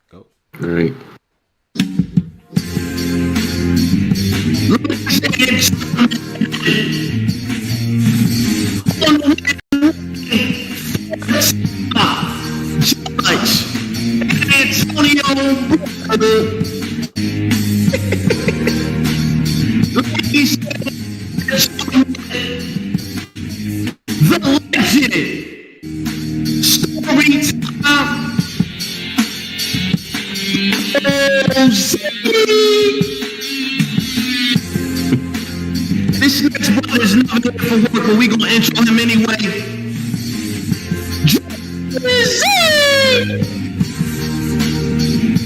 Go. All right. Antonio, the legend, story time. This next brother is not good for work, but we gonna intro him anyway.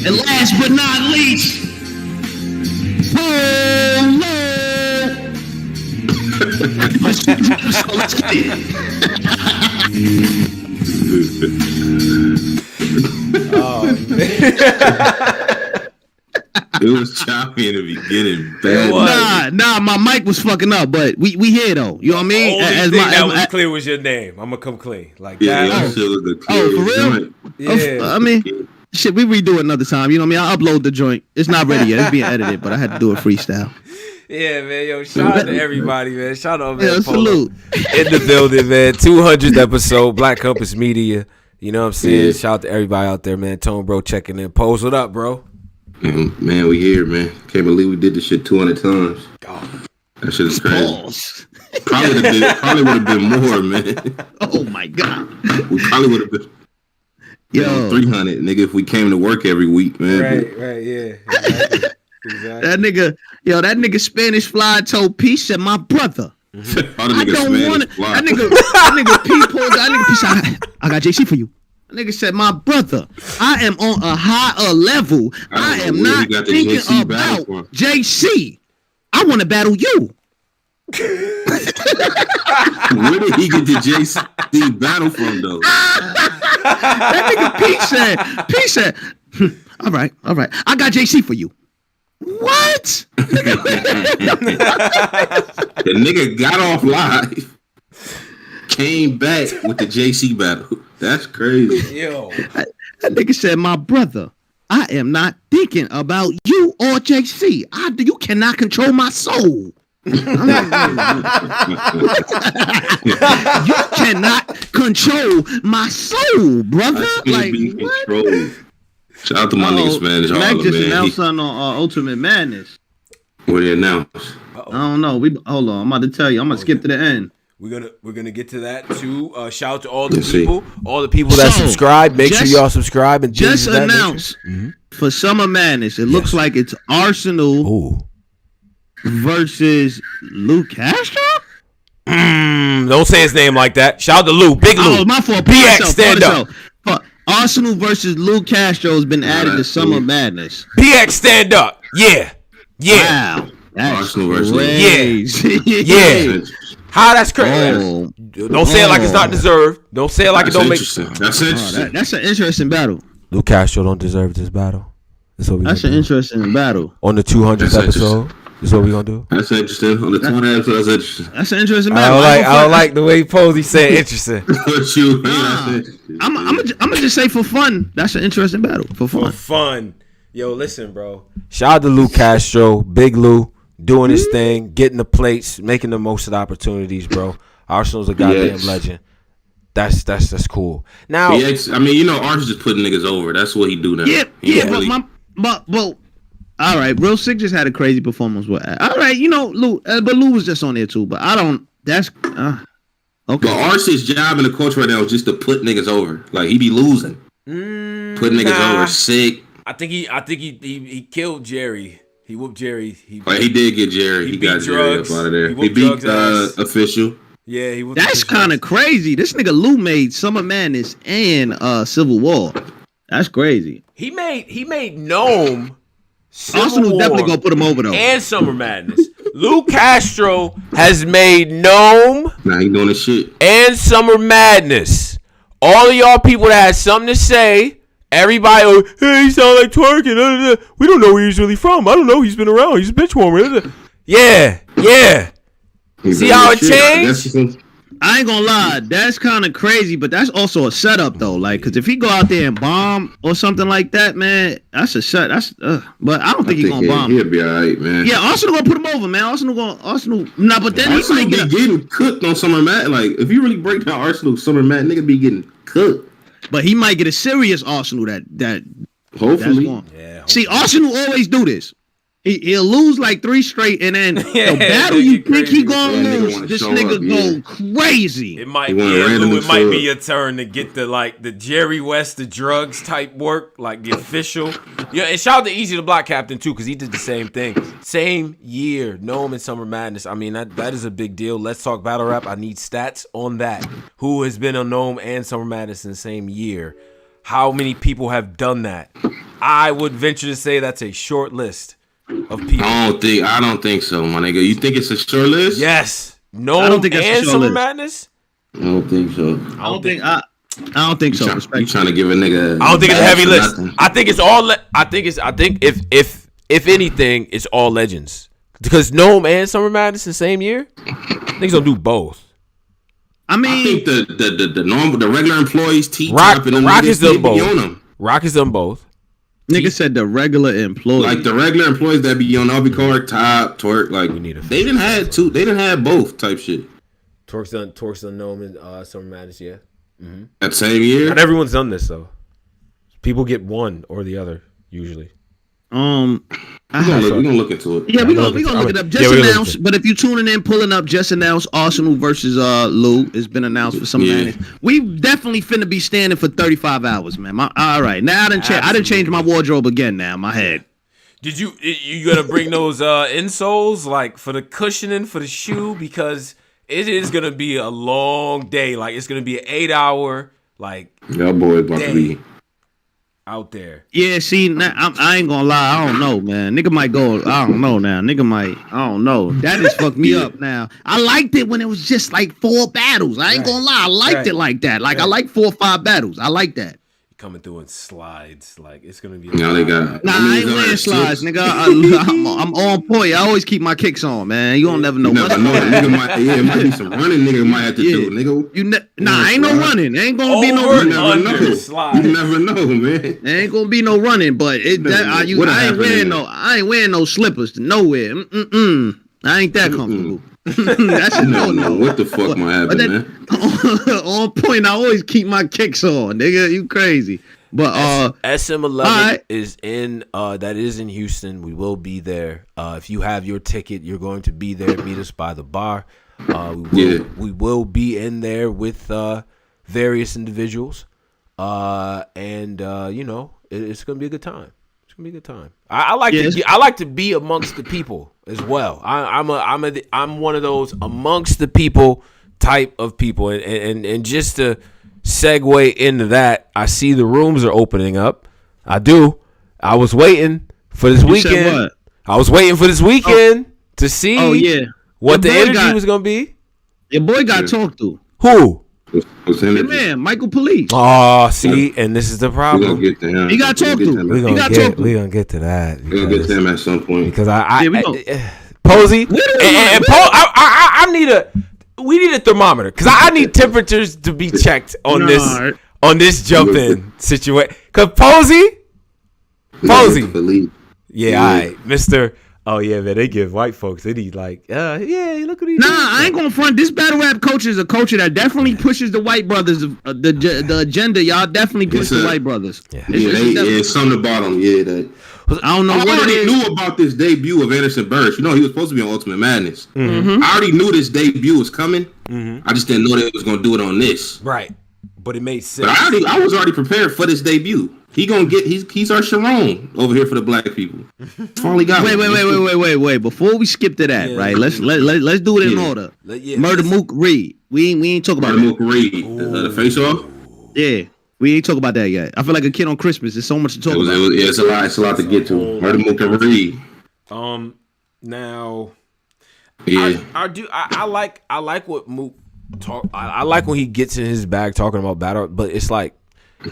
And last but not least, Polo. So let's get it. Oh man. It was choppy in the beginning. Bad. Nah, my mic was fucking up, but we here though. You know what I mean? The only thing that was clear was your name. I'm gonna come clean like Yeah, that. that shit was a Oh, for real? Yeah. I mean, shit, we redo it another time. You know what I mean? I'll upload the joint. It's not ready yet. It's being edited, but I had to do it freestyle. Yeah, man. Yo, shout out to everybody, man. Shout out, man. Yeah, salute. In the building, man. 200th episode, Black Compass Media. You know what I'm saying? Yeah. Shout out to everybody out there, man. Tone Bro checking in. Pose it up, bro. Man, we here, man. Can't believe we did this shit 200 times. God. That shit is crazy. Probably would have been more, man. Oh my god. We probably would have been 300, nigga, if we came to work every week, man. Right, yeah. Exactly. That nigga Spanish fly told P said, my brother. Mm-hmm. I don't want it. That nigga P pulled. That nigga P said, I got JC for you. That nigga said, my brother, I am on a higher level. I am not thinking about JC. I want to battle you. Where did he get the JC battle from, though? That nigga P said, all right. I got JC for you. What? The nigga got off live, came back with the JC battle. That's crazy. Yo. That nigga said, my brother, I am not thinking about you or JC. You cannot control my soul. You cannot control my soul, brother. Like, what? Shout out to my nigga Spanish. Mac just announced something on Ultimate Madness. What did he announce? I don't know. Hold on. I'm about to tell you. I'm gonna skip to the end. We're gonna get to that too. Shout out to all the people that subscribe. Make sure y'all subscribe and just announce for Summer Madness. It looks like it's Arsenal versus Lou Castro. Don't say his name like that. Shout out to Lou, Big Lou. Oh, my fault. BX, stand up. Arsenal versus Lou Castro has been added to Summer Madness. BX, stand up. Yeah. Wow. That's crazy. Yeah. How that's crazy. Don't say it like it's not deserved. Don't say it like it don't make sense. That's interesting. That's an interesting battle. Lou Castro don't deserve this battle. That's an interesting battle. On the 200th episode. Is what we gonna do. That's interesting. On the 200th episode, that's interesting. That's an interesting battle. I don't like the way Posey said interesting. I'm gonna just say for fun. That's an interesting battle. For fun. Yo, listen, bro. Shout out to Lou Castro, Big Lou, doing his thing, getting the plates, making the most of the opportunities, bro. Arsenal's a goddamn legend. That's cool. Now, I mean, Arsenal just putting niggas over. That's what he do now. But all right, Real Sick just had a crazy performance with. All right, Lou, but Lou was just on there too. But I don't. That's okay. But RC's job in the coach right now is just to put niggas over. Like he be losing, putting niggas over. Sick. I think he killed Jerry. He whooped Jerry. He did get Jerry. He got Jerry up out of there. He beat Official. Yeah, he. That's kind of crazy. This nigga Lou made Summer Madness and Civil War. That's crazy. He made Gnome. Arsenal definitely gonna put him over though. And Summer Madness. Lou Castro has made Gnome. Nah, he doing his shit. And Summer Madness. All of y'all people that had something to say, everybody, hey, he sound like twerking. We don't know where he's really from. I don't know. He's been around. He's a bitch warmer. Yeah. See how it changed? I ain't gonna lie, that's kind of crazy, but that's also a setup though. Like, cause if he go out there and bomb or something like that, man, that's a shut. But I don't think he's gonna bomb. He'll be all right, man. Yeah, Arsenal gonna put him over, man. Arsenal. Nah, but then Arsenal be getting cooked on Summer Madness. Like, if you really break down Arsenal Summer Madness, nigga be getting cooked. But he might get a serious Arsenal that hopefully. Yeah. See, Arsenal always do this. He'll lose like 3 straight, and then the battle you think he gonna lose, this nigga go crazy. It might be your turn to get the Jerry West, the drugs type work, like the official. Yeah, and shout out to Easy the Block Captain too, because he did the same thing. Same year, Gnome and Summer Madness. I mean, that is a big deal. Let's talk battle rap. I need stats on that. Who has been on Gnome and Summer Madness in the same year? How many people have done that? I would venture to say that's a short list of people. I don't think so, my nigga. You think it's a short list? Yes. No, I don't think that's and a short Summer list. I Madness. don't think so. I don't think so. You trying to give a nigga? I don't think it's a heavy list. I think it's all. I think if anything, it's all legends. Because Gnome and Summer Madness in the same year, niggas gonna do both. I think the regular employees, Rock is them both. Rock is them both. Nigga said the regular employees. Like the regular employees that be on Albie Card, Top, Twerk, like they didn't have two. They didn't have both type shit. Twerk's done Gnome and Summer Madness, yeah. Mm-hmm. That same year. Not everyone's done this though. People get one or the other usually. We're gonna look into it. Yeah, we're gonna look it up. Just announced, but if you tuning in, pulling up, just announced Arsenal versus Lou. It's been announced for some madness. We definitely finna be standing for 35 hours, man. All right, now I didn't change my wardrobe again. Now my head. Did you gonna bring those insoles like for the cushioning for the shoe, because it is gonna be a long day. Like it's gonna be an 8-hour y'all boy about to be out there. Yeah, see, I ain't gonna lie. I don't know, man. Nigga might go. I don't know now. Nigga might. I don't know. That just fucked me up now. I liked it when it was just like 4 battles. I ain't gonna lie. I liked it like that. Like I like 4 or 5 battles. I like that. Coming through in slides, like it's gonna be. They got. I ain't wearing slides, nigga. I'm on point. I always keep my kicks on, man. You don't never know. Nigga might. Yeah, it might be some running. Nigga might have to do, nigga. Ain't no running. Ain't gonna be no running. You never know, man. There ain't gonna be no running, but I ain't wearing no slippers to nowhere. I ain't that comfortable. That's no. What the fuck might happen, man? On point, I always keep my kicks on, nigga. You crazy? But SM11 is in. That is in Houston. We will be there. If you have your ticket, you're going to be there. Meet us by the bar. We will be in there with various individuals, and it's gonna be a good time. Be a good time. I like to be amongst the people as well. I'm one of those amongst the people type of people, and just to segue into that, I see the rooms are opening up. I do. I was waiting for this weekend. I was waiting for this weekend to see what the energy was gonna be. Your boy got talked to. Who? Your man, Michael Police. Oh, see, and this is the problem. He got talked to. We're gonna get to that. We're gonna get to him at some point. Because Posey and Paul, we need a thermometer, because I need temperatures to be checked on this jump in situation. Because Posey, yeah, all right, Mr. Oh yeah, man, they give white folks. They need look what he. Nah, I ain't gonna front. This battle rap culture is a culture that definitely pushes the white brothers. The agenda, y'all definitely push the white brothers. Yeah, it's on the bottom. Yeah, that. I don't know. I already knew about this debut of Anderson Burris. You know, he was supposed to be on Ultimate Madness. Mm-hmm. I already knew this debut was coming. Mm-hmm. I just didn't know that it was gonna do it on this. Right, but it made sense. But I was already prepared for this debut. He's our Sharon over here for the black people. Finally got wait. Before we skip to that, right? Let's do it in order. Murder Mook Reed. We ain't talk about Murder Mook Reed. The face off. Yeah, we ain't talk about that yet. I feel like a kid on Christmas. There's so much to talk about. It's a lot to get to. Murder Mook and Reed. Now. Yeah. I like what Mook talk. I like when he gets in his bag talking about battle, but it's like,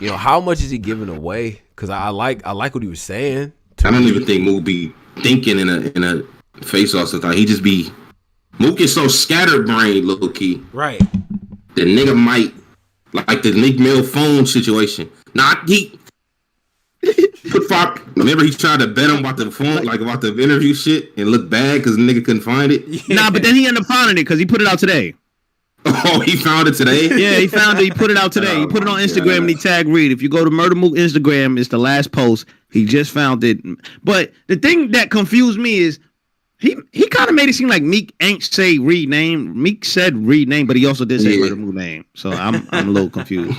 how much is he giving away? Because I like what he was saying. I don't even think Mook be thinking in a face off sometimes. He just be Mook is so scatterbrained, low key. Right. the nigga might like the Nick Mill phone situation. He remember he tried to bet him about the phone, like about the interview shit, and looked bad because the nigga couldn't find it. Yeah. Nah, but then he ended up finding it because he put it out today. Oh, he found it today? Yeah, he found it. He put it out today. He put it on Instagram and he tagged Reed. If you go to Murder Mook Instagram, it's the last post. He just found it. But the thing that confused me is he kind of made it seem like Meek ain't say Reed name. Meek said Reed name, but he also did say Murder Mook name. So I'm a little confused.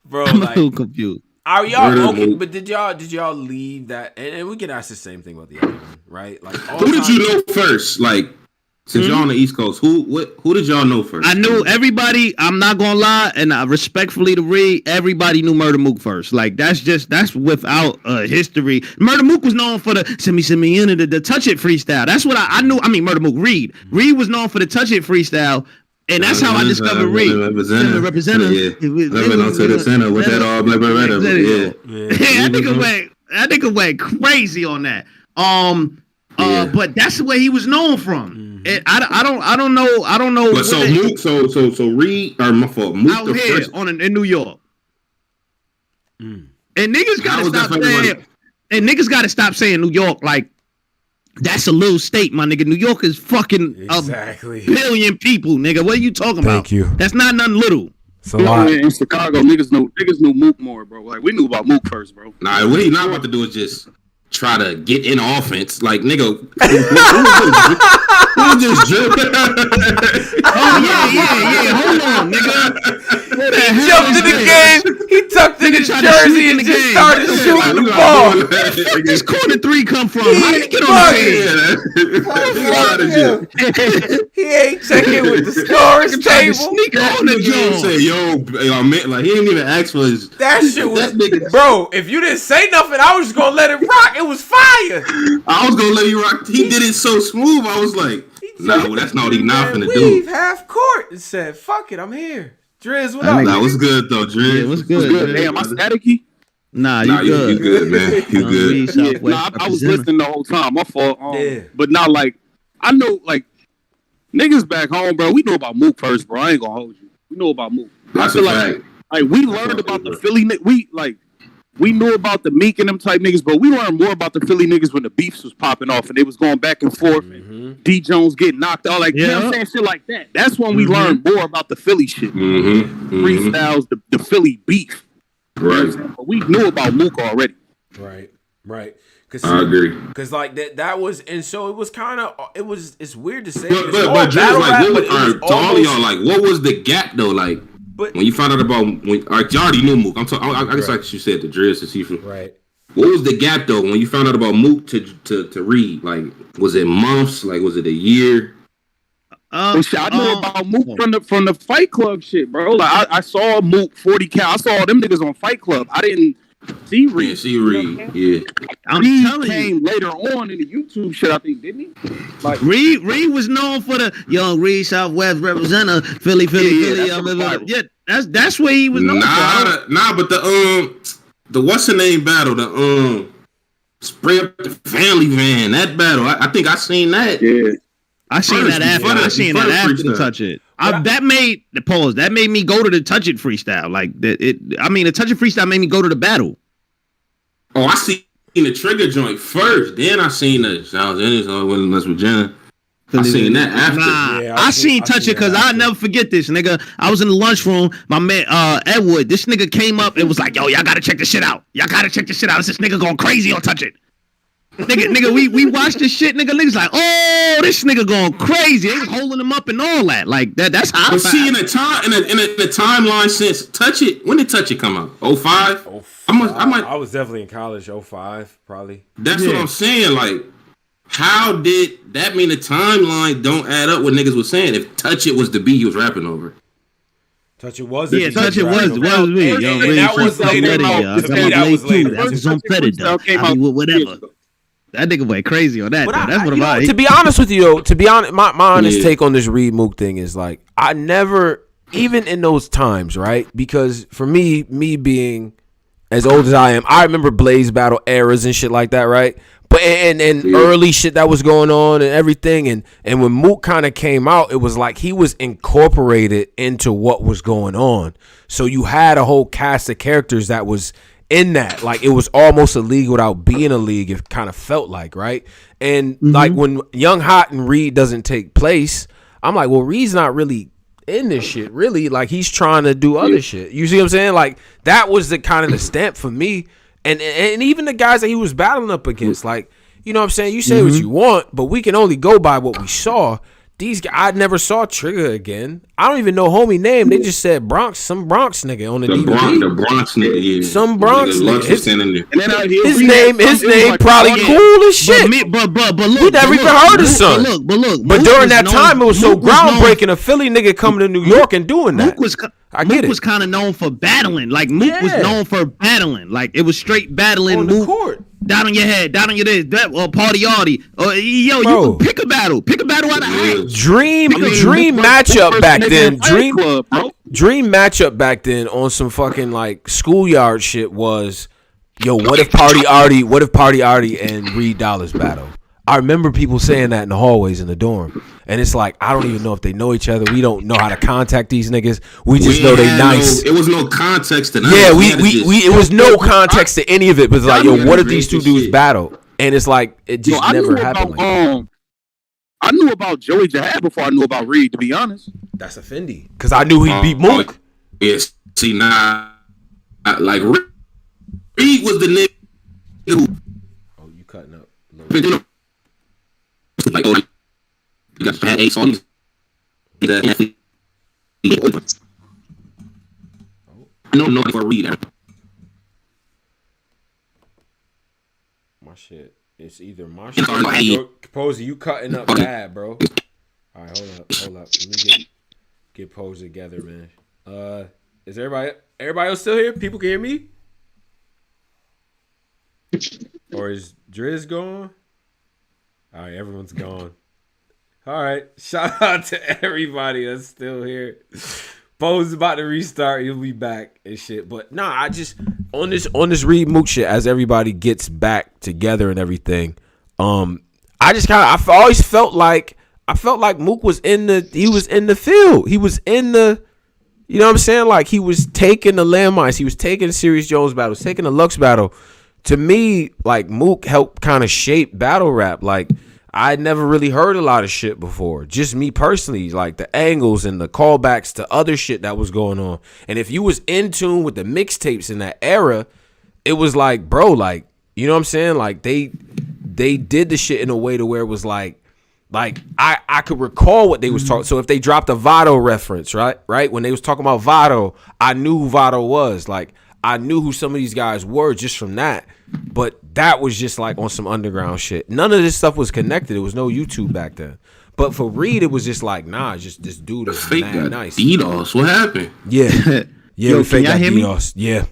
Bro, I'm a little confused. Are y'all okay? But did y'all leave that? And we can ask the same thing about the other one, right? Like, who did you know first? Like, since y'all on the East Coast, who did y'all know first? I knew everybody. I'm not gonna lie, and I respectfully to Reed, everybody knew Murder Mook first. Like that's without history. Murder Mook was known for the send me into the touch it freestyle. That's what I knew. I mean, Murder Mook. Reed was known for the touch it freestyle. And that's how I discovered Reed. Representative. Yeah. Living on to the center with that all black Beretta. Yeah. That nigga went crazy on that. But that's the way he was known from. And I don't know. But so Mook, so Reed, or my fault, Mook out here in New York. And niggas gotta stop saying. And niggas gotta stop saying New York like. That's a little state, my nigga. New York is fucking a billion people, nigga. What are you talking about? Thank you. That's not nothing little. It's a lot. In Chicago, niggas knew Mook more, bro. Like we knew about Mook first, bro. Nah, what he's not about to do is just try to get in offense, like nigga. Who just dribbling? Oh yeah. Hold on, nigga. He jumped in the game. He tucked in his jersey and just started shooting the ball. Where this corner three come from? How did he get on the He ain't checking with the scorers table. Sneak on the joint. Say, yo, man, like he didn't even ask for his. That shit was, bro. If you didn't say nothing, I was just gonna let it rock. It was fire. I was gonna let you rock. He did it so smooth. I was like, no, that's not what he's not finna do. Half court and said, "Fuck it, I'm here." Driz, what up? That was good though, Driz. Yeah, it was good. Damn, my staticky. Nah, you good. You good, man. You good. I was listening the whole time. My fault. But not like I know, like niggas back home, bro. We know about Mook first, bro. I ain't gonna hold you. We know about Mook. That's I feel a fact. Like we learned about the Philly. We knew about the Meek and them type niggas, but we learned more about the Philly niggas when the beefs was popping off and they was going back and forth. And D Jones getting knocked out, like you know what I'm saying, shit like that. That's when we learned more about the Philly shit. Freestyles, the Philly beef. Right. But we knew about Mook already. Right. I agree. Because like that was, and so it was kind of, it's weird to say. But Driz, like, to all of y'all, like, what was the gap though, like? But when you found out about you already knew Mook. I guess like you said, the Driz to see from. Right. What was the gap though when you found out about Mook to Reed? Like, was it months? Like, was it a year? I knew about Mook from the Fight Club shit, bro. Like, I saw Mook 40 count. I saw all them niggas on Fight Club. I didn't see Reed. Yeah. I'm telling you, later on in the YouTube shit, I think, didn't he? Like Reed was known for the young Reed Southwest representative, Philly. Yeah, that's where he was known for. Nah, but the what's the name battle, the spray up the family van, that battle. I think I seen that. Yeah. I seen that after the touch it. That made me go to the touch it freestyle. Like the touch it freestyle made me go to the battle. Oh, I seen the trigger joint first. Then I seen the Sounds Ennis with Les Regina. I seen that after. Nah, I seen touch it because I'll never forget this, nigga. I was in the lunchroom. My man Edward, this nigga came up and was like, "Yo, y'all gotta check this shit out. Y'all gotta check this shit out. This nigga going crazy on touch it." Nigga, we watched this shit, nigga. Niggas like, oh, this nigga going crazy. They was holding him up and all that. Like that's how. But see, in the timeline since Touch It, when did Touch It come out? 05? I was definitely in college. 05, probably. That's what I'm saying. Like, how did that mean the timeline don't add up what niggas was saying? If Touch It was the beat he was rapping over. Touch It was. Yeah, Touch It was me. That was later. That was later. That was on Predator. I mean, whatever. That nigga went crazy on that. That's what about. To be honest with you, my honest take on this Reed Mook thing is like I never, even in those times, right? Because for me being as old as I am, I remember Blaze battle eras and shit like that, right? But but and early shit that was going on and everything, and when Mook kind of came out, it was like he was incorporated into what was going on. So you had a whole cast of characters that was in that, like it was almost a league without being a league. It kind of felt like, right? And like when Young Hot and Reed doesn't take place, I'm like, well, Reed's not really in this shit, really. Like he's trying to do other shit. You see what I'm saying? Like that was the kind of the stamp for me. And even the guys that he was battling up against, like, you know what I'm saying? You say what you want, but we can only go by what we saw. These guys, I never saw Trigger again. I don't even know homie name. They just said some Bronx nigga on the DVD. The Bronx nigga, yeah. Some Bronx nigga. His name like, probably cool as shit. But look, we never even heard of son. But during that time, it was so groundbreaking. A Philly nigga coming to New York and doing that. Mook was kind of known for battling. Like Mook was known for battling. Like it was straight battling. On the court. Down on your head, down on your this, that, or party arty. Or yo, bro, you can pick a battle out of height. Dream matchup back then. Dream matchup back then on some fucking like schoolyard shit was, yo, what if Party Arty and Reed Dollars battle? I remember people saying that in the hallways in the dorm. And it's like, I don't even know if they know each other. We don't know how to contact these niggas. We just know they nice. It was no context to yeah, it was no context to any of it. But it's like, yo, what if these two dudes battle? And it's like, it just never happened. I knew about Joey Jahad before I knew about Reed, to be honest. That's a Fendi. Because I knew he beat Mook. Yes. See, now, like, Reed was the nigga who... Oh, you cutting up. Like, oh, you got bad ace on you. No, for Reed. My shit. It's either my shit or your Posey. You cutting up bad, bro. All right, hold up. Let me get Posey together, man. Is everybody else still here? People can hear me? Or is Driz gone? All right, everyone's gone. All right, shout out to everybody that's still here. Poe's about to restart. He'll be back and shit. But nah, I just on this Reed Mook shit as everybody gets back together and everything. I just I always felt like Mook was in the field. He was in the, you know what I'm saying? Like he was taking the landmines. He was taking the Serious Jones battle. Taking the Lux battle. To me, like Mook helped kind of shape battle rap. Like I never really heard a lot of shit before. Just me personally, like the angles and the callbacks to other shit that was going on. And if you was in tune with the mixtapes in that era, it was like, bro, like, you know what I'm saying? Like they did the shit in a way to where it was like I could recall what they was talking. So if they dropped a Vado reference, right? When they was talking about Vado, I knew who Vado was. Like I knew who some of these guys were just from that. But that was just like on some underground shit. None of this stuff was connected. There was no YouTube back then. But for Reed, it was just like, nah, just this dude is mad nice. DDoS, what happened? Yeah. Yeah, yo, we fake got DDoS. Yeah.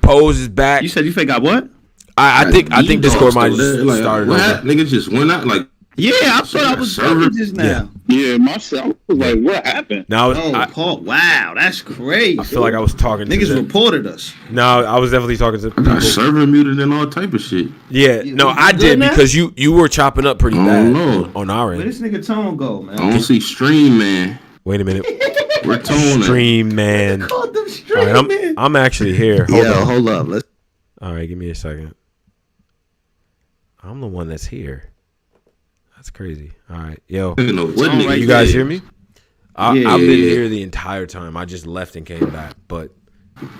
Pose is back. You said you fake got what? I think Discord might just like, started what over. Niggas just went out like. Yeah, I thought I was server just now. Yeah, myself was like, what happened? No, Paul, wow, that's crazy. I feel like I was talking to niggas reported us. No, I was definitely talking to people. Server muted and all type of shit. Yeah, no, I did because you were chopping up pretty bad on our end. Where this nigga tone go, man? I don't see Stream Man. Wait a minute. We're toning. Stream Man. Called them Stream Man. I'm actually here. Hold up. Let's. All right, give me a second. I'm the one that's here. That's crazy. All right, yo, you guys hear me? I've been here the entire time. I just left and came back, but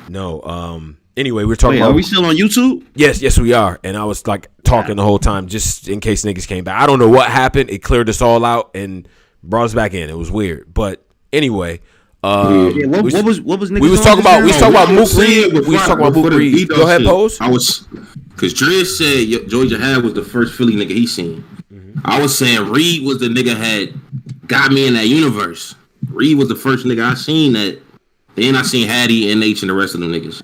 no. Anyway, we're talking. Are we still on YouTube? Yes, we are. And I was like talking the whole time, just in case niggas came back. I don't know what happened. It cleared us all out and brought us back in. It was weird, but anyway. What was niggas? We was talking about Mook Reed. We was talking about Mook Reed. Go ahead, Pose. Because Driz said Joey Jahad was the first Philly nigga he seen. I was saying Reed was the nigga had got me in that universe. Reed was the first nigga I seen that. Then I seen Hattie, NH, and the rest of them niggas.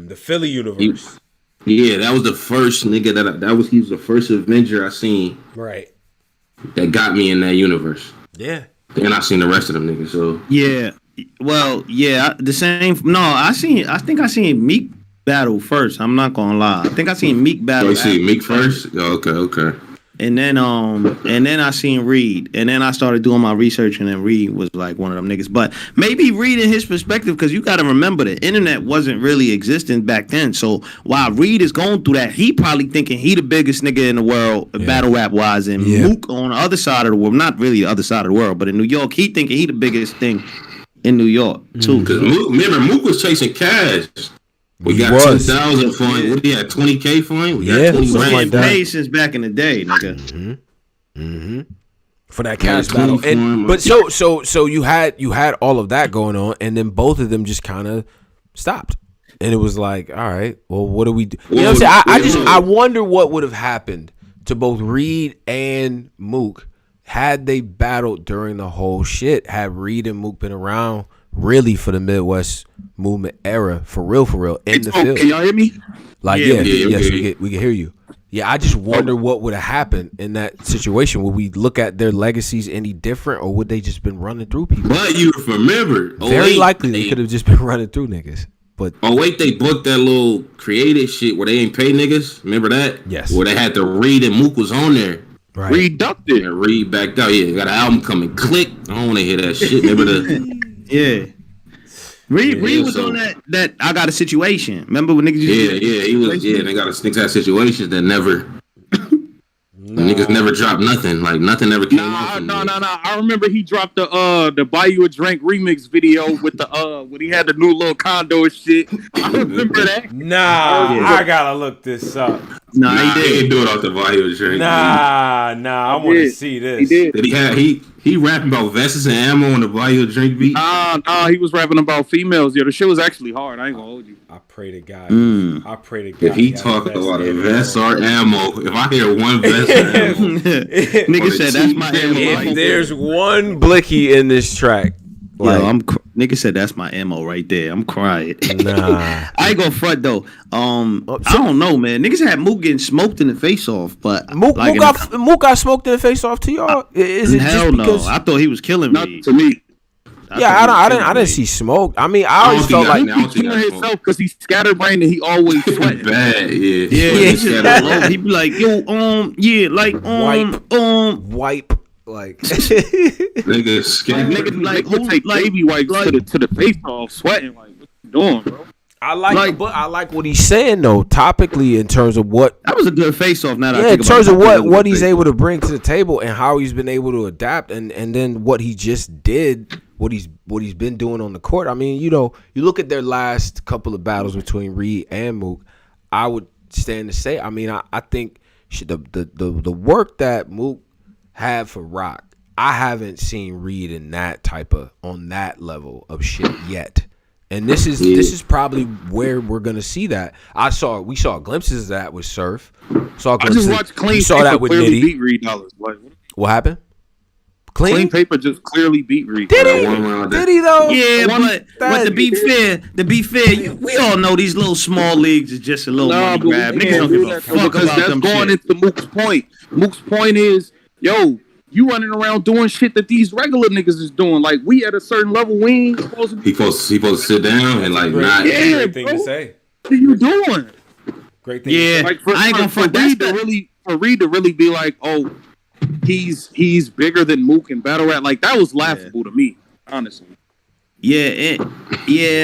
The Philly universe. That was the first nigga he was the first Avenger I seen. Right. That got me in that universe. Yeah. Then I seen the rest of them niggas. So yeah. Well, yeah, the same. No, I think I seen Meek battle first. I'm not gonna lie. I think I seen Meek battle. You see Meek first? Oh, okay. And then I seen Reed, and then I started doing my research, and then Reed was like one of them niggas. But maybe Reed in his perspective, because you got to remember the internet wasn't really existing back then. So while Reed is going through that, he probably thinking he the biggest nigga in the world, battle rap wise, and Mook on the other side of the world, not really the other side of the world, but in New York, he thinking he the biggest thing in New York too. Because remember, Mook was chasing cash. We got 10,000 for him. What, he had 20K for him? We got 20 something like that. Paid since back in the day, nigga. For that cash battle. But so you had all of that going on, and then both of them just kind of stopped. And it was like, all right, well, what do we do? You know what I'm saying? I wonder what would have happened to both Reed and Mook had they battled during the whole shit. Had Reed and Mook been around really for the Midwest movement era, for real, in the field. Can y'all hear me? Like, yes, we can hear you. Yeah, I just wonder what would have happened in that situation. Would we look at their legacies any different, or would they just been running through people? But you remember, very likely they could have just been running through niggas. But they booked that little creative shit where they ain't pay niggas. Remember that? Yes. Where they had to Reed and Mook was on there. Right. Reed ducked it. And Reed backed out. Yeah, got an album coming. Click. I don't want to hear that shit. Remember the? Yeah. Reed was on that I got a situation. Remember when niggas used to he was. Yeah, they got niggas had situations that never. Niggas never dropped nothing. Like nothing ever came out. No. I remember he dropped the Buy You a Drink remix video with the when he had the new little condo and shit. I remember that. I gotta look this up. He didn't do it off the Buy You a Drink. I want to see this. He did. Did he rapping about vests and ammo on the Buy You a Drink beat? He was rapping about females. Yeah, the shit was actually hard. I ain't gonna hold you. I pray to God. If he talking about a vest or ammo, if I hear one vest or ammo, nigga said that's my ammo. If there's one blicky in this track, like, nigga said that's my ammo right there. I'm crying. Nah. I ain't gonna front though. I don't know, man. Niggas had Mook getting smoked in the face off, but Mook got smoked in the face off to y'all. Is it hell just because? No. I thought he was killing me. To me. I didn't see smoke. I mean, I always felt like he killing himself because he's scatterbrained and he always sweating. Bad, yeah. He be like, yo, wipe. Like nigga scared. Nigga like who take baby wipes to the face off sweating. Like, what you doing, bro? I like what he's saying though, topically, in terms of what that was a good face off. Now in terms of what he's able to bring to the table and how he's been able to adapt, and then what he just did, what he's been doing on the court. I mean, you look at their last couple of battles between Reed and Mook. I would stand to say, I mean, I think the work that Mook had for Rock, I haven't seen Reed in on that level of shit yet. And this is probably where we're gonna see that. We saw glimpses of that with Surf. I just watched Clean saw Paper that with clearly Nitty. Beat Reed dollars. Like, what happened? Clean Paper just clearly beat Reed. Did he though? Yeah, but to be fair, we all know these little small leagues is just a little money grab. Niggas don't give a fuck because about that's them going shit. into Mook's point. Mook's point is, yo, you running around doing shit that these regular niggas is doing. Like, we at a certain level, we ain't supposed to be. He supposed to sit down and like not. Yeah, great thing to say. What are you doing? Great thing. Yeah, like I ain't gonna front. For Reed to really be like, oh, he's bigger than Mook and battle rap. Like, that was laughable to me, honestly. Yeah,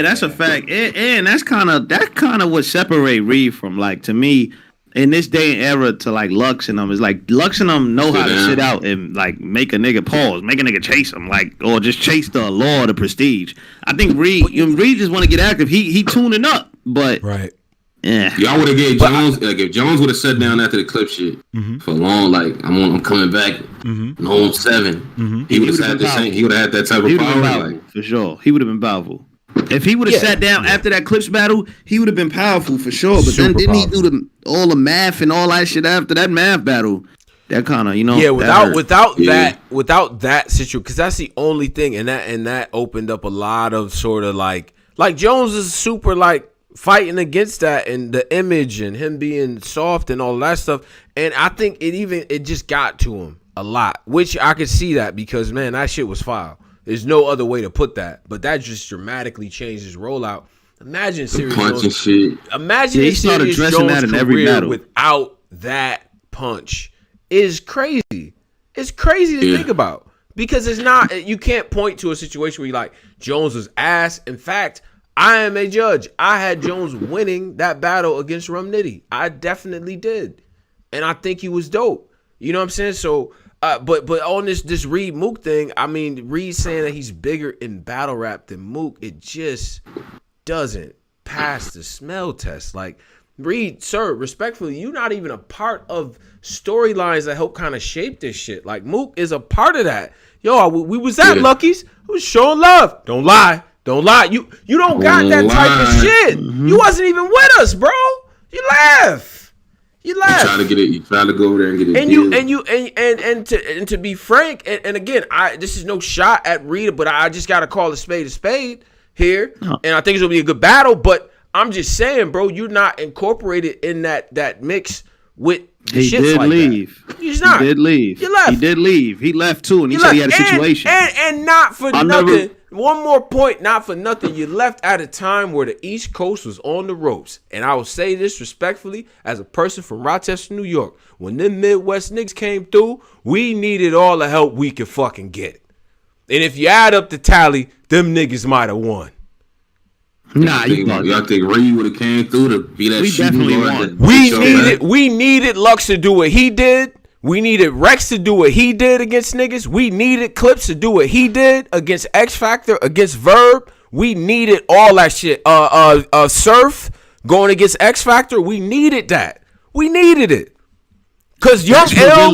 that's a fact. And that's kind of what separate Reed from, like, to me, in this day and era, to like Lux and them, is like Lux and them know how to sit out and like make a nigga pause, make a nigga chase them, like, or just chase the allure, the prestige. I think Reed just want to get active. He tuning up, but right. Yeah, y'all would have gave Jones, like, if Jones would have sat down after the clip shit for long, like, I'm coming back, home 7. He would have had the same. He would have had that type of power, like, for sure. He would have been powerful. If he would have sat down after that Clips battle, he would have been powerful for sure. But then didn't he do all the math and all that shit after that math battle? That kind of, without that situation, because that's the only thing, and that opened up a lot of sort of like Jones is super like fighting against that and the image and him being soft and all that stuff, and I think it just got to him a lot, which I could see that because, man, that shit was foul. There's no other way to put that, but that just dramatically changed his rollout. Imagine Serious punch Jones. And shit. Imagine he started Serious addressing Jones' that in every career battle without that punch. Is crazy. It's crazy to think about because it's not. You can't point to a situation where you're like Jones was ass. In fact, I am a judge. I had Jones winning that battle against Rum Nitty. I definitely did, and I think he was dope. You know what I'm saying? So, but on this Reed Mook thing, I mean, Reed saying that he's bigger in battle rap than Mook, it just doesn't pass the smell test. Like, Reed, sir, respectfully, you're not even a part of storylines that help kind of shape this shit. Like, Mook is a part of that. Yo, we was at Lucky's. We was showing love. Don't lie. Don't lie. You don't got that type of shit. Mm-hmm. You wasn't even with us, bro. You left. You left. You try to get it. You try to go over there and get it. And to be frank, and again, this is no shot at Reed, but I just gotta call a spade here, and I think it's gonna be a good battle. But I'm just saying, bro, you're not incorporated in that mix with the he shits did like leave. That. He's not. He did leave. You left. He did leave. He left too, and he said he had a situation. And not for nothing. One more point, not for nothing. You left at a time where the East Coast was on the ropes. And I will say this respectfully as a person from Rochester, New York. When them Midwest niggas came through, we needed all the help we could fucking get. And if you add up the tally, them niggas might have won. Nah, y'all think Reed would have came through to be that shooting guard? We needed Lux to do what he did. We needed Rex to do what he did against niggas. We needed Clips to do what he did against X Factor, against Verb. We needed all that shit. Surf going against X Factor. We needed that. We needed it. Cause Young Ill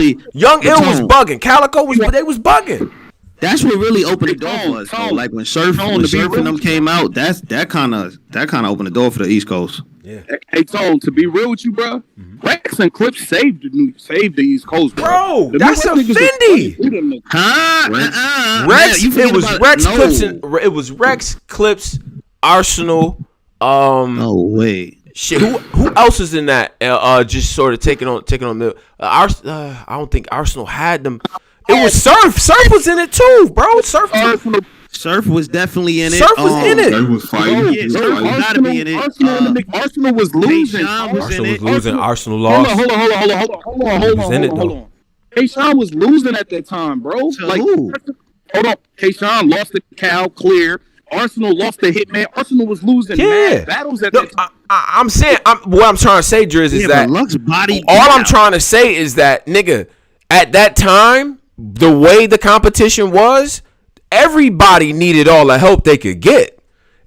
was bugging. Calico was bugging. That's what really opened the door for us. Though. Like when Surf and them came out, that kind of opened the door for the East Coast. Yeah. Hey, Tone, to be real with you, bro, Rex and Clips saved the East Coast, bro. That's a Fendi. Rex, it was Rex Clips, and it was Rex Clips, Arsenal. No way. Shit, who else is in that? Just sort of taking on the. I don't think Arsenal had them. It was Surf. Surf was in it too, bro. Surf was definitely in it. Surf was in it. Surf was fighting. Surf gotta be in it. Arsenal was losing. Arsenal was losing. Arsenal lost. Hold on. K-Shine was losing at that time, bro. Like, who? Hold on. K-Shine lost to Cal Clear. Arsenal lost to Hitman. Arsenal was losing mad battles at that time. I'm saying, what I'm trying to say, Driz, is that Lux body. All I'm trying to say is that, nigga, at that time, the way the competition was, everybody needed all the help they could get.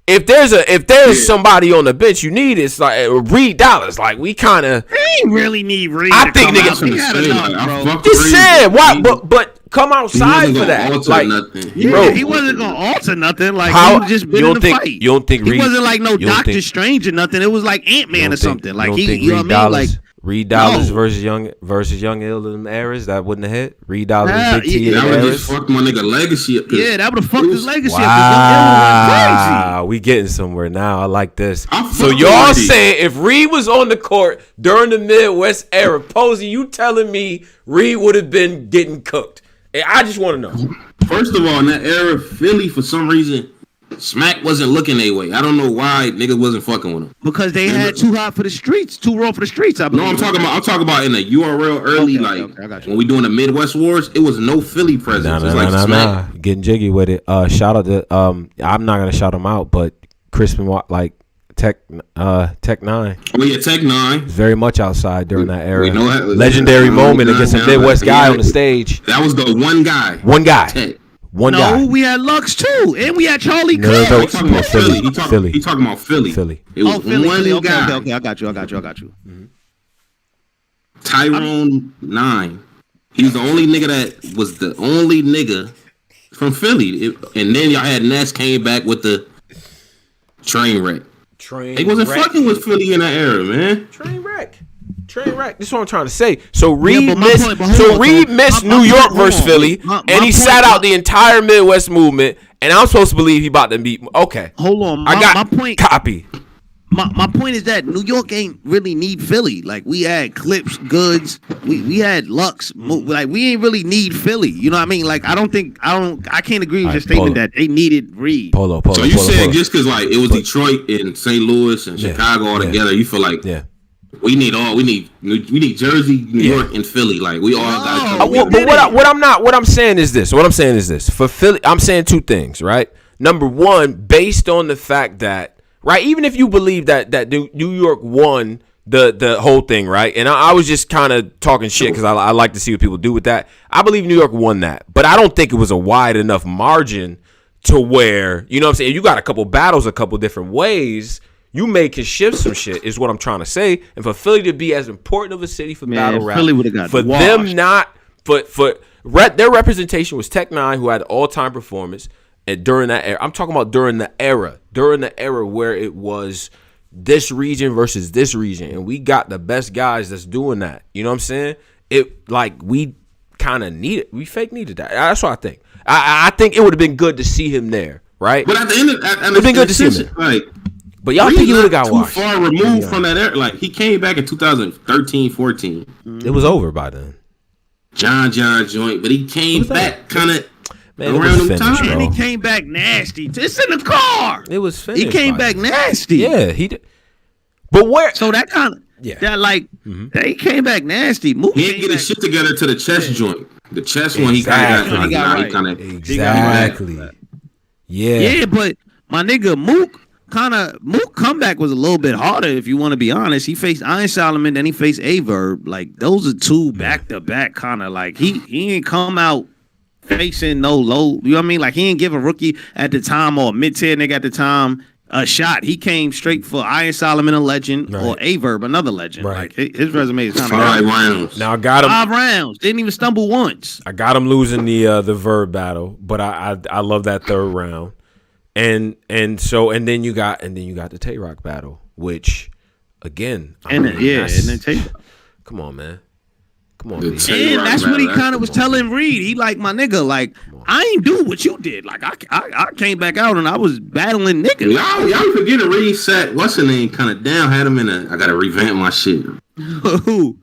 If there's somebody on the bench you need, it's like Reed Dollars. Like, we kind of really need Reed. I think niggas just saying why, but come outside for that. Like, bro, he wasn't gonna alter nothing. Like, he was just been in the fight. You don't think Reed, he wasn't like no Doctor Strange or nothing? It was like Ant-Man or something. Like, you know what I mean? Like, Reed Dollars versus Young Ill in them eras, that wouldn't have hit. Reed Dollars and Big T in them eras. That would just fucked my nigga legacy up. Yeah, that would have fucked his legacy up. Wow, we getting somewhere now. I like this. So y'all saying if Reed was on the court during the Midwest era, Posey, you telling me Reed would have been getting cooked? And I just want to know. First of all, in that era, Philly, for some reason, Smack wasn't looking their way. I don't know why niggas wasn't fucking with him. Because they had too hot for the streets, too raw for the streets. I believe. No, I'm talking about in the URL early, when we doing the Midwest Wars, it was no Philly presence. Nah. Getting jiggy with it. Shout out to I'm not gonna shout him out, but Crispin Tech 9. Oh yeah, Tech 9. Very much outside during that era. Legendary moment against a Midwest guy on the stage. That was the one guy. Tech. One guy. We had Lux too, and we had Charlie. He's talking about Philly. He's talking about Philly. It was Philly. one guy. Okay, I got you. Mm-hmm. Tyrone 9. He's the only nigga that was the only nigga from Philly. And then y'all had Ness came back with the train wreck. He wasn't fucking with Philly in that era, man. Train wreck. This is what I'm trying to say. So Reed missed New York versus Philly, and he sat out the entire Midwest movement. And I'm supposed to believe he about to beat. Okay, hold on. I got my point. Copy. my point is that New York ain't really need Philly. Like we had Clips, Goods, we had Lux. Like we ain't really need Philly. You know what I mean? Like I can't agree with your statement that they needed Reed. Polo. So you saying just because like it was Detroit and St. Louis and Chicago all together, you feel like we need Jersey, New York, and Philly. Like we all got. But what I'm saying is this. For Philly, I'm saying two things. Right. Number one, based on the fact that even if you believe that New York won the whole thing, right? And I was just kind of talking shit because I like to see what people do with that. I believe New York won that, but I don't think it was a wide enough margin to where, you know what I'm saying, you got a couple battles a couple different ways. You can shift some shit is what I'm trying to say. And for Philly to be as important of a city for battle rap, Philly would have got for washed. them not their representation was Tech 9, who had the all-time performance. And during that era, I'm talking about during the era where it was this region versus this region, and we got the best guys that's doing that. You know what I'm saying? It like we kind of needed, we fake needed that. That's what I think. I think it would have been good to see him there, right? But at the end of it would have been good to see him there. Like, but y'all think he would have got washed? Too far removed from that era. Like he came back in 2013, 14. It was over by then. John joint, but he came back kind of. Man, around them times, and he came back nasty. It's in the car. It was finished. He came back nasty. Yeah, he did. But where? So that kind of he came back nasty. He didn't get his shit together to the chest joint. The chest one he kind of exactly. Yeah, but my nigga Mook comeback was a little bit harder if you want to be honest. He faced Iron Solomon, then he faced Averb. Like those are two back to back kind of like he ain't come out facing no low, you know what I mean? Like he ain't give a rookie at the time or a mid-tier nigga at the time a shot. He came straight for Iron Solomon, a legend, or Averb, another legend. Right. Like his resume is kind of 5 rounds. Now I got him 5 rounds. Didn't even stumble once. I got him losing the Verb battle, but I love that third round. And then you got the Tay Rock battle, which again, and then Tay Rock. Come on, man. Come on, and that's what he kind of was telling Reed. He like, my nigga, like I ain't do what you did. Like I came back out and I was battling niggas. Y'all forgetting Reed sat what's her name kind of down, had him in I gotta revamp my shit. Who?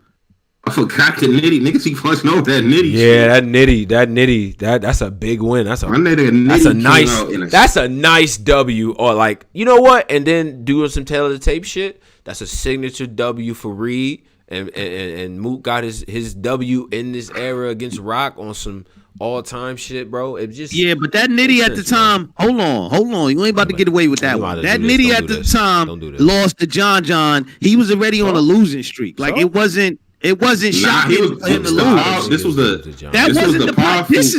I forgot the Nitty. Niggas keep fucking over that Nitty. Yeah, shit. that Nitty. That's a big win. That's a nice W. Or like, you know what? And then doing some tail of the tape shit. That's a signature W for Reed. And Mook got his W in this era against Rock on some all-time shit, bro. It just but that Nitty at the time. Hold on, you ain't about to get away with that one. That Nitty at the time lost to John. He was already on a losing streak. Like it wasn't shocking for him to lose. This is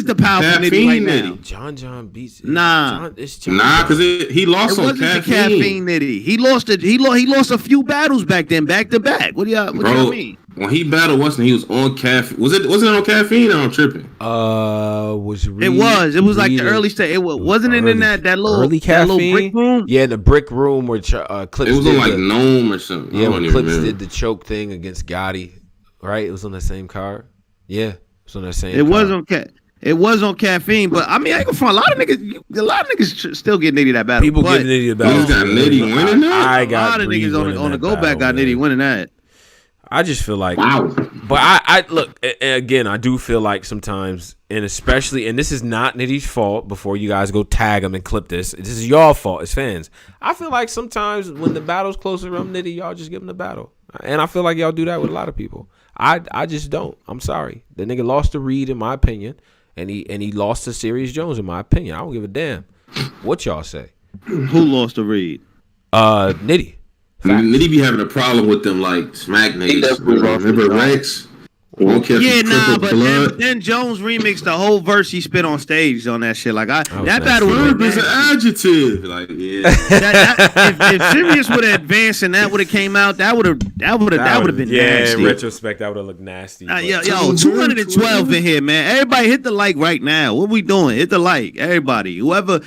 the powerful Nitty right now. John beats because he lost on caffeine. Nitty. He lost a few battles back then, back to back. What do y'all mean? When he battled Weston, he was on caffeine. Wasn't it on caffeine or I'm tripping? It was like the early stage. It wasn't in that little early caffeine? that little brick room. Yeah, the brick room where Clips. It was on like Gnome or something. Yeah, when Clips did the choke thing against Gotti. Right, it was on the same card. Yeah, it was on that same. It was on caffeine, but I mean, I ain't gonna front. A lot of niggas still get Nitty that battle. People get Nitty that battle. Got Nitty winning that. A lot of niggas on the go back got Nitty winning that. I just feel like, but I look, and again, I do feel like sometimes, and especially, and this is not Nitty's fault. Before you guys go tag him and clip this is y'all fault as fans. I feel like sometimes when the battle's closer around Nitty, y'all just give him the battle. And I feel like y'all do that with a lot of people. I just don't. I'm sorry. The nigga lost to Reed in my opinion, and he lost to Serious Jones in my opinion. I don't give a damn what y'all say. Who lost to Reed? Nitty. Nitty be having a problem with them like smack niggas. Remember Rex? But then Jones remixed the whole verse he spit on stage on that shit. Like that battle is an adjective. Like if Sirius would have advanced and that would have came out, that would have been nasty. Yeah, in retrospect, that would have looked nasty. Yo, 212 in here, man. Everybody hit the like right now. What we doing? Hit the like, everybody. Whoever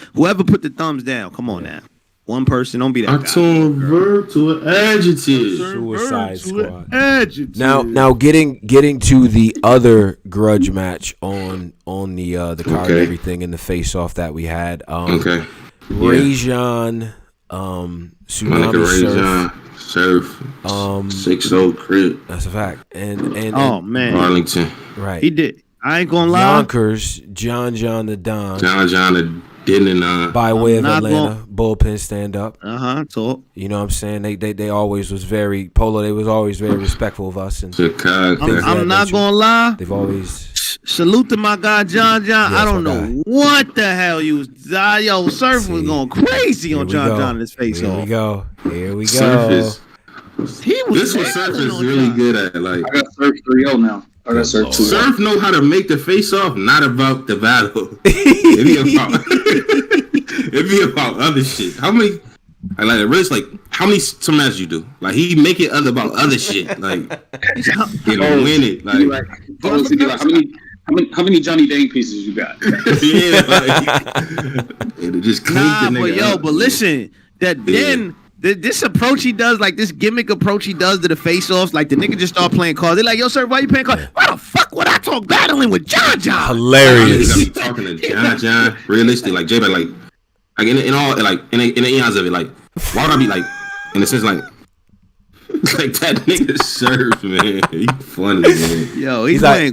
put the thumbs down. Come on now. One person, don't be that guy. I turned verb to an adjective. Suicide Squad. Adjective. Now getting to the other grudge match on the card and everything in the face off that we had. Rajon Tsunami Surf. 6-0 Crit. That's a fact. And man, Arlington. Right. He did. I ain't gonna lie. Yonkers, John the Don. John the Denon. By way of Atlanta, bullpen stand up. Talk. You know what I'm saying? They always was very Polo. They was always very respectful of us. And Chicago. I'm not gonna lie. They've always salute to my guy John. Yes, I don't know what the hell you was. Yo, Surf was going crazy on John in his face off. Here we go. Surface. He was. This was Surf is really good at. Like, I got Surf 3-0 now. I got Surf 2. Surf know how to make the face off, not about the battle. It be about other shit. How many? Like really, like how many some matches you do? Like he make it about other shit. Like you know, win it. Like how many Johnny Dang pieces you got? Yeah, like, it just clean the nigga. But listen, this approach he does, like this gimmick approach he does to the face-offs, like the nigga just start playing cards. They're like, yo, sir, why you playing cards? Why the fuck would I talk battling with John? Hilarious. Like, talking to John. Realistic, like J, like in all, like in the eons of it, like why would I be like in the sense like that nigga Surf, man? He funny, man. Yo, he's like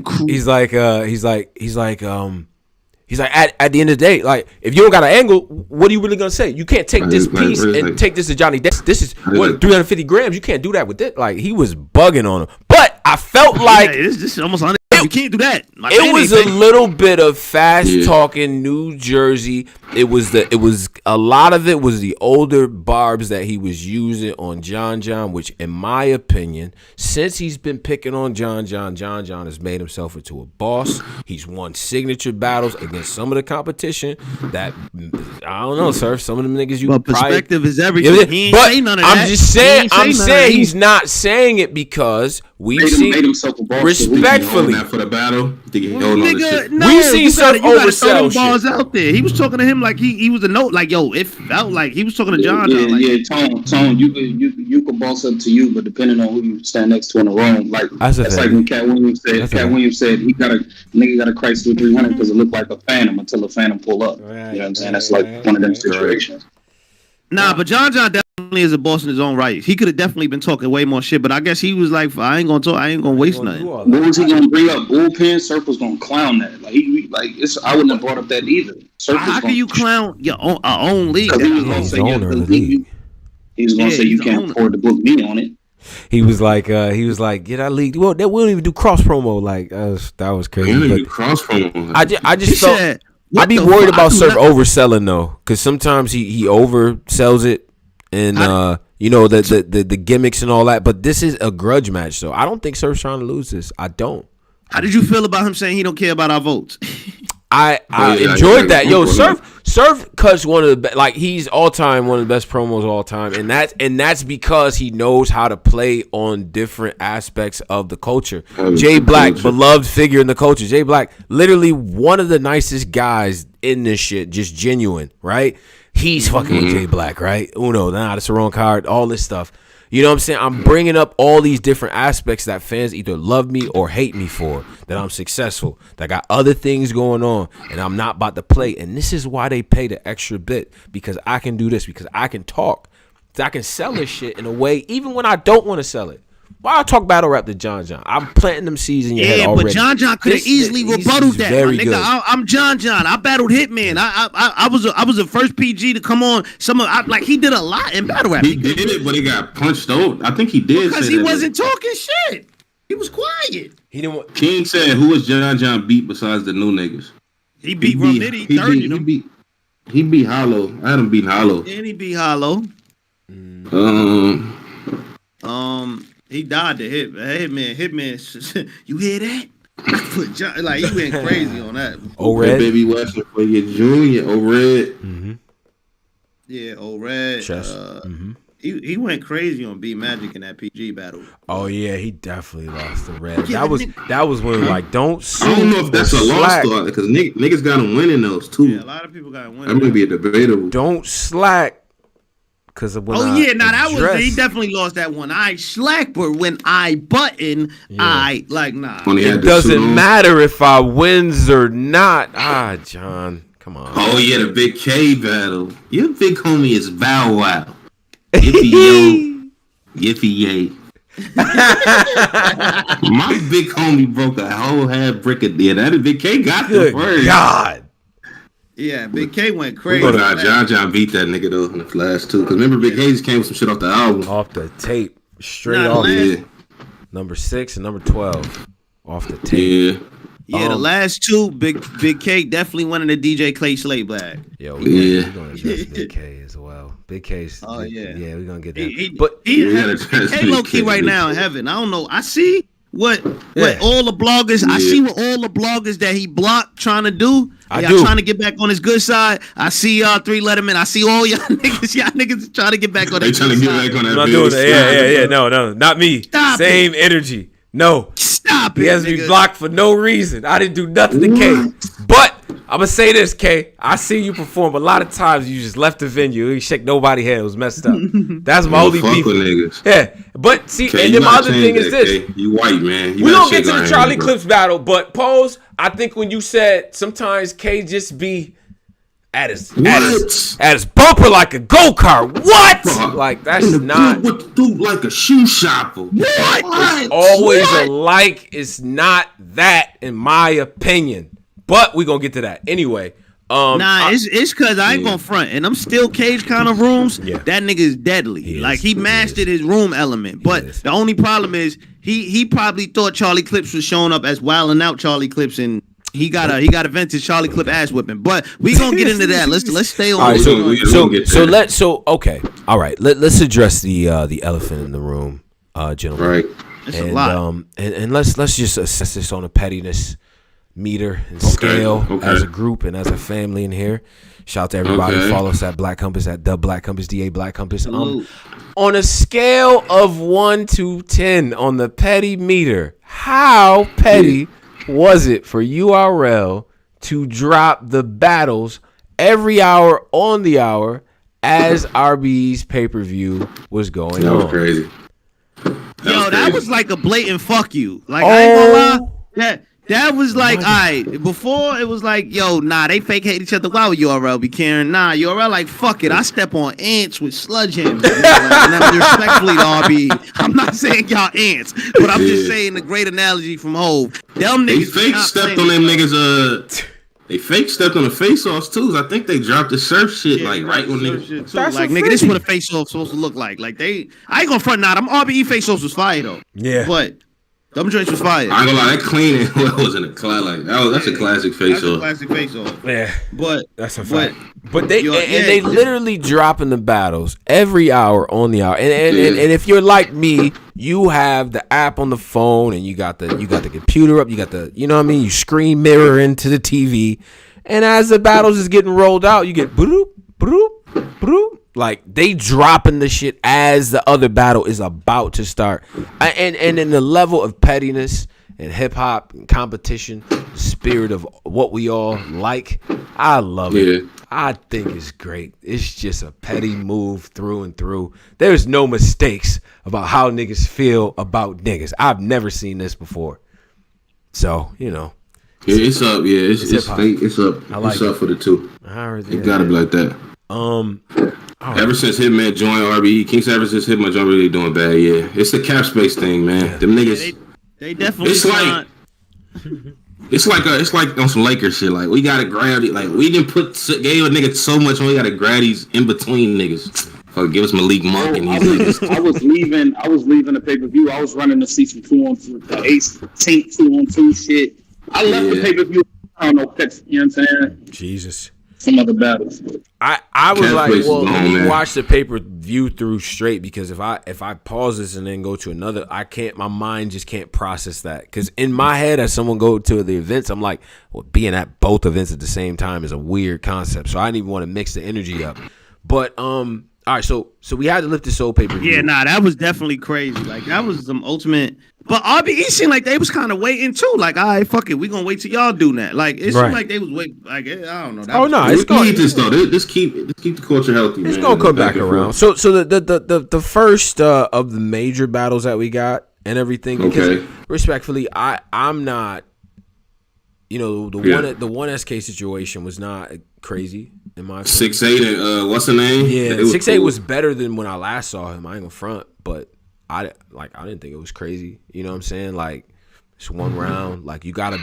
at the end of the day, like if you don't got an angle, what are you really gonna say? You can't take this piece and take this to Johnny. This is what 350 grams. You can't do that with it. Like he was bugging on him, but I felt like this is almost you can't do that. It was a little bit of fast talking New Jersey. It was a lot of it was the older barbs that he was using on John, which in my opinion, since he's been picking on John has made himself into a boss. He's won signature battles against some of the competition that I don't know, sir. Some of them niggas But perspective is everything. He ain't say none of that. I'm saying he's not saying it because we've seen respectfully for the battle. We've seen some oversell shit. Balls out there. He was talking to him like he was a note. Like yo, it felt like he was talking to John. Tone. You could boss up to you, but depending on who you stand next to in the room, like that's like when Cat Williams said he got a Chrysler through 300 because it looked like a Phantom until the Phantom pull up. Right, you know what I'm saying? That's like one of them situations. Nah, but John definitely is a boss in his own right. He could have definitely been talking way more shit, but I guess he was like, I ain't gonna talk. I ain't gonna waste nothing. What was he gonna bring up? Bullpen? Surf was gonna clown that. Like I wouldn't have brought up that either. How can you clown your own league? He was gonna say he was gonna say you can't afford to book me on it. He was like, get that league. Well, we don't even do cross promo. Like that was crazy. We don't even do cross promo. I just felt. I'd be worried about Surf overselling though, because sometimes he oversells it, and the gimmicks and all that. But this is a grudge match, so I don't think Surf's trying to lose this. I don't. How did you feel about him saying he don't care about our votes? I enjoyed that. Yo, Surf cuts one of the he's all time one of the best promos of all time, and that's because he knows how to play on different aspects of the culture. Jay Black, beloved figure in the culture. Jay Black, literally one of the nicest guys in this shit, just genuine, right? He's fucking with Jay Black, right? Uno, that's the wrong card. All this stuff. You know what I'm saying? I'm bringing up all these different aspects that fans either love me or hate me for, that I'm successful, that I got other things going on, and I'm not about to play. And this is why they pay the extra bit, because I can do this, because I can talk. I can sell this shit in a way, even when I don't want to sell it. Why I talk battle rap to John? I'm planting them seeds in your head already. Yeah, but John could have easily rebutted that. My nigga, I'm John. I battled Hitman. I was the first PG to come on. He did a lot in battle rap. He did it, but he got punched out. I think he did because he wasn't talking shit. He was quiet. He didn't want. King said, "Who was John beat besides the new niggas?" He beat Rum Nitty. He beat Hollow. I had him beat Hollow. And he beat Hollow. He died to Hitman. You hear that? He went crazy on that. O-Red. Baby Western for your junior. O-Red. Mm-hmm. Yeah, O-Red. He went crazy on B Magic in that PG battle. Oh yeah, he definitely lost the red. That was when don't. I don't know if that's a loss though, because niggas got him winning those too. Yeah, a lot of people got him winning. That might be a debatable. Don't slack. Cause of when he definitely lost that one. I slack, but when I button, nah. It doesn't matter if I wins or not. John, Come on. Oh yeah, the Big K battle. Your big homie is Bow Wow. Yippee yo, yippee yay. My big homie broke a whole half brick of deal. That Big K got the first. God. Yeah, Big K went crazy. John beat that nigga though in the flash too. Cause remember Big K just came with some shit off the album. Off the tape. Straight off. Yeah. Number 6 and number 12. Off the tape. Yeah, the last two, Big K definitely went in the DJ Clay Slate bag. Yo, we're gonna address Big K as well. Big K's. Oh yeah, we're gonna get that. Big K low key right now in heaven. I don't know. I see what all the bloggers. I see what all the bloggers that he blocked trying to do. Y'all trying to get back on his good side. I see y'all 3 Letterman. I see all y'all niggas. Y'all niggas trying to get back on that. They trying to get back on that. I'm not doing that. Yeah. No, not me. Same energy. No. Stop it. He has me blocked for no reason. I didn't do nothing to K. But I'm going to say this, K. I see you perform. A lot of times you just left the venue. You shake nobody's head. It was messed up. That's my only beef. Yeah. But see, K, and then my other thing is this. K. You white, man. We don't get to the Charlie Clips battle, but Pose, I think when you said sometimes K just be at his bumper like a go-kart. What? Like, that's not. What do like a shoe shopper? What? It's always alike. It's not that, in my opinion. But we gonna get to that anyway. It's because I ain't gonna front, and I'm still cage kind of rooms. Yeah. That nigga is deadly. He mastered his room element. But the only problem is he probably thought Charlie Clips was showing up as wilding out Charlie Clips, and he got a vintage Charlie Clip ass whipping. But we gonna get into that. Let's stay on. All right, let's address the elephant in the room, gentlemen. Right. It's a lot. And let's just assess this on a pettiness meter and scale as a group and as a family in here. Shout out to everybody who follows at Black Compass, at the Black Compass, DA Black Compass. On a scale of 1 to 10 on the petty meter, how petty was it for URL to drop the battles every hour on the hour as RB's pay-per-view was going on? That was crazy. That was like a blatant fuck you. Like, I ain't gonna lie. That was like, all right, before it was like, they fake hate each other. Why would URL be caring? Nah, URL like, fuck it. I step on ants with sledgehammers. And respectfully to RB, I'm not saying y'all ants, but I'm just saying the great analogy from Hov. Them niggas fake stepped on them niggas. They fake stepped on the face-offs too. I think they dropped the surf shit right when niggas. Like, nigga, this is what a face-off supposed to look like. Like, I ain't gonna front them RBE face-offs was fire though. Yeah. But them joints was fire. I ain't gonna lie, that cleaning was in a class like that's a classic face-off. That's a classic face-off. Yeah. But that's a fact. But they literally dropping the battles every hour on the hour. And if you're like me, you have the app on the phone and you got the computer up, you got the, you know what I mean, you screen mirror into the TV. And as the battles is getting rolled out, you get bloop, bloop, bloop. Like, they dropping the shit as the other battle is about to start. And in the level of pettiness and hip-hop and competition, spirit of what we all like, I love it. I think it's great. It's just a petty move through and through. There's no mistakes about how niggas feel about niggas. I've never seen this before. So, Yeah, it's up. Yeah, it's up. It's up for the two. It gotta be like that. Ever since Hitman joined RBE, King Savage since Hitman joined really doing bad. Yeah, it's the cap space thing, man. Yeah. Them niggas, they definitely. It's like on some Lakers shit. Like, we gotta grab it. Like, we didn't gave a nigga so much, we gotta grab these in between niggas. Give us Malik Monk and these niggas. I was leaving the pay-per-view. I was running the season 2-on-2, the Ace Tank 2-on-2 shit. I left the pay-per-view. I don't know, you know what I'm saying? Jesus. Some other battles. I was like, well, let me watch the pay-per-view through straight, because if I pause this and then go to another, my mind just can't process that. Because in my head, as someone go to the events, I'm like, well, being at both events at the same time is a weird concept. So I didn't even want to mix the energy up. But all right, so we had to lift this whole pay-per-view. Yeah, that was definitely crazy. Like, that was some ultimate. But RBE seemed like they was kind of waiting too. Like, all right, fuck it, we gonna wait till y'all do that. Like, it seemed like they was waiting. Like, I don't know. It's going to keep this though. Let's keep the culture healthy. It's gonna come back around. So the first of the major battles that we got and everything. Because respectfully, I'm not you know, the one SK situation was not crazy in my opinion. 6'8" and what's the name? Yeah, 6'8" was better than when I last saw him. I ain't gonna front, but I didn't think it was crazy. You know what I'm saying? Like, it's one round. Like, you gotta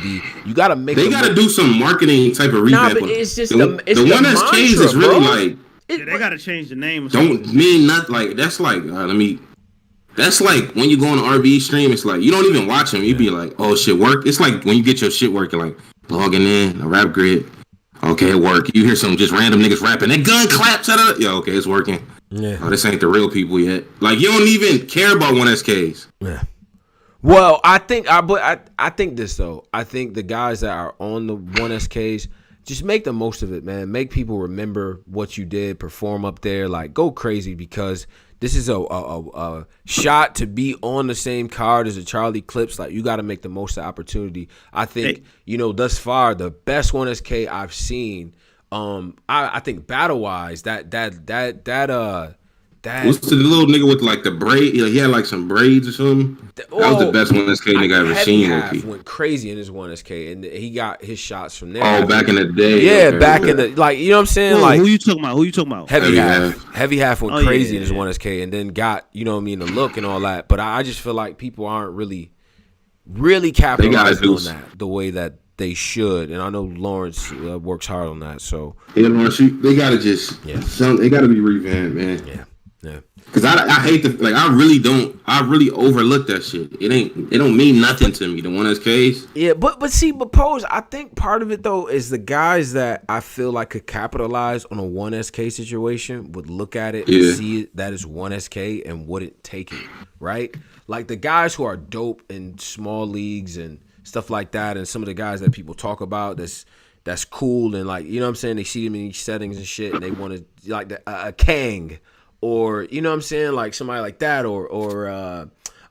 make. They gotta do some marketing type of revamp. Nah, but it's just the one that's mantra, changed is really bro. like. Yeah, they gotta change the name. Don't mean nothing. Like, that's like that's like when you go on an RB stream. It's like you don't even watch them. You be like, oh shit, work. It's like when you get your shit working, like logging in a rap grid. Okay, it work. You hear some just random niggas rapping. That gun claps out of it. Yo, okay, it's working. Yeah. Oh, this ain't the real people yet. Like, you don't even care about 1SKs. Yeah. Well, I think this though. I think the guys that are on the 1SKs, just make the most of it, man. Make people remember what you did, perform up there, like go crazy, because this is a shot to be on the same card as a Charlie Clips. Like, you got to make the most of the opportunity. I think, thus far, the best 1SK I've seen, I think battle-wise, that what's the little nigga with like the braid? He had like some braids or something. That was the best 1SK nigga I ever seen. Half went crazy in his 1SK, and he got his shots from there. Oh, back in the day. Yeah, in the, like, you know what I'm saying? Like, who you talking about? Heavy half went crazy in his 1SK, and then got, you know what I mean, the look and all that. But I just feel like people aren't really capitalizing on that the way that they should. And I know Lawrence works hard on that. So yeah, Lawrence, they gotta they gotta be revamped, man. Yeah. Cause I hate I really overlook that shit. It don't mean nothing to me. The 1SKs. Yeah, but Pose, I think part of it though is the guys that I feel like could capitalize on a 1SK situation would look at it and see it that is 1SK and wouldn't take it, right? Like the guys who are dope in small leagues and stuff like that, and some of the guys that people talk about that's cool, and like, you know what I'm saying, they see them in each settings and shit, and they want to like a Kang. Or, you know what I'm saying, like somebody like that, or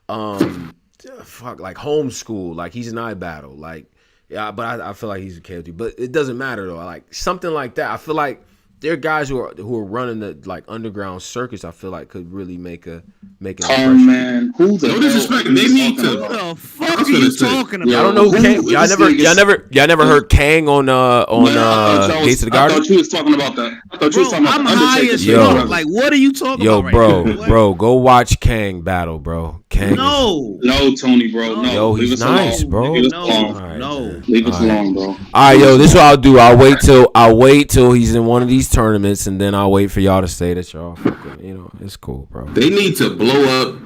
like Homeschool, like he's an iBattle, like, yeah, but I feel like he's a KOTD, but it doesn't matter though, like something like that. I feel like there are guys who are running the like underground circuits. I feel like could really make an impression. Man, who the no disrespect, they need to. What the fuck are you talking about? I don't know Kang. Y'all never heard Kang on Gates of the Garden? I thought you was talking about that. I thought you was talking about the Undertaker. Yo, like, what are you talking about? Bro, go watch Kang battle, bro. Kang. No, Tony, bro. No, yo, he's nice, bro. Leave us alone, bro. All right, yo, this is what I'll do. I'll wait till he's in one of these tournaments, and then I'll wait for y'all to say that y'all fucking, it's cool, bro. They need to blow up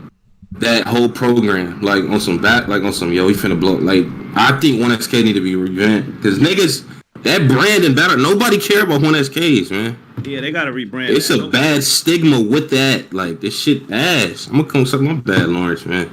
that whole program, like on some yo, he finna blow. Like, I think 1SK need to be revamped, because niggas, that brand and battle, nobody care about 1SKs, man. Yeah, they gotta rebrand. It's a bad stigma with that. Like, this shit ass. I'm gonna come suck my bad, Lawrence, man.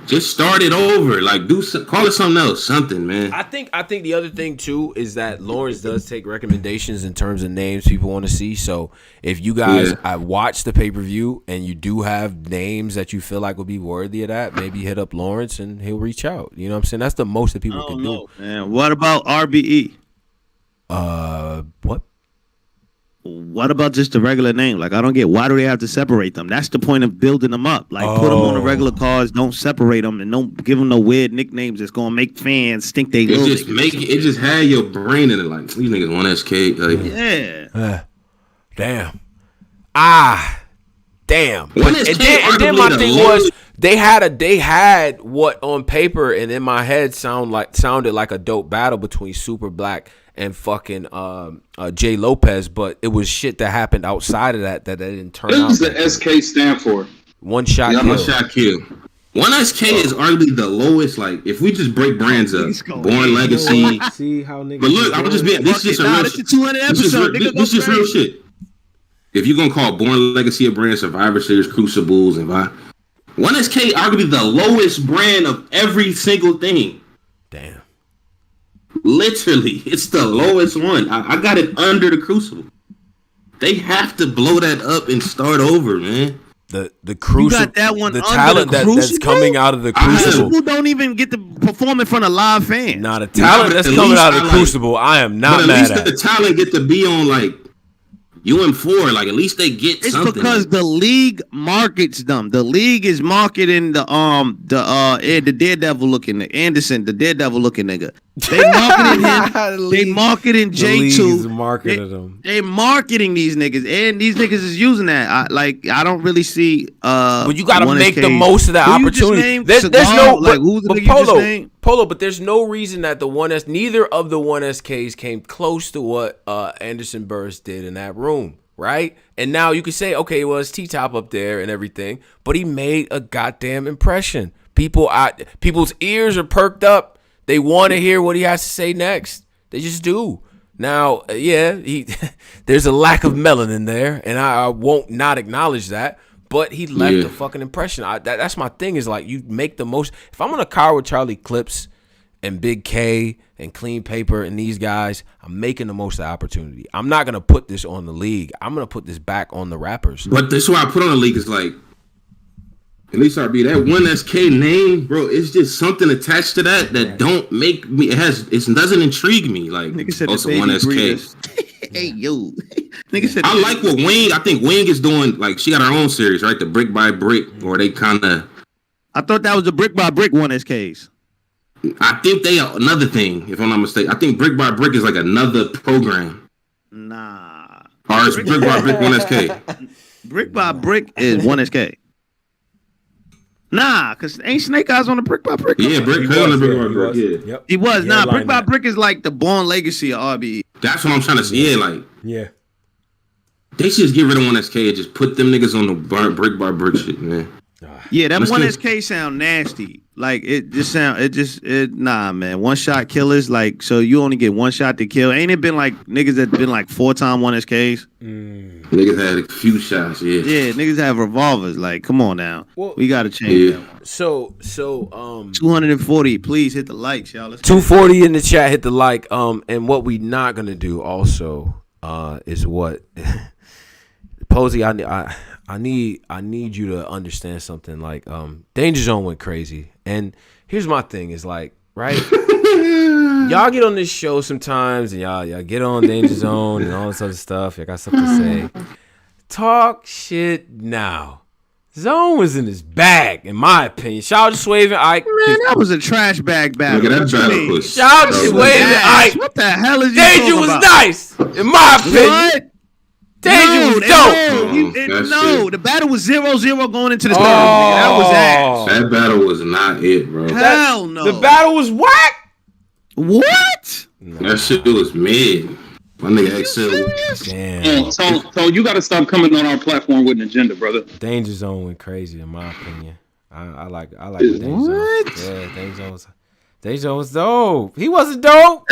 Just start it over. Like, call it something else, man. I think the other thing too is that Lawrence does take recommendations in terms of names people want to see. So if you guys watch the pay-per-view and you do have names that you feel like would be worthy of that, maybe hit up Lawrence and he'll reach out. You know what I'm saying? That's the most that people can do. Man, what about RBE? What? What about just a regular name? Like, I don't get, why do they have to separate them? That's the point of building them up. Like, put them on the regular cards, don't separate them, and don't give them no weird nicknames that's gonna make fans think they little. It just had your brain in it. Like, these niggas 1SK. Like, yeah. Damn. Damn. And then my thing was they had what on paper and in my head sounded like a dope battle between Super Black and fucking Jay Lopez, but it was shit that happened outside of that they didn't turn out. What does the SK stand for? One shot kill. 1 shot kill. 1SK is arguably the lowest. Like, if we just break brands up, Born Legacy. See how niggas. But look, I'm just being. This is just a real shit. 200 episode. This is real shit. If you're gonna call Born Legacy a brand, Survivor Series, Crucibles, and 1SK arguably the lowest brand of every single thing. Damn. Literally, it's the lowest one. I got it under the Crucible. They have to blow that up and start over, man. The Crucible, you got that one the under talent the that's coming out of the Crucible. People don't even get to perform in front of live fans. Nah, the talent that's coming out of the Crucible, I am not mad at. The talent get to be on like UM4, like at least they get something. It's because the league markets them. The league is marketing the Daredevil looking nigga, Anderson, the Daredevil looking nigga. They marketing him. They marketing J2. Marketed them. They marketing these niggas, and these niggas is using that. I don't really see. But you got to make the most of the opportunity. There's no who's the nigga Polo. But there's no reason that neither of the 1SKs came close to what Anderson Burris did in that room, right? And now you can say, okay, well, it's T-Top up there and everything, but he made a goddamn impression. People's ears are perked up. They want to hear what he has to say next. They just do. Now, there's a lack of melanin there, and I won't not acknowledge that. But he left a fucking impression. That's my thing. Is like you make the most. If I'm on a car with Charlie Clips and Big K and Clean Paper and these guys, I'm making the most of the opportunity. I'm not gonna put this on the league. I'm gonna put this back on the rappers. But this is why I put on the league is like. At least RB, that 1SK name, bro, it's just something attached to that don't make me. It doesn't intrigue me. Like also 1SK. Hey yo, nigga said. I like what Wing. I think Wing is doing. Like she got her own series, right? The Brick by Brick, or they kind of. I thought that was the Brick by Brick 1SKs. I think they are another thing. If I'm not mistaken, I think Brick by Brick is like another program. Nah. Or is Brick by Brick 1SK? Brick by Brick is 1SK. Nah, cause ain't Snake Eyes on the Brick by Brick? Yeah, Brick on the Brick by Brick. Yeah, he was. Nah, Brick by Brick is like the Born Legacy of RBE. That's what I'm trying to say. Yeah, like they should just get rid of 1SK and just put them niggas on the Brick by Brick shit, man. Yeah, that 1SK sound nasty. Like nah, man. One shot killers. Like so, you only get one shot to kill. Ain't it been like niggas that been like 4-time 1SKs? Niggas had a few shots. Yeah, niggas have revolvers. Like, come on now. Well, we gotta change that. So 240. Please hit the likes, y'all. 240 in the chat. Hit the like. And what we not gonna do also is what Posey. I need you to understand something. Like Danger Zone went crazy, and here's my thing: is like, right? Y'all get on this show sometimes, and y'all get on Danger Zone and all this other stuff. Y'all got something to say. Talk shit now. Zone was in his bag, in my opinion. Shout out to Swave and Ike. Man, that was a trash bag battle. Look at that battle. Shout out to Swave and Ike. What the hell is you Danger was about? nice, in my opinion. What? Danger was dope. The battle was 0-0 going into this battle. That was ass. That battle was not it, bro. Hell no. The battle was whack. What? That shit was mid. My nigga XL. Damn. So you got to stop coming on our platform with an agenda, brother. Danger Zone went crazy, in my opinion. I like Danger Zone. Yeah, Danger Zone was dope. He wasn't dope.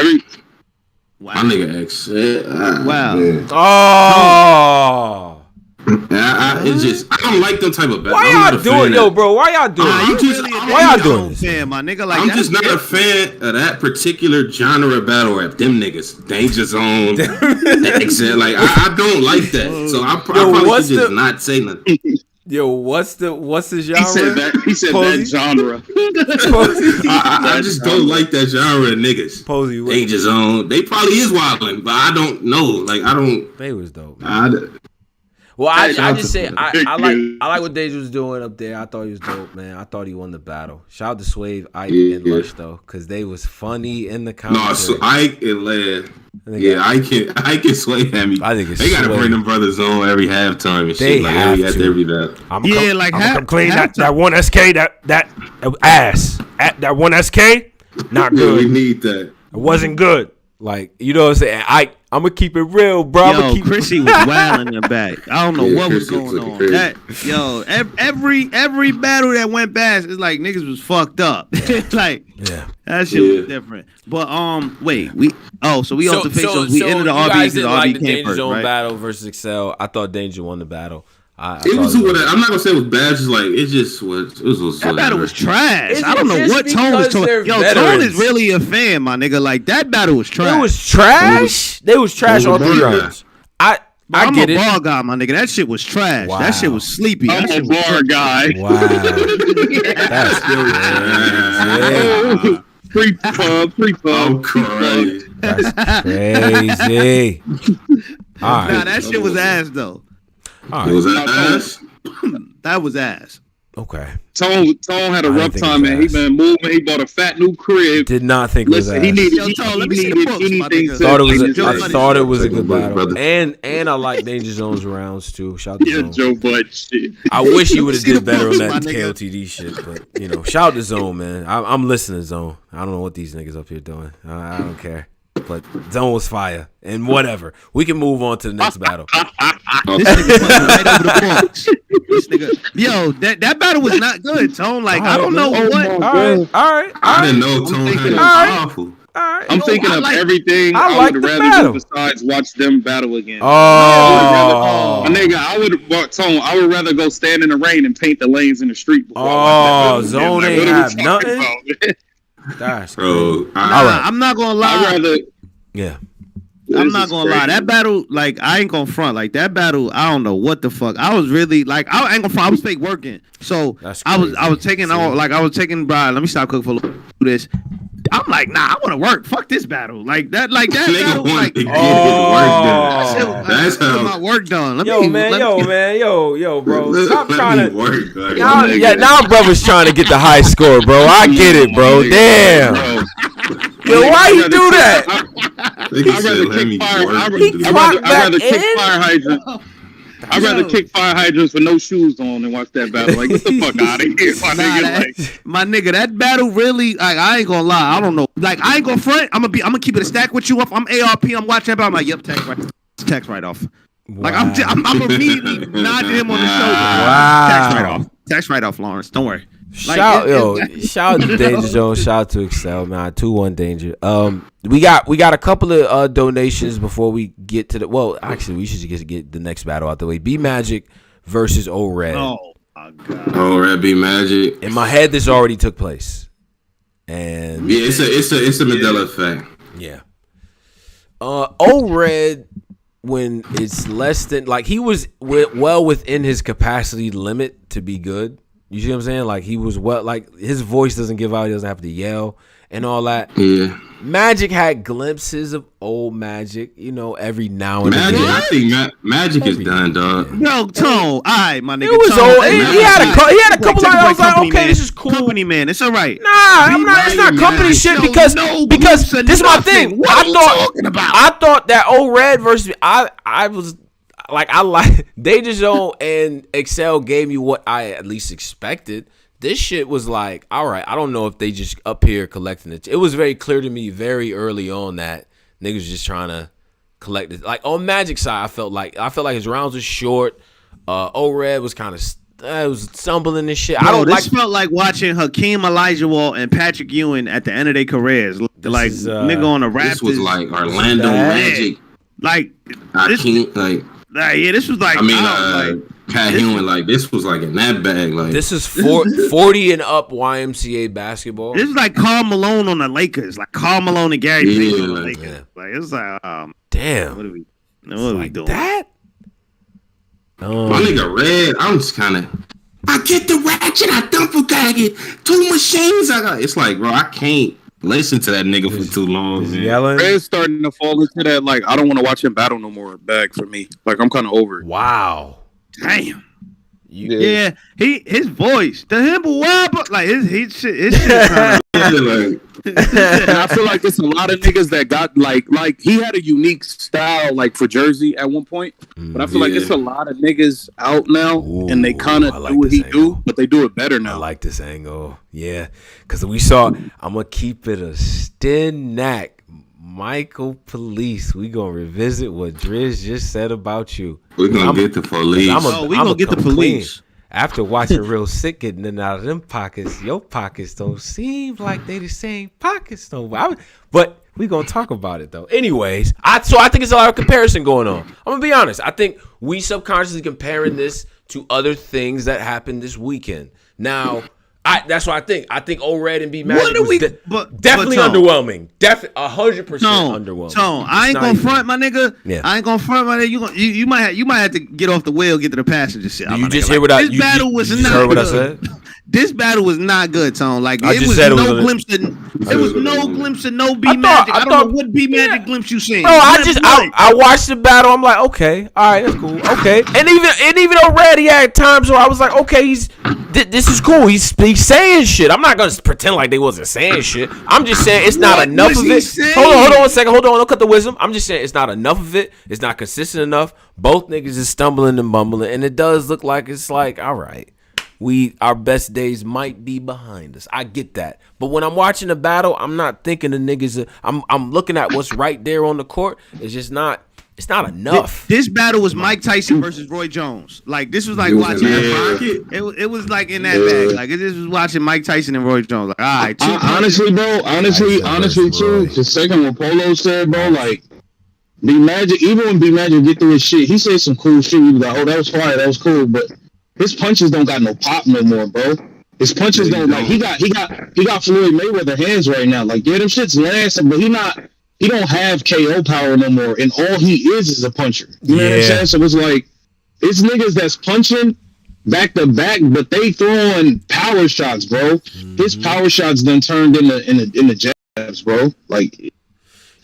Wow. My nigga XL. Wow. Man. Oh. It's just I don't like them type of battles. Why y'all doing, yo, bro? Why y'all doing? Why y'all doing this? Fan, my nigga, like I'm just not a fan of that particular genre of battle rap. Them niggas, Danger Zone, XL. Like I don't like that. So I probably should just not say nothing. Yo, what's the genre? He said that genre. I just don't like that genre of niggas. Posey, Danger Zone. They probably is wilding, but I don't know. Like I don't. They was dope. Well, I just say I like what Danger was doing up there. I thought he was dope, man. I thought he won the battle. Shout out to Swave, Ike, and Lush though, because they was funny in the commentary. No, so Ike and Lad. Yeah, Ike can Sway at me. I think it's they gotta bring them brothers on every halftime and shit. Like every battle. I'm come clean that 1SK that ass. That 1SK, not good. Yeah, we need that. It wasn't good. Like, you know what I'm saying? I'm gonna keep it real, bro. Yo, Chrissy was wild in the back. I don't know what was going on. Every battle that went past, it's like niggas was fucked up. Like, that shit was different. But we also we ended the RB because RB came first, right? Battle versus Excel. I thought Danger won the battle. I'm not gonna say it was bad. Just like it just was. That battle was trash. I don't know what Tone was talking. Yo, Tone is really a fan, my nigga. Like that battle was trash. It was trash. They was trash all 3 rounds. I'm a bar guy, my nigga. That shit was trash. Wow. That shit was sleepy. I'm a bar guy. Wow. That's crazy. Free pub. I'm crying. That's crazy. All right. Nah, that shit was ass though. Right. Was that ass? That was ass. Okay. Tone had a rough time, man. He been moving. He bought a fat new crib. Did not think it was ass. He needed. Let me see the books, anything. I thought it was a good battle, and I like Danger Zone's rounds too. Shout out to Zone. Joe Bud shit. I wish he would have did better on that KOTD shit, but shout out to Zone, man. I'm listening to Zone. I don't know what these niggas up here doing. I don't care. But Zone was fire. And whatever. We can move on to the next battle. This nigga right over the books. This nigga. Yo, that battle was not good, Tone. Like, I don't know what. All right. I didn't know Tone had it powerful. I'm thinking of everything I would rather do besides watch them battle again. Oh, my nigga, I would rather go stand in the rain and paint the lanes in the street. Zone ain't have nothing. That's bro. I'm not gonna lie. I'm not gonna lie. That battle, like, I ain't gonna front. Like, that battle, I don't know what the fuck. I was really like, I ain't gonna front. I was fake working. So I was taking Brian. Let me stop cooking for this. I'm like, nah, I want to work. Fuck this battle. Like that battle. Like, that's how my work done. Yo, bro. Stop trying to work. Now brothers trying to get the high score, bro. I get it, bro. Damn. Yo, why you do that? I'd rather kick fire hydrants with no shoes on and watch that battle. Like, get the fuck out of here, my nigga. That battle really, like, I ain't gonna lie. I don't know. Like, I ain't gonna front. I'm gonna keep it a stack with you. If I'm ARP, I'm watching that battle. I'm like, yep, tax right off. Wow. Like, I'm immediately nodding him on the shoulder. Wow. Tax right off, Lawrence. Don't worry. Shout out to Danger Zone. Shout out to Excel, man. 2-1 Danger. We got a couple of donations before we get to the. Well, actually, we should just get the next battle out the way. B Magic versus O-Red. Oh my god. O-Red B Magic. In my head, this already took place, and yeah, it's a Mandela effect. Yeah. O-Red, when it's less than, like, he was well within his capacity limit to be good. You see what I'm saying? Like, he was his voice doesn't give out. He doesn't have to yell and all that. Yeah. Magic had glimpses of old Magic, every now and then. I think Magic is done, dog. No, Tone. All right, my nigga. It was old. He had a couple lines. I was like, okay, this is cool. Company man, it's all right. Nah, it's not company shit because this is my thing. What are you talking about? I thought that O-Red versus I was. Like, I like Danger Zone and Excel gave me what I at least expected. This shit was like, all right, I don't know if they just up here collecting it. It was very clear to me very early on that niggas just trying to collect it. Like, on Magic side, I felt like his rounds was short. O-Red was kind of was stumbling and shit. This felt like watching Hakeem Olajuwon and Patrick Ewing at the end of their careers. Like, nigga on the Raptors. This was like Orlando Magic. Like, this was like, Pat Ewing, like, this was like in that bag. Like, this is 40 and up YMCA basketball. This is like Karl Malone on the Lakers, like Karl Malone and Gary Payton on the Lakers. Yeah. Like, it's like, damn, what are we doing? That? My nigga Red, I'm just kind of. I get the ratchet, I duffel bag it. 2 machines, I got. It's like, bro, I can't listen to that nigga for too long. Red's starting to fall into that, like, I don't want to watch him battle no more bag for me. Like, I'm kind of over it. Wow. Damn. Yeah, his voice, the himble wobble, like his shit kind of. And I feel like it's a lot of niggas that got like he had a unique style, like, for Jersey at one point, but I feel like it's a lot of niggas out now. Ooh, and they kind of do what he do, but they do it better now. I like this angle, yeah, because we saw. I'm gonna keep it a Stenak. Michael Police, we gonna revisit what Driz just said about you. We're gonna get the police. We gonna get the police. After watching Real Sick getting in and out of them pockets, your pockets don't seem like they the same pockets though. But we gonna talk about it though. Anyways, I think it's a lot of comparison going on. I'm gonna be honest. I think we subconsciously comparing this to other things that happened this weekend. Now, that's what I think. I think O-Red and B Magic was definitely underwhelming. 100% underwhelming. Tone, I ain't gonna front, my nigga. Yeah. I ain't gonna front, my nigga. You might have to get off the wheel, get to the passenger shit. You just hear what I said? This battle was not good, Tone. Like I it just was said no glimpse of. It was no glimpse of no B Magic. I don't know what B Magic glimpse you seen. Bro, I watched the battle. I'm like, okay, all right, that's cool, okay. And even though Red, he had times where I was like, okay, this is cool. He's saying shit. I'm not gonna pretend like they wasn't saying shit. I'm just saying it's not enough of it. Hold on 1 second. Hold on, don't cut the wisdom. I'm just saying it's not enough of it. It's not consistent enough. Both niggas is stumbling and bumbling, and it does look like it's like, all right. Our best days might be behind us. I get that. But when I'm watching the battle, I'm not thinking the niggas I'm looking at what's right there on the court. It's just not enough. This battle was Mike Tyson versus Roy Jones. Like this was like watching it was like in that bag. Like this was watching Mike Tyson and Roy Jones. Like, all right, honestly, bro, honestly too, the second what Polo said, bro, like B Magic, even when B Magic get through his shit, he said some cool shit. He was like, oh, that was fire, that was cool, but his punches don't got no pop no more, bro. His punches don't like he got Floyd Mayweather hands right now. Like, yeah, them shits lasting, but he don't have KO power no more, and all he is a puncher. You know what I'm saying? So it's like it's niggas that's punching back to back, but they throwing power shots, bro. His power shots done turned in the jabs, bro. Like,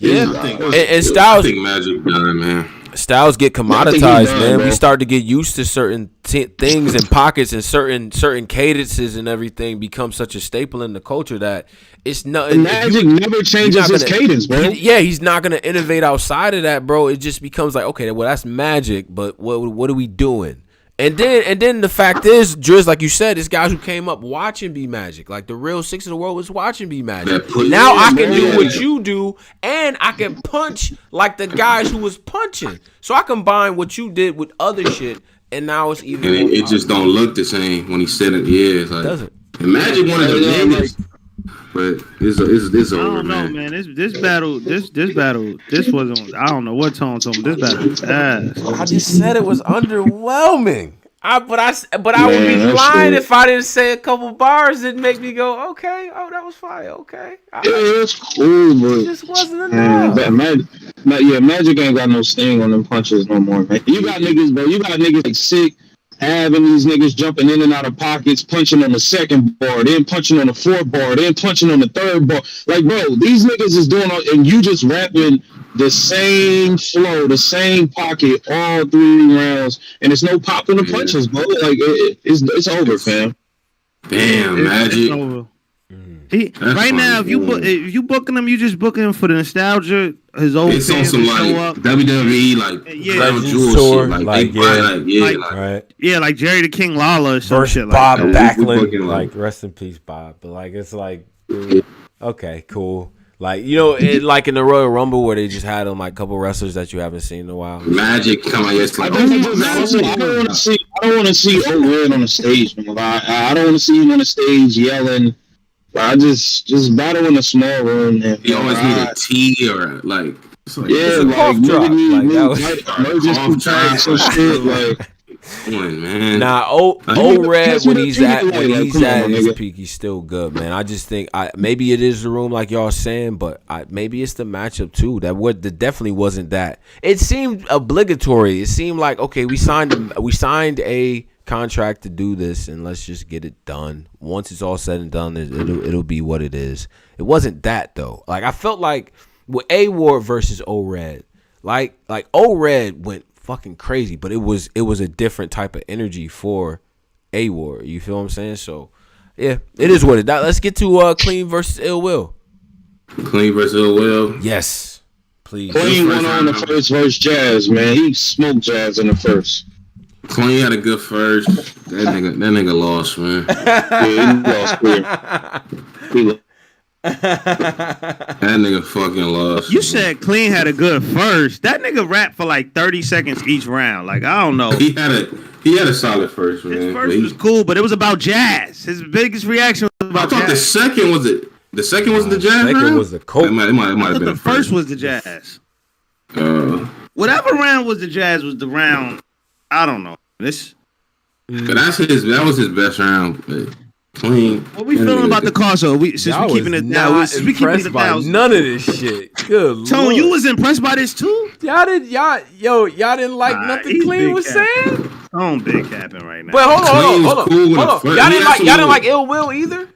and Styles, I think Magic done, man. Styles get commoditized, man. We start to get used to certain things and pockets and certain cadences and everything become such a staple in the culture that it's not. Magic never changes his cadence, bro. He's not gonna innovate outside of that, bro. It just becomes like, okay, well that's Magic, but what are we doing? And then the fact is, Driz, like you said, it's guys who came up watching B Magic. Like the real six of the world was watching B Magic. Now I can do what you do, and I can punch like the guys who was punching. So I combine what you did with other shit, and now it's even. And it just don't look the same when he said it. Yeah, it's like, it doesn't. And Magic one of the niggas. But it's over, I don't know, man. This battle, this wasn't. I don't know what Tone told me. This battle was ass. I just said it was underwhelming. But I would be lying if I didn't say a couple bars that make me go, okay, oh that was fire, okay. It's cool, but it just wasn't enough. Magic ain't got no sting on them punches no more, man. You got niggas, bro. You got niggas like sick. Having these niggas jumping in and out of pockets, punching on the second bar, then punching on the fourth bar, then punching on the third bar. Like, bro, these niggas is doing all, and you just rapping the same flow, the same pocket, all 3 rounds, and there's no pop in the punches, bro. Like, it's over, fam. Damn, Magic. It's over. Right now, if you booking him, you just booking him for the nostalgia. His old it's fans on some show like up. WWE like Jerry the King Lawler or some shit Bob like that. Backlund, like rest in peace, Bob. But like it's like, okay, cool. Like like in the Royal Rumble where they just had like a couple wrestlers that you haven't seen in a while. Magic come on, yes. I don't want to see Old Red on the stage, man. I don't want to see him on the stage yelling. I just battle in a small room. And you always need a tea or like cough drop. Come on, man. Nah, old Red when he's at his peak, he's still good, man. I just think maybe it is the room like y'all saying, but maybe it's the matchup too. That definitely wasn't that. It seemed obligatory. It seemed like, okay, we signed a contract to do this, and let's just get it done. Once it's all said and done, it'll be what it is. It wasn't that though. Like I felt like with A-Ward versus O-Red, like O-Red went fucking crazy, but it was a different type of energy for A-Ward. You feel what I'm saying? So yeah, it is what it is. Let's get to Clean versus Ill Will. Clean versus Ill Will. Yes, please. Clean went on the first versus Jazz, man. He smoked Jazz in the first. Clean had a good first. That nigga lost, man. He lost. That nigga fucking lost. You said Clean had a good first. That nigga rapped for like 30 seconds each round. Like I don't know. He had a solid first, man. His first was cool, but it was about Jazz. His biggest reaction was about Jazz. I thought the second was it. The second wasn't the Jazz round? The second was the Coke. It might have been the first was the Jazz. Whatever round was the Jazz was the round. I don't know. But that was his best round. But Clean. What we feeling about the car? So we keeping it down. None of this shit. Good Tone, Lord. you was impressed by this too? Y'all didn't like nothing Clean was saying? Tone big capping right now. But hold on. Cool Y'all didn't like Ill Will either?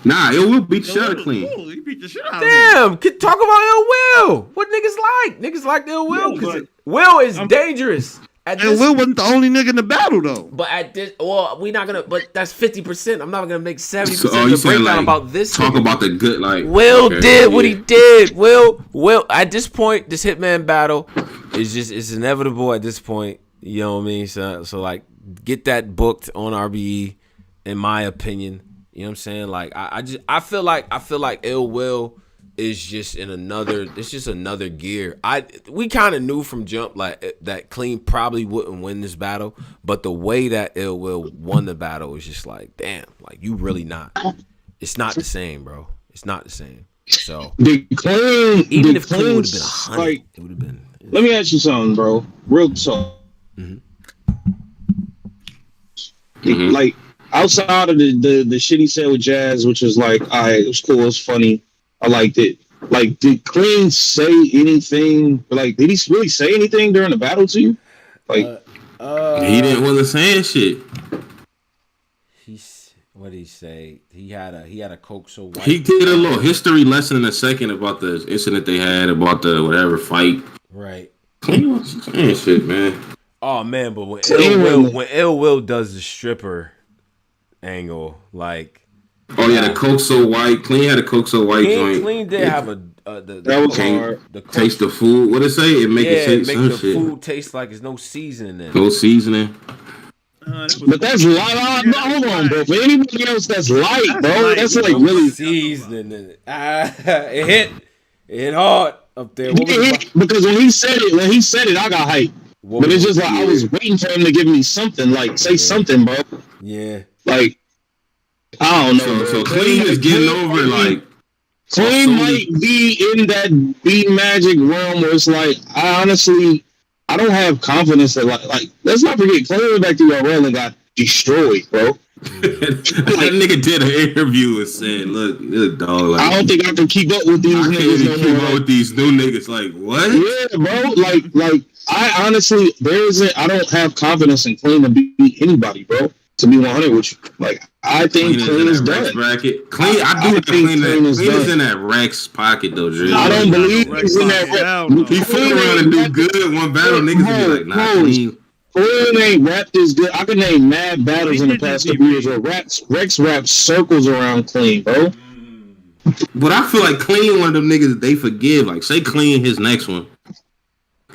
Nah, Ill Will beat the shit out of Clean. Cool. He beat the shit out of Damn, talk about Ill Will. What niggas like? Niggas like Ill Will because Will is dangerous. And Will wasn't the only nigga in the battle though. But at this, we're not gonna. But that's 50%. I'm not gonna make 70% So, of the breakdown about this. Talk nigga. about the good, like Will did what he did. Will. At this point, this Hitman battle it's inevitable at this point. You know what I mean? So like, get that booked on RBE. In my opinion, you know what I'm saying? Like, I feel like Ill Will is just in another. It's just another gear. We kind of knew from jump like that Clean probably wouldn't win this battle, but the way that Ill Will won the battle was just like, damn, like you really not. It's not the same, bro. It's not the same. So The Clean, even if Clean would have been 100, like, it would have been. let me ask you something, bro. Real talk. Like outside of the shit he said with Jazz, which was like, all right, it was cool, it was funny, I liked it. Like, did Clean say anything? Like, did he really say anything during the battle to you? Like, he wasn't saying shit. What did he say? He had a Coke so white. He did a little history lesson in a second about the incident they had about the whatever fight. Right. Clean wasn't saying shit, man. Oh man, but when Ill Will does the stripper angle, like, oh yeah, the Coke so white. Clean had a Coke so white joint. Clean did have that was hard. Taste the food. What it say? It make the food taste like there's no seasoning in it. No seasoning. But that's light. No, hold on, bro. For anybody else, that's light, bro. That's like really seasoning in it. It hit hard up there. Because when he said it, I got hyped. But it's just like I was waiting for him to give me something, like say something, bro. Yeah. Like, I don't know. So Clean is getting over like Clean might be in that B Magic realm where it's like I don't have confidence that like let's not forget Clean went back to URL and got destroyed, bro. That nigga did an interview and said, "Look, dog. Like, I don't think I can keep up with these niggas. I can't keep up with these new niggas. Like, what? Yeah, bro. Like I honestly, I don't have confidence in Clean to beat anybody, bro. To be 100 with you, like I think Clean is done. Bracket. Clean, I do think Clean is in that Rex pocket though, Dre. I don't believe he's in that Rex. He fuck around and do good one battle, niggas be like, nah, Clean. Clean ain't rapped this good. I can name mad battles in the past couple years where Rex rap circles around Clean, bro. But I feel like Clean one of them niggas that they forgive. Like, say Clean his next one.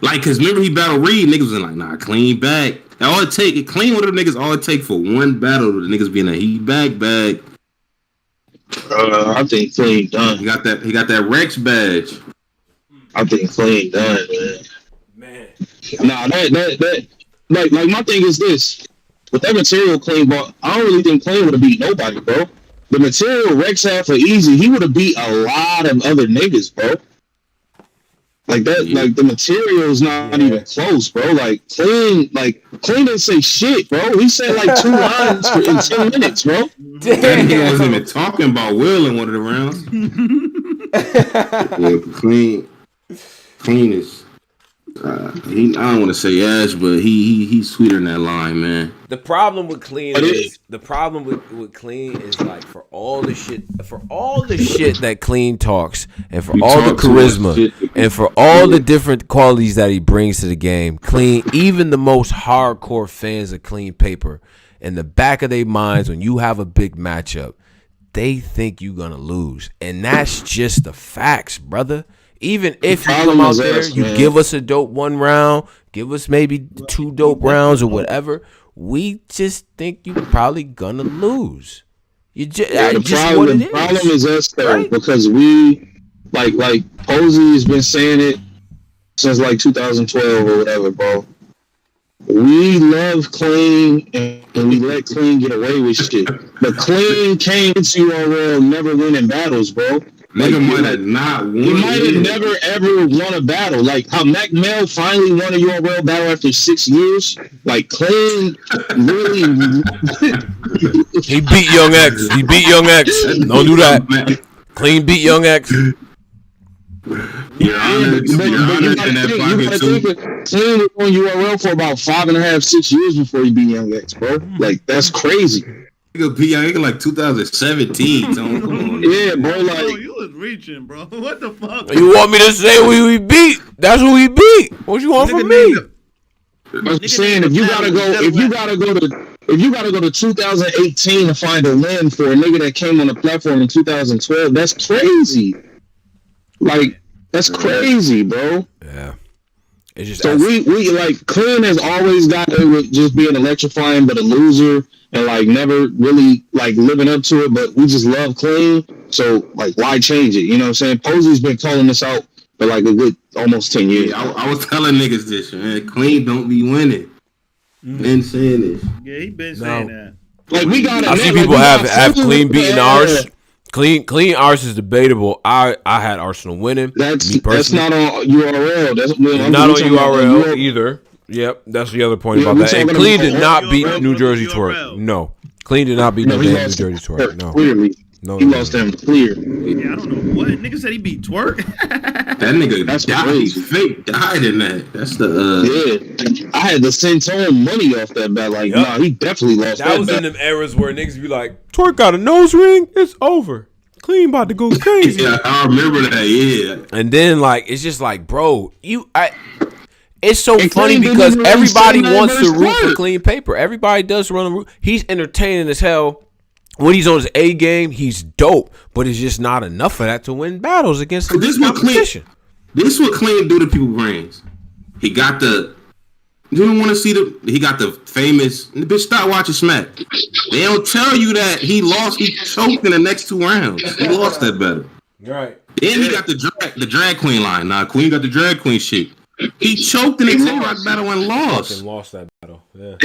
Like, cause remember he battled Reed, niggas was like, nah, Clean back. All it take, Clean one of them niggas, all it take for one battle, the niggas being a he back. I think Clean done. He got that Rex badge. I think Clean done, man. Nah, that like my thing is this. With that material Clean bought, I don't really think Clean would have beat nobody, bro. The material Rex had for easy, he would have beat a lot of other niggas, bro. Like that, like the material is not even close, bro. Like Clean didn't say shit, bro. He said like 2 lines in 10 minutes, bro. That nigga wasn't even talking about Will in one of the rounds. Yeah, Clean is. I don't want to say ass, but he's sweeter than that line, man. The problem with Clean is Clean is like for all the shit that Clean talks, and for all the charisma, and for all the different qualities that he brings to the game. Clean, even the most hardcore fans of Clean paper, in the back of their minds, when you have a big matchup, they think you're gonna lose, and that's just the facts, brother. Even if you come out there, you give us a dope 1 round, give us maybe 2 dope rounds or whatever, we just think you probably gonna lose. The problem is us though, right? Because we like Posey has been saying it since like 2012 or whatever, bro. We love Clean and we let Clean get away with shit, but Clean came into URL never winning battles, bro. Nigga might have not won. He might have never ever won a battle. Like how Mac Mel finally won a URL battle after 6 years. Like Clean really he beat Young X. Don't do that. Clean beat Young X. Your Honor in that pocket too. Clean was on URL for about 5.5, 6 years before he beat Young X, bro. Like that's crazy. Nigga be like 2017. Come on. Yeah, bro. Like you was reaching, bro. What the fuck? You want me to say who we beat? That's who we beat. What you want from me? I'm saying if you gotta go to 2018 to find a win for a nigga that came on the platform in 2012, that's crazy. Like that's crazy, bro. Yeah. It's just so we like Clean has always got it with just being electrifying, but a loser and like never really like living up to it. But we just love Clean, so like why change it? You know what I'm saying? Posey's been calling this out for like a good almost 10 years. Yeah, I was telling niggas this, man. Clean don't be winning. Been saying this. Yeah, he been saying that. Like we got. I see people have Clean beating ours. Clean ours is debatable. I had Arsenal winning. That's not on URL. That's not on URL either. Yep, that's the other point about that. And Clean did not beat New Jersey Twerk. No, Clean did not beat New Jersey Twerk. No, clearly. No, he lost them clear. Yeah, I don't know what nigga said he beat Twerk. That nigga, that's crazy. Fake died in that. That's the yeah. I had to send Tone money off that bet. Like, nah, he definitely lost that. That was in them eras where niggas be like, Twerk got a nose ring. It's over. Clean about to go crazy. Yeah, I remember that. Yeah. And then like it's just like, bro, it's so funny because everybody wants to root for Clean paper. Everybody does run a root. He's entertaining as hell. When he's on his A game, he's dope, but it's just not enough of that to win battles against the competition. This is what Clean do to people's brains. He got the. You don't want to see he got the famous. The bitch, stop watching Smack. They don't tell you that he lost. He choked in the next 2 rounds. He lost that battle. Right. Then he got the drag queen line. Nah, Queen got the drag queen shit. He choked in the X-Rock battle and lost. Fucking lost that battle. Yeah.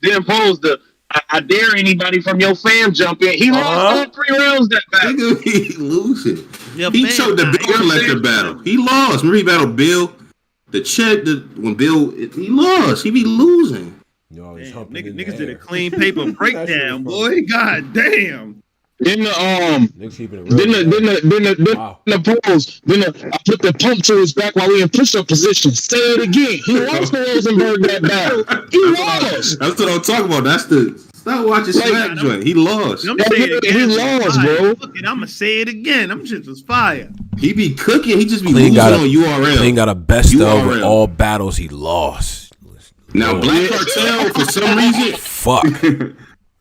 Then posed the. I dare anybody from your fam jump in. He lost all 3 rounds that battle. Nigga, he losing. He choked the Bill collector battle. He lost. Remember he battled Bill? When Bill, he lost. He be losing. Niggas did a Clean paper breakdown, boy. God damn. Then I put the pump to his back while we in push-up position. Say it again. He lost to Rosenberg that battle. He lost. That's what I'm talking about. That's the stop watching Smack joint. He lost. He lost, bro. I'm gonna say it again. Them shits was fire. He be cooking. He just be losing on URL. Clean got a best of all battles he lost. Now Black Cartel for some reason. Fuck.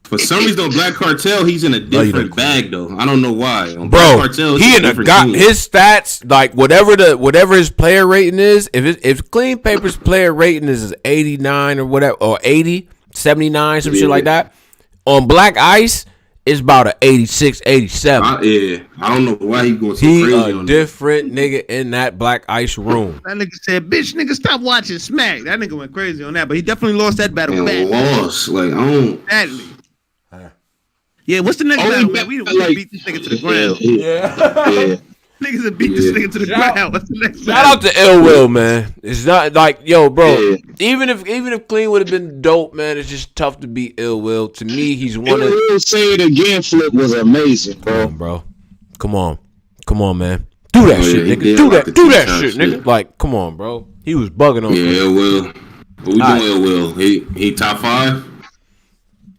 For some reason, on Black Cartel, he's in a different bag though. I don't know why. On Bro, Black Cartel, he in a his stats like whatever his player rating is. If Clean Paper's player rating is 89 or whatever, or 80, 79, some shit like that. On Black Ice, it's about an 86, 87. I don't know why he going so crazy. He a different nigga in that Black Ice room. That nigga said, "Bitch, nigga, stop watching Smack." That nigga went crazy on that, but he definitely lost that battle. Lost, like I don't. Badly. Yeah, what's the next battle, man? We beat this nigga to the ground. Yeah. Niggas have beat this nigga to the ground. What's the next battle? Shout out to Ill Will, man. It's not like, yo, bro. Yeah. Even if Clean would have been dope, man, it's just tough to beat Ill Will. To me, he's one of. Ill Say It Again flip was amazing, bro. Come on, man. Do that shit, nigga. Do that shit, nigga. Like, come on, bro. He was bugging on. Yeah, Ill Will. What we doing, Ill Will? He top 5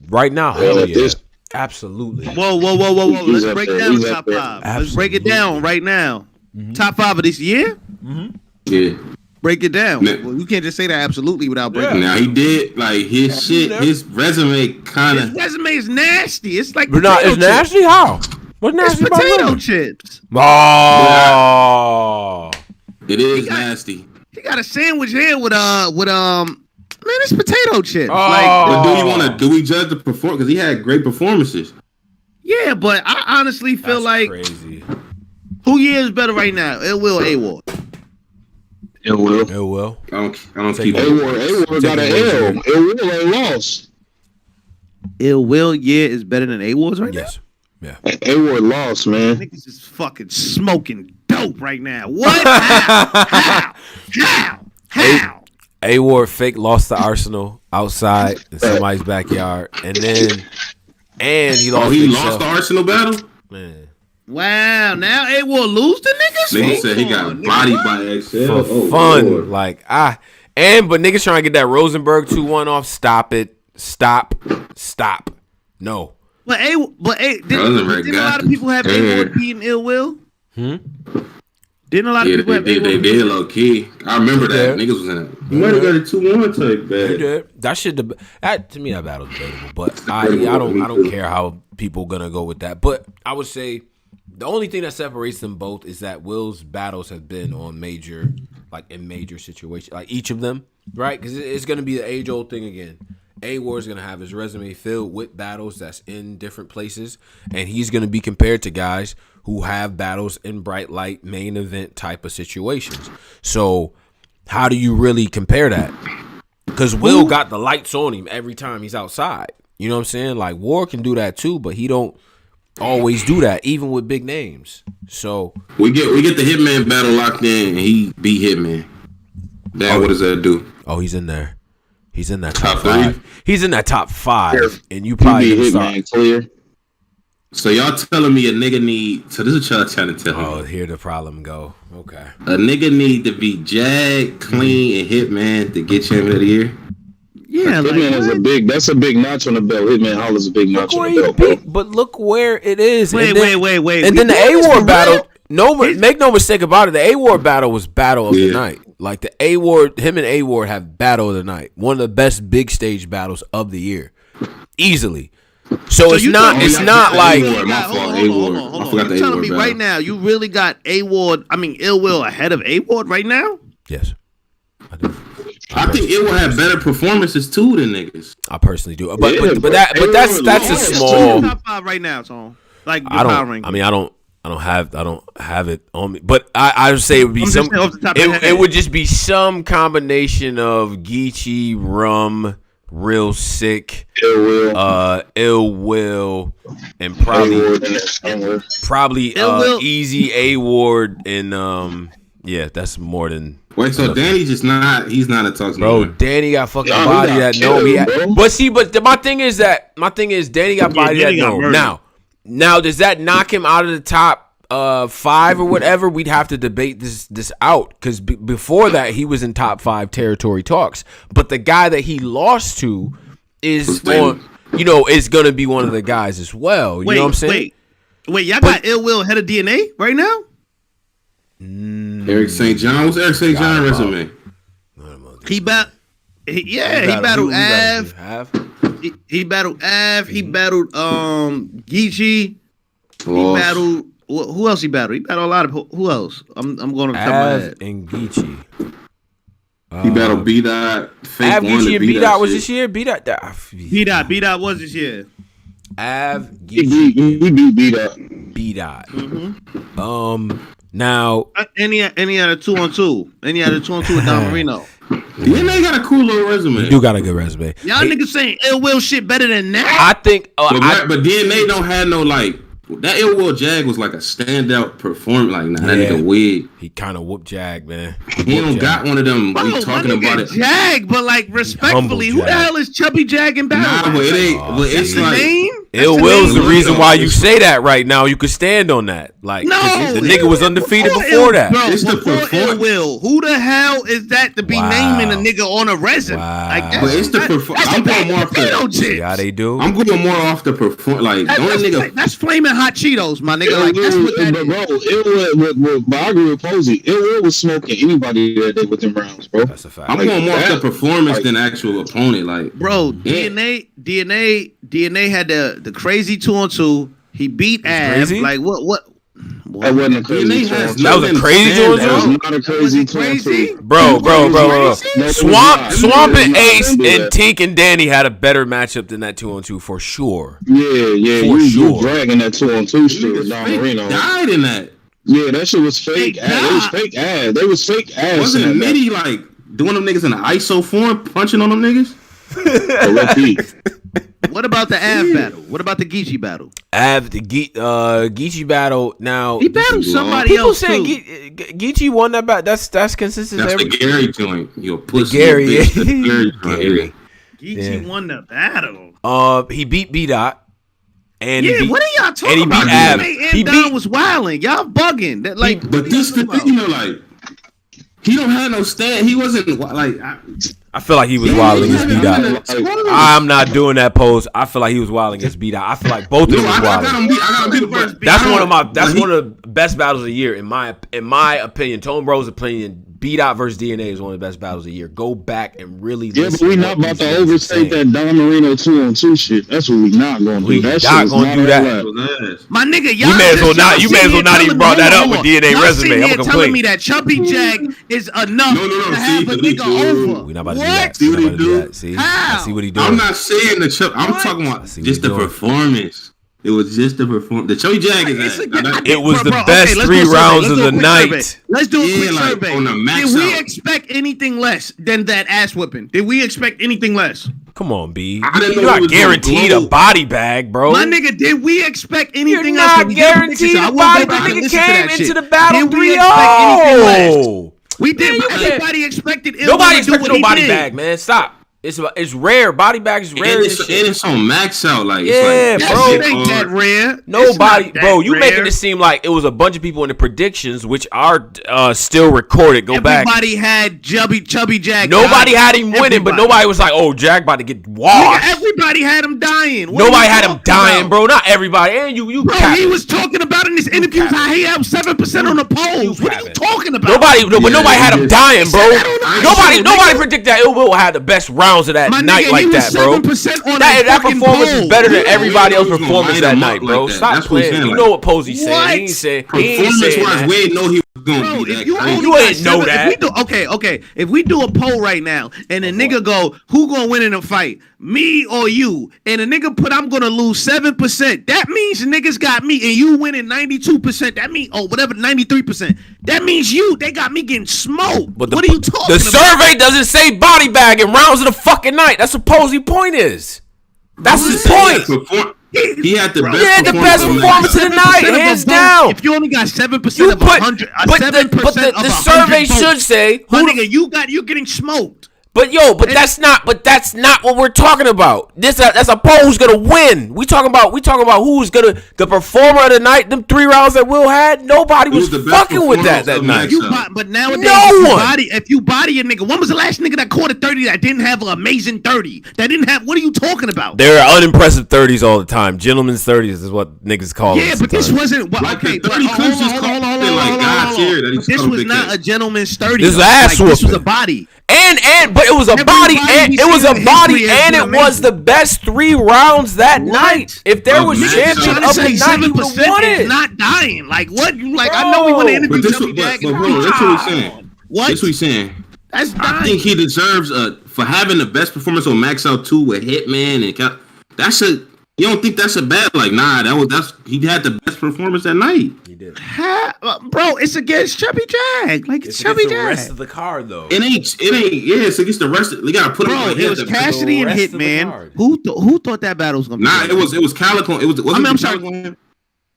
right now. Hell yeah. Absolutely. Whoa. Let's break down the top 5. Absolutely. Let's break it down right now. Mm-hmm. Top 5 of this year? Mm-hmm. Yeah. Break it down. Well, you can't just say that absolutely without breaking it down. Now, he did, like, his shit, his resume kind of. His resume is nasty. It's like potato chips. It's nasty? How? What's nasty about potato chips. Oh. It is nasty. He got a sandwich here with man, it's potato chips. But do we judge the performance? Because he had great performances. Yeah, but I honestly feel crazy. Who year is better right now? Ill Will, A-Ward. Ill Will. I don't keep A-Ward got an L. Ill Will ain't lost. Ill Will year is better than A-Ward's right now? Yeah. A-Ward lost, man. Niggas is fucking smoking dope right now. What? How? A-Ward fake lost to Arsenal outside in somebody's backyard, and he lost. He lost the Arsenal battle. Man, Wow, now A-Ward lose the niggas? Nigga said he got body by XL. For fun. Lord. Like, but niggas trying to get that Rosenberg 2-1 off. Stop it. Stop. No. Didn't a lot of people have A-Ward beating Ill Will? Didn't a lot of people have A-Ward? They did low key. I remember that. Niggas was in it. You might have got a 2-1 type bad. That to me, that battle's debatable. But I don't care how people gonna go with that. But I would say the only thing that separates them both is that Will's battles have been on major situations, like each of them, right? Because it's gonna be the age-old thing again. A-Ward's going to have his resume filled with battles that's in different places, and he's going to be compared to guys who have battles in bright light main event type of situations. So how do you really compare that? Because Will got the lights on him every time he's outside. You know what I'm saying? Like, War can do that too, but he don't always do that, even with big names. So we get the Hitman battle locked in, and he beat Hitman. What does that do? Oh, he's in there. He's in that top 5. He's in that top 5, and you probably hit man clear. So y'all telling me a nigga need? So this is what y'all trying to tell me. Oh, here the problem go. Okay. A nigga need to be Jag, Clean, and Hitman to get champion of the year. Yeah, Hitman is that's a big notch on the belt. Hitman Holler's a big notch on the belt. But look where it is. Wait. And then the A-Ward battle. Make no mistake about it. The A-Ward battle was battle of the night. Like the A-Ward, him and A-Ward have battle of the night. One of the best big stage battles of the year, easily. So it's not like. Hold on. You're telling me right now you really got A-Ward? I mean, Ill Will ahead of A-Ward right now? Yes, I do. I think it will have better performances too than niggas. I personally do, but that's a small top 5 right now, Tom. Like I don't have it on me, but I would say it would be it would just be some combination of Geechee, Rum, Real Sick, Ill Will, and probably Easy A-Ward, and that's more than. Wait, so Danny he's not a talk. Bro, Danny got fucking body that no he had. But my thing is Danny got body that no. Now, does that knock him out of the top 5 or whatever? We'd have to debate this out, because before that he was in top 5 territory talks. But the guy that he lost to is is gonna be one of the guys as well. You know what I'm saying? Wait, y'all got Ill Will ahead of DNA right now? Eric St. John. What's Eric St. John resume? He battled Av. He battled Av. He battled Geechee. He battled who else? He battled a lot of who else? I'm going to top my head. And Geechee. He battled B-Dot. Av, Geechee, and B-Dot was this year. B-Dot was this year. Av, Geechee, he beat B-Dot. B-Dot. Now any other 2-on-2? Any other 2-on-2 with Don Marino? DNA got a cool little resume. You do got a good resume. Y'all niggas saying Ill Will shit better than that? I think. But DNA don't have no like. That Ill Will Jag was like a standout performance. Like, that nigga wig. He kind of whooped Jag, man. He don't got one of them. Bro, we talking about it. Jag, but like respectfully, who the hell is Chubby Jag and battle? Nah, but it ain't. But it's like name. Ill Will's the reason why you say that right now. You could stand on that. Like, the nigga was undefeated before that. Bro, it's Ill Will. Who the hell is that to be naming a nigga on a resume? Like, but it's the performance. I'm going more off the. See how they do. I'm going more off the performance. Like, that's flaming hot Cheetos, my nigga. Like, that's what that is. Bro, but I agree with Posey. Ill Will was smoking anybody that day with them rounds, bro. That's a fact. I'm going more off the performance than actual opponent. Like, bro, DNA had the crazy 2-on-2. He beat Av. Like, what? That wasn't a crazy 2-on-2. That was a crazy 2-on-2? That was not a crazy 2-on-2. Bro. Swamp and Ace and Tink and Danny had a better matchup than that 2-on-2 for sure. Yeah. You dragging that 2-on-2 shit with Don Marino. Died in that. Yeah, that shit was fake ass. It was fake ass. They was fake ass. Wasn't it Mitty like doing them niggas in an ISO form, punching on them niggas? What about the Av battle? What about the Geechee battle? Geechee battle. Now he battled somebody else saying too. Geechee won that battle. That's consistent. That's the Gary joint. You a pussy. Gary. Gary. Geechee won the battle. He beat B-Dot. And yeah, what are y'all talking about? He was wilding. Y'all bugging. That, like, but this the thing, like, he don't have no stand. He wasn't like. I feel like he was wilding against B-Dot. I'm not doing that pose. I feel like he was wilding against B-Dot. I feel like both of them was wilding. That's one of the best battles of the year in my opinion. Tone Bro's opinion. B-Dot versus DNA is one of the best battles of the year. Go back and really listen. Yeah, but we not about to overstate that Don Marino 2-on-2 shit. That's what we not going to do. That not going to do that. My nigga, y'all. You may as well not even brought that up with DNA resume. I'm telling me that Chubby Jag is enough to have a nigga over. We not about to do that. See what he do? See what he doing. I'm not saying the Chubby. I'm talking about just the performance. It was just the performance. The Chubby Jag is it was the best 3 rounds of the night. Let's do a quick survey. Did we expect anything less than that ass whipping? Did we expect anything less? Come on, B. You're not guaranteed a body bag, bro. My nigga, did we expect anything else? You're not guaranteed a body bag. Nigga came into the battle 3-0. We did. Everybody expected. Nobody expected no body bag, man. Stop. It's rare. Body bag is rare. And it's on max out. Like, yeah, it's like, bro. It ain't that rare. Nobody, bro. You making it seem like it was a bunch of people in the predictions, which are still recorded. Back. Everybody had Chubby Jag. Nobody had him winning, but nobody was like, "Oh, Jag about to get washed." Nigga, everybody had him dying. Nobody had him dying, bro. Not everybody. And you. Bro, he was talking about in his interviews how he had 7% on the polls. What are you talking about? Nobody had him dying, bro. Nobody predicted that Ill Will had the best rounds of that night like that, bro. That performance is better than everybody else's performance that night, bro. Stop playing. You know what Posey said. He ain't saying performance-wise, we didn't know he was going to be that crazy. You ain't know that. Okay. If we do a poll right now and a nigga go, who gonna win in a fight? Me or you? And a nigga put, I'm gonna lose 7%. That means niggas got me and you winning 92%. That means, 93%. That means they got me getting smoked. But what are you talking about? The survey doesn't say body bag in rounds of the fucking night. That's what Posey point is. That's his point. He had the best. He had the best performance of the night, hands down. If you only got 7% of 100, the survey should say, nigga, you're getting smoked. But that's not what we're talking about. That's a poll who's gonna win. We talking about who's gonna the performer of the night. Them 3 rounds that Will had, nobody was fucking with that night. But nowadays, if you body a nigga, when was the last nigga that caught a 30 that didn't have an amazing 30? That didn't have. What are you talking about? There are unimpressive 30s all the time. Gentlemen's 30s is what niggas call them. Yeah, but this wasn't. Okay, but hold on. This was not a gentleman's 30. This was ass whooping. This was a body. But it was a body, and it was a body, and it was the best 3 rounds that night. If there was champion of the night, he would have won it. Not dying, like what? Like I know we want to interview Chubby Jag. That's what he's saying. What? That's what he's saying. That's dying. I think he deserves for having the best performance on Max Out 2 with Hitman and you don't think that's a bad he had the best performance that night. He did. Bro, it's against Chubby Jag. Like it's Chubby Jag. The rest of the card though. It ain't. Yeah, it's against the rest. They gotta put him. Bro, it was Cassidy and Hitman. Who thought that battle was gonna be? Nah, it was Calico. I'm sorry.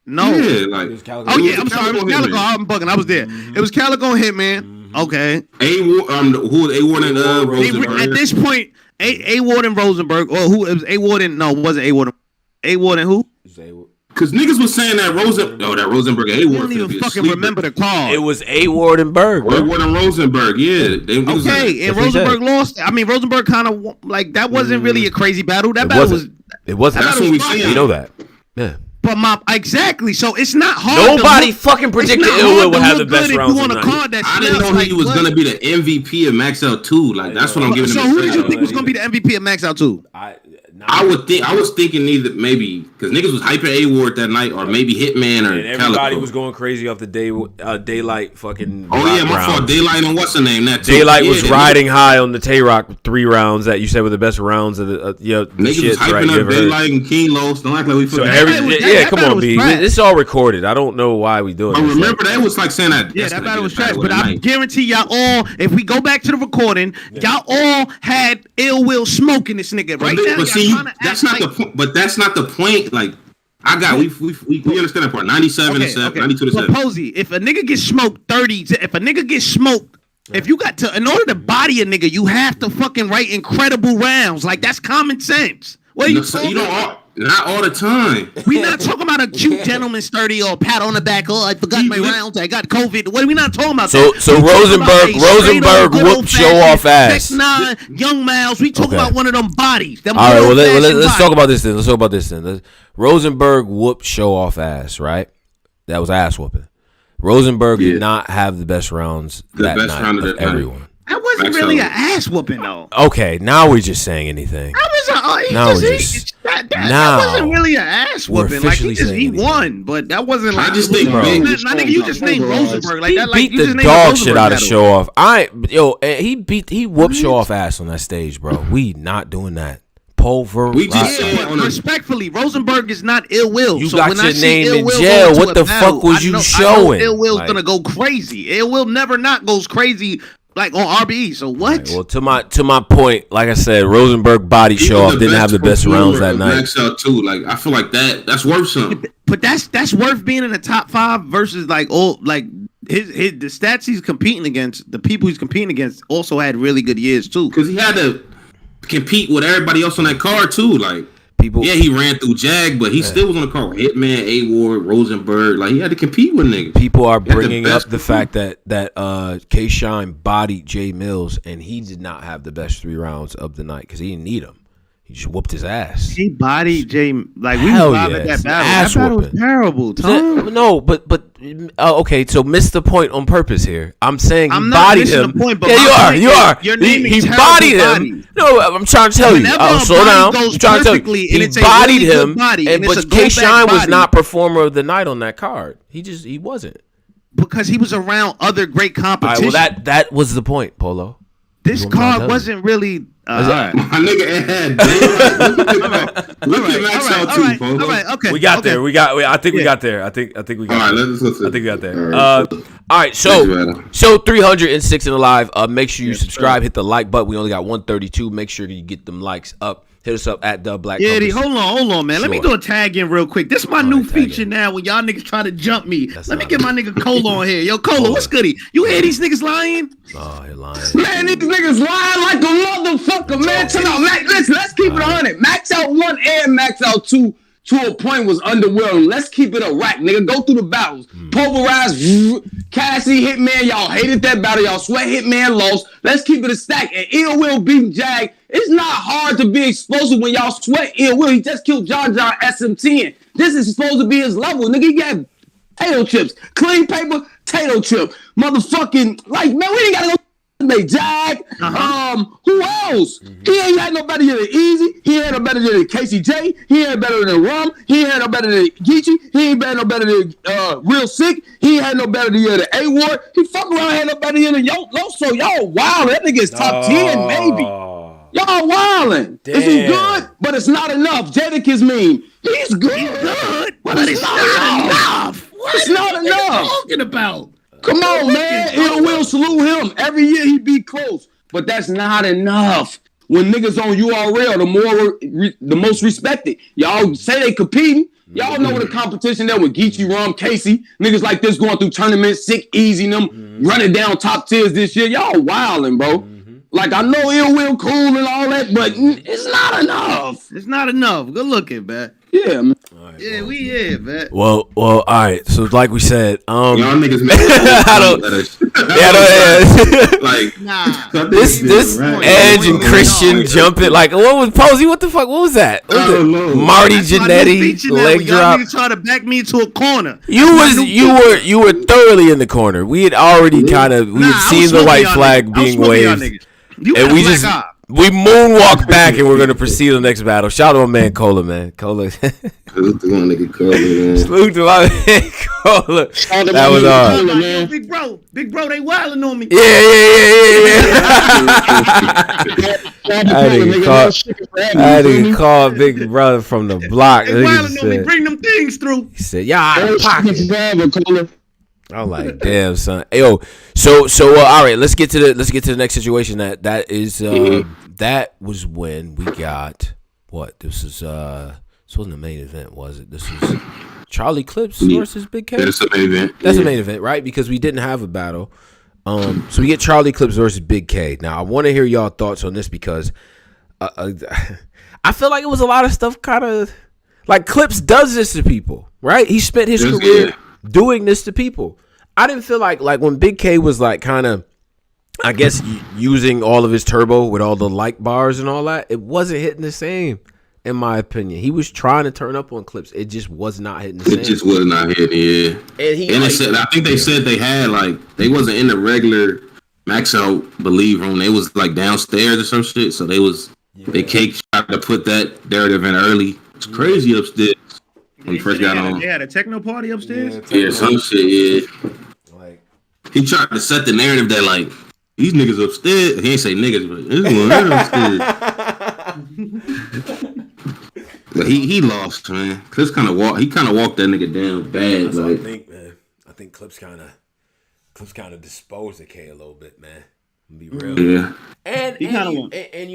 No. Yeah, like. I'm sorry. It was Calico. I'm bugging. I was there. It was Calico and Hitman. Okay. Who was A-Ward and Rosenberg? At this point, A-Ward and Rosenberg, or who? It was A-Ward and it wasn't A-Ward. A-Ward and who? Because niggas was saying that Rosenberg and A-Ward. I don't even fucking remember the call. It was A-Ward and Berg. A-Ward and Rosenberg, yeah. Okay, and Rosenberg lost. I mean, Rosenberg kind of that wasn't really a crazy battle. That battle was. It wasn't. That's what we saying. You know that. Yeah. But exactly. So it's not hard. Nobody fucking predicted Ill Will would have the best rounds of the night. I didn't know he was gonna be the MVP of Max Out 2. Like that's what I'm giving him. So who did you think was gonna be the MVP of Max Out 2? I was thinking either maybe because niggas was hyping A-Ward that night, or maybe Hitman or everybody Calico. was going crazy off the Daylight fucking. Oh yeah, my fault. Daylight and what's the name? That Daylight was riding high on the Tay-Rock 3 rounds that you said were the best rounds of the niggas was hyping up Daylight and King Los. Don't act like we forgot. Come on, B. This is all recorded. I don't know why we doing this. I remember that was like saying that. Yeah, that battle was trash. But I guarantee y'all all, if we go back to the recording, y'all all had Ill Will smoking this nigga right now. But see, that's not the point. But that's not the point. Like we understand that part. 97 to 7, 92 to 7. Posey, if a nigga gets smoked 30, if a nigga gets smoked. If you got to, in order to body a nigga, you have to fucking write incredible rounds. Like that's common sense. What are you talking about? Not all the time. We not talking about a cute gentleman sturdy or pat on the back. Oh, I forgot my rounds. I got COVID. What are we not talking about? So Rosenberg whooped show off ass. 6'9", young Miles. We talking about one of them bodies. Them all right, well let's talk about this then. Rosenberg whooped show off ass, right? That was ass whooping. Rosenberg did not have the best rounds that night of everyone. That wasn't really an ass whooping though. Okay, now we're just saying anything. That wasn't really an ass whooping. Like he won, but that wasn't like. I just think, you just named Rosenberg like that. Like, beat the dog shit out of show off. He whooped show off ass on that stage, bro. We not doing that. We just respectfully, Rosenberg is not ill will. You got your name in jail. What the fuck was you showing? Ill will's gonna go crazy. Ill will never not goes crazy. Like on RBE, so what? Right, well, to my point, like I said, Rosenberg body show off didn't have the best rounds that night. Max out too, like I feel like that's worth something. But that's worth being in the top 5 versus like the stats he's competing against. The people he's competing against also had really good years too. Because he had to compete with everybody else on that card too, like. Yeah, he ran through Jag, but he still was on the card with Hitman, A-Ward, Rosenberg. Like, he had to compete with niggas. People are bringing up the fact that K-Shine bodied Jay Mills, and he did not have the best 3 rounds of the night because he didn't need him. He just whooped his ass. He bodied Jay. Like, we was live at that battle. That battle was terrible, Tom. No, but okay, so missed the point on purpose here. I'm saying he bodied him. The point, but you are. He bodied him. No, I'm trying to tell you. Slow down. I'm trying to tell you. He bodied him, but K-Shine was not performer of the night on that card. He wasn't. Because he was around other great competition. All right, well, that was the point, Polo. This card wasn't really. My nigga Ed. Look at Max out too, Polo. All right, okay. We got there. I think we got there. I think we got. All right, let's listen. I think we got there. All right, so 306 in the live. Make sure you subscribe. Hit the like button. We only got 132. Make sure you get them likes up. Hit us up at the Black. Yeah, hold on, man. Let me do a tag in real quick. This is my new feature now. When y'all niggas try to jump me, let me get my nigga Cola on here. Yo, Cola, what's goody? You hear these niggas lying? Oh, he lying. Man, these niggas lying like a motherfucker, man. Chill out, let's keep it 100. Max out 1 and max out 2. To a point was underwhelming. Let's keep it a rack, nigga. Go through the battles. Pulverize, Cassie, Hitman. Y'all hated that battle. Y'all sweat Hitman lost. Let's keep it a stack. And Ill Will beating Jag. It's not hard to be explosive when y'all sweat Ill Will. He just killed John SM10. This is supposed to be his level. Nigga, he got potato chips. Clean paper, potato chip. Motherfucking, like, man, we ain't gotta go. Jag, who else? He ain't had no better than Easy. He ain't no better than KCJ. He ain't better than Rum. He ain't no better than Geechee. He ain't no better than Real Sick. He ain't no better than A-Ward. He fuck around had no better than Loso. Y'all wild. That nigga is top 10 maybe. Y'all wildin'. Is he good? But it's not enough. Jadakiss is mean. He's good, but it's not enough. It's not enough. What are you talking about? Come on, man. Ill Will salute him. Every year he be close. But that's not enough. When niggas on URL, the most respected. Y'all say they competing. Y'all know the competition there with Geechee, Rum, Casey. Niggas like this going through tournaments, Sick, Easy, them running down top tiers this year. Y'all wildin', bro. Like, I know Ill Will cool and all that, but it's not enough. It's not enough. Good looking, man. Yeah, man. Right, yeah, we here, man. Well, all right. So, like we said, y'all niggas like this Edge and Christian jumping. Like, what was Posey? What the fuck? What was that? What was it? Marty Jannetty leg drop. Y'all niggas try to back me into a corner. You were thoroughly in the corner. We had already we had seen the white flag being waved, and we moonwalk back, and we're gonna proceed to the next battle. Shout out to my man Cola, man. Cola. Salute to my nigga Cola, man. Salute to my man Cola. That was hard. Big bro, they wilding on me. Yeah. I didn't call Big Brother from the block. They wilding on me. Bring them things through. He said, "Yeah, pocket." I'm like, damn, son. Yo, so all right, let's get to the next situation. That is that was when we got what? This wasn't the main event, was it? This was Charlie Clips versus Big K. That's the main event. That's the main event, right? Because we didn't have a battle. So we get Charlie Clips versus Big K. Now I want to hear y'all thoughts on this because I feel like it was a lot of stuff kind of Like Clips does this to people, right? He spent his career doing this to people. I didn't feel like when Big K was like kind of, I guess, using all of his turbo with all the like bars and all that, it wasn't hitting the same, in my opinion. He was trying to turn up on Clips. It just was not hitting the same. It just was not hitting, yeah. And I think they said they had, like, they wasn't in the regular Max Out Believe room. They was, like, downstairs or some shit. So they cake tried to put that narrative in early. It's crazy upstairs when he first got on. They had a techno party upstairs? Yeah, some shit, yeah. Like, he tried to set the narrative that, like, these niggas upstairs. He ain't say niggas, but this one upstairs. But he lost, man. Clips kind of walked that nigga down bad. That's what I think, man. I think Clips kind of disposed of K a little bit, man. Be real. Yeah. And you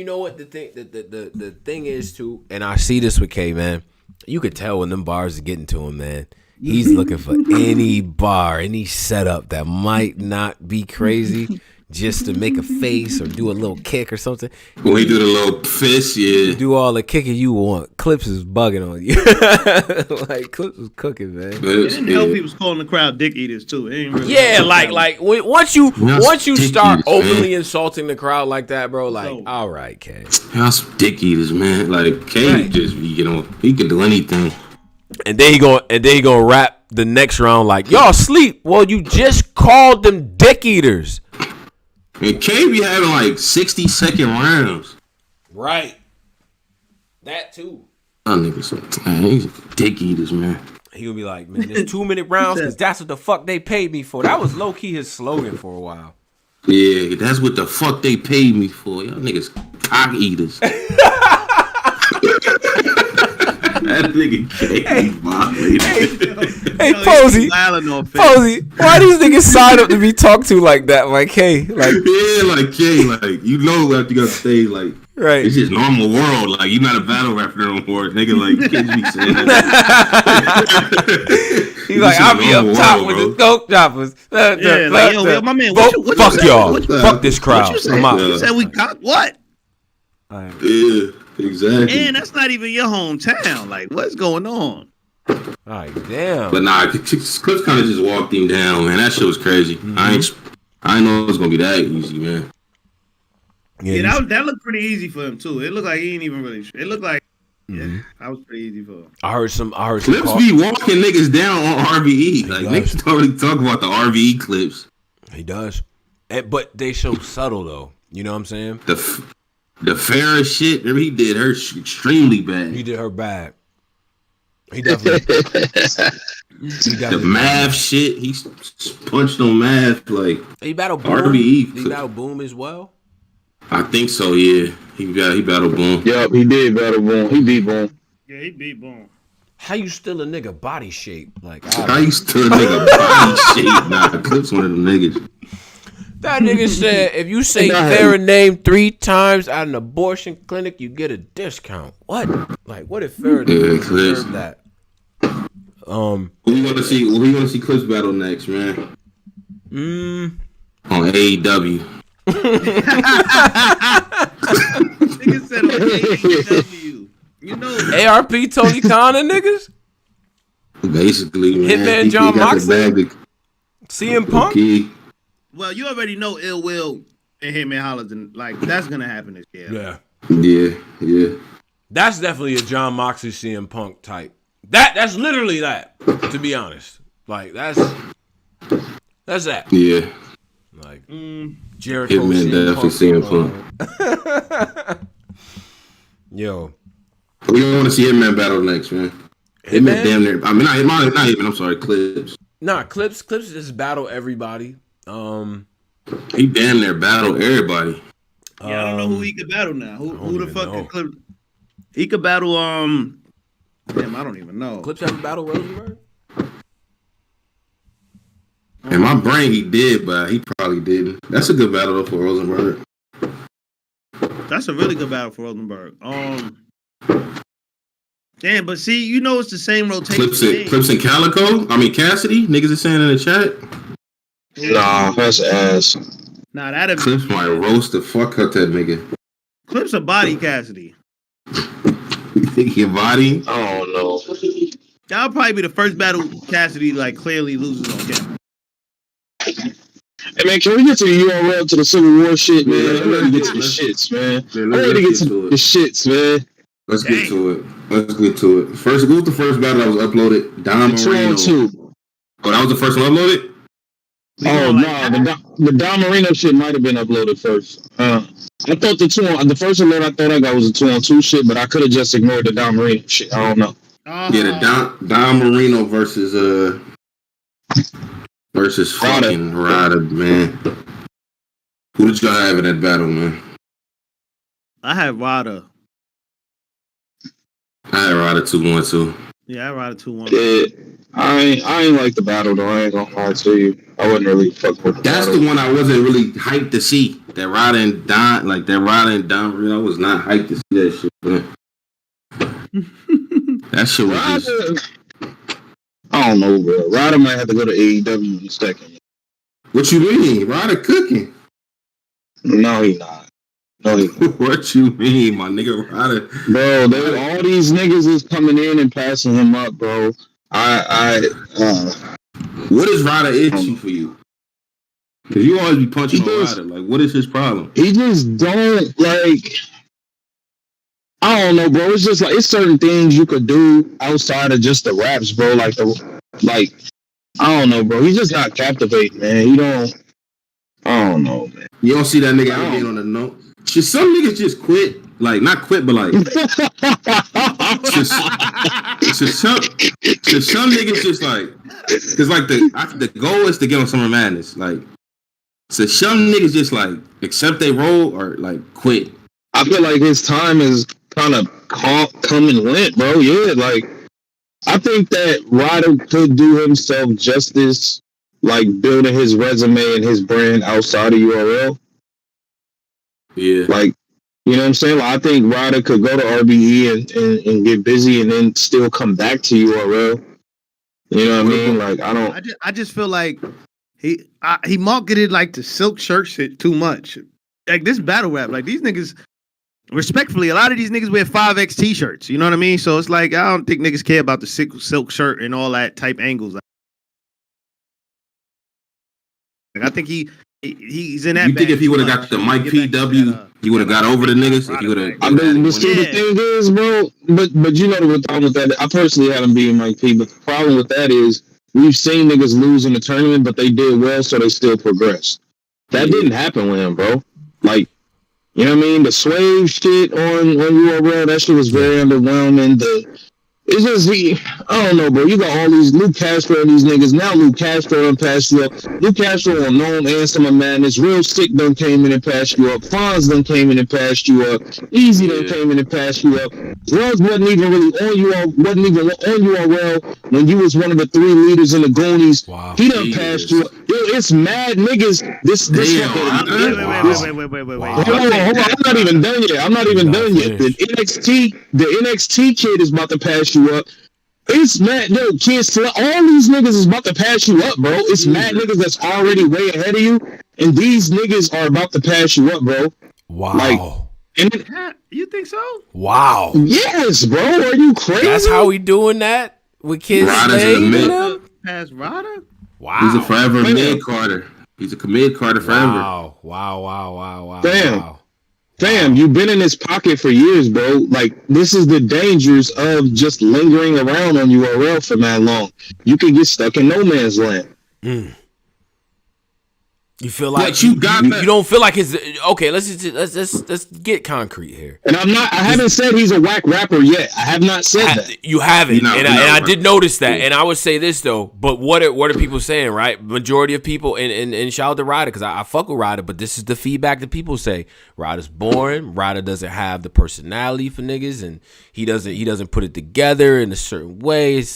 know what the thing is too, and I see this with K, man. You could tell when them bars are getting to him, man. He's looking for any bar, any setup that might not be crazy, just to make a face or do a little kick or something. When he do the little fist, yeah. Do all the kicking you want. Clips is bugging on you. Like Clips was cooking, man. It didn't help he was calling the crowd dick eaters too. It ain't really once you start openly insulting the crowd like that, bro, like, all right, K. Y'all some dick eaters, man. Like K just he can do anything. And then he gonna rap the next round like, y'all sleep. Well, you just called them dick eaters. And K be having like 60-second rounds. Right. That too. He's dick eaters, man. He gonna be like, man, there's 2-minute rounds because that's what the fuck they paid me for. That was low key his slogan for a while. Yeah, that's what the fuck they paid me for. Y'all niggas cock eaters. That nigga K. Hey, Posey, why these niggas sign up to be talked to like that? Like, K, like, yeah, like K, like, you know, after you got to stay, like, right? It's just normal world. Like, you're not a battle rapper no more, nigga. Like, kids be saying that. He's like, I'll be up top with the dope choppers. Yo, my man, fuck y'all, fuck this crowd. I'm out. You said we got what? Yeah. Exactly. And that's not even your hometown. Like, what's going on? All right, damn. But nah, Clips kind of just walked him down, man. That shit was crazy. Mm-hmm. I ain't know it was gonna be that easy, man. Yeah, that looked pretty easy for him too. It looked like he ain't even really. It looked like that was pretty easy for him. I heard some. Clips be walking niggas down on RVE. Like niggas don't really talk about the RVE clips. He does, but they so subtle though. You know what I'm saying? The Farrah shit, he did her extremely bad. He did her bad. He definitely. The Mav shit, he punched on Mav like. He battled Boom. RBE. He battled Boom as well. I think so. Yeah, he battled Boom. Yep, he did battle Boom. He beat Boom. Yeah, he beat Boom. How you still a nigga body shape? Like how you still a nigga body shape? Nah, Clips one of them niggas. That nigga said, if you say Farrah name 3 times at an abortion clinic, you get a discount. What? Like, what if Farrah deserved that? Who you gonna see Clips battle next, man? On AEW. Nigga said on AEW. You know ARP Tony Khan and niggas? Basically, man. Hitman John Moxley? CM Punk? Well, you already know Ill Will and Hitman Hollins, and like that's gonna happen this year. Yeah. That's definitely a John Moxley CM Punk type. That's literally that. To be honest, like that's that. Yeah. Like Jericho Hitman definitely CM Punk. Yo, we don't want to see Hitman battle next, man. Hitman damn near. I mean, not even. I'm sorry, Clips. Nah, Clips just battle everybody. He damn near battle everybody. Yeah, I don't know who he could battle now. Who the fuck could Clips? He could battle. Damn, I don't even know. Clips ever battle Rosenberg? In my brain, he did, but he probably didn't. That's a good battle though for Rosenberg. That's a really good battle for Rosenberg. Damn, but see, you know it's the same rotation. Clips and Calico. I mean Cassidy. Niggas are saying in the chat. Nah, that's ass. Nah, that'd Clips might roast the fuck out that nigga. Clips a body Cassidy. You think he a body? I don't know. That'll probably be the first battle Cassidy like clearly loses on camera. Hey man, can we get to the URL to the Civil War shit, man? I'm ready to get to the shits, man. I'm ready to get to the shits, man. Let's get to it. What was the first battle that was uploaded? Dom Marino. 2-on-2. Oh, that was the first one uploaded? Oh no, the Don Marino shit might have been uploaded first. I thought the first alert I thought I got was a 2-on-2 shit, but I could have just ignored the Don Marino shit. I don't know. Yeah, the Don Marino versus fucking Ryder, man. Who did y'all have in that battle, man? I had Ryder. I had Ryder 2-1-2. Yeah, I had Ryder 2-1. Yeah, I ain't like the battle though. I ain't gonna lie to you. I wasn't really fucking with the That's battle. the one I wasn't really hyped to see. That Ryder and Don Marino, I was not hyped to see that shit, man. That shit was just... I don't know, bro. Ryder might have to go to AEW in a second. What you mean? Ryder cooking? No, he not. What you mean, my nigga Ryder? Bro, all these niggas is coming in and passing him up, bro. What is Ryder issue for you? Because you always be punching on Ryder. Like, what is his problem? He just don't, like... I don't know, bro. It's just like, it's certain things you could do outside of just the raps, bro. Like, I don't know, bro. He's just not captivating, man. I don't know, man. You don't see that nigga out being on the note? Should some niggas just quit? Like, not quit, but like... should some niggas just like... Because like the goal is to get on Summer Madness. Like, so some niggas just like accept they role or like quit. I feel like his time is kind of come and went, bro. Yeah, like, I think that Ryder could do himself justice, like, building his resume and his brand outside of URL. Yeah. Like, you know what I'm saying? Like, I think Ryder could go to RBE and get busy and then still come back to URL. You know what I mean? Like, I just feel like he marketed like the silk shirt shit too much. Like, this battle rap, like, these niggas, respectfully, a lot of these niggas wear 5X t-shirts. You know what I mean? So it's like, I don't think niggas care about the silk shirt and all that type angles. Like, I think he's in that. You think if he would have got the Mike PW, he would have got over the niggas? If he would have. I mean, the thing is, bro, but you know the problem with that. I personally haven't beaten Mike P, but the problem with that is we've seen niggas lose in the tournament, but they did well, so they still progressed. That didn't happen with him, bro. Like, you know what I mean? The Swave shit on URL, that shit was very underwhelming. It's just, I don't know, bro. You got all these Luke Castro and these niggas. Now Luke Castro done passed you up. Luke Castro on Gnome and Summer Madness. Real Sick done came in and passed you up. Fonz done came in and passed you up. Easy done came in and passed you up. Drugs wasn't even really on URL when you was one of the 3 leaders in the Goonies. Wow. He done passed you up. Yo, it's mad niggas. This Wait. Hold on. I'm not even done yet. The NXT kid is about to pass you up. It's mad, no, kids. All these niggas is about to pass you up, bro. It's mad niggas that's already way ahead of you, and these niggas are about to pass you up, bro. Wow. Like, and you think so? Wow. Yes, bro. Are you crazy? That's how we doing that with kids. Past Ryder? Wow. He's a forever mid Carter. He's a mid Carter forever. Wow. Fam, you've been in this pocket for years, bro. Like, this is the dangers of just lingering around on URL for that long. You can get stuck in no man's land. You feel like but you don't feel like it's okay. Let's get concrete here. And I haven't said he's a whack rapper yet. I have not said that. You haven't, and I did notice that. And I would say this though. But what are people saying? Right, majority of people, and shout out to Ryder because I fuck with Ryder. But this is the feedback that people say. Ryder's boring. Ryder doesn't have the personality for niggas, and he doesn't put it together in a certain way. It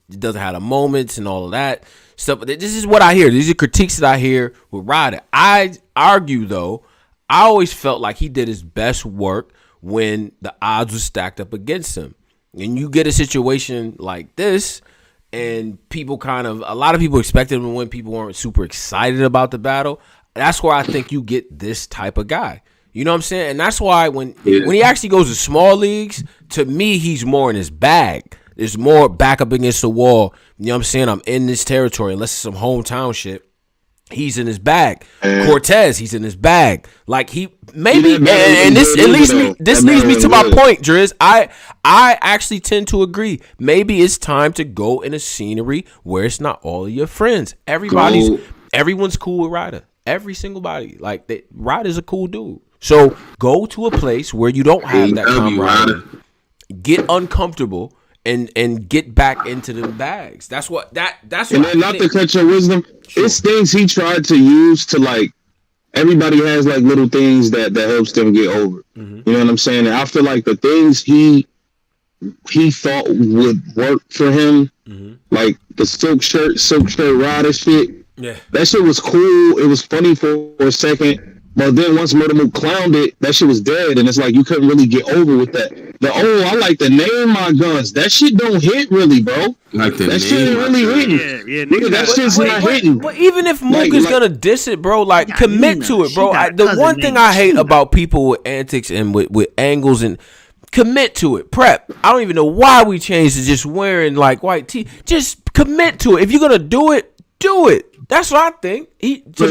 doesn't have the moments and all of that stuff. This is what I hear. These are critiques that I hear with Ryder. I argue though, I always felt like he did his best work when the odds were stacked up against him. And you get a situation like this, and a lot of people expected him to win. People weren't super excited about the battle. That's where I think you get this type of guy. You know what I'm saying? And that's why when he actually goes to small leagues, to me, he's more in his bag. There's more back up against the wall. You know what I'm saying? I'm in this territory. Unless it's some hometown shit. He's in his bag. Cortez, he's in his bag. Like he maybe, and this leads me to my point, Driz. I actually tend to agree. Maybe it's time to go in a scenery where it's not all of your friends. Everyone's cool with Ryder. Every single body. Like Ryder's a cool dude. So go to a place where you don't have that camaraderie. Get uncomfortable. And get back into the bags. That's what. And then not to cut your wisdom, it's things he tried to use to like. Everybody has like little things that helps them get over. You know what I'm saying? And I feel like the things he thought would work for him, like the silk shirt rider shit. Yeah, that shit was cool. It was funny for a second. But then once Murder Mook clowned it, that shit was dead, and it's like you couldn't really get over with that. I like to name my guns. That shit don't hit really, bro. Like that shit ain't really hitting. Yeah, nigga, that shit's not hitting. But even if Mook is gonna diss it, bro, like commit to it, bro. The one thing I hate about people with antics and with angles and commit to it. Prep. I don't even know why we changed to just wearing like white tee. Just commit to it. If you're gonna do it, do it. That's what I think. He had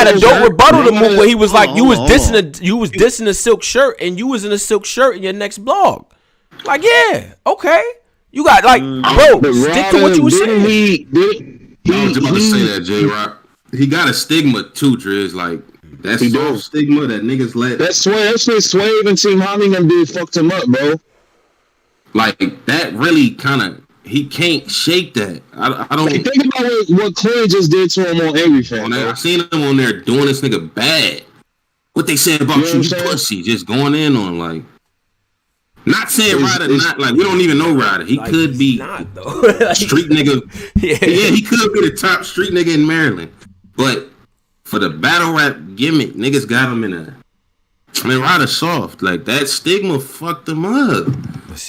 a dope rebuttal to Mook where he was like, you was dissing a silk shirt and you was in a silk shirt in your next blog. Like, yeah, okay. You got like, bro, stick to what you were saying. I was about to say that, J-Rock. He got a stigma too, Driz. Like that soft stigma that niggas let. That shit Swave and Team Hollingham did fucked him up, bro. Like that really kind of. He can't shake that. I don't think about what Clay just did to him on Angry Fan. I seen him on there doing this nigga bad. What they said about you pussy, just going in on like. Not saying Ryder, not like we don't even know Ryder. He like could be not, though. Street nigga. Yeah, he could be the top street nigga in Maryland. But for the battle rap gimmick, niggas got him in a. Ryder soft. Like that stigma fucked him up.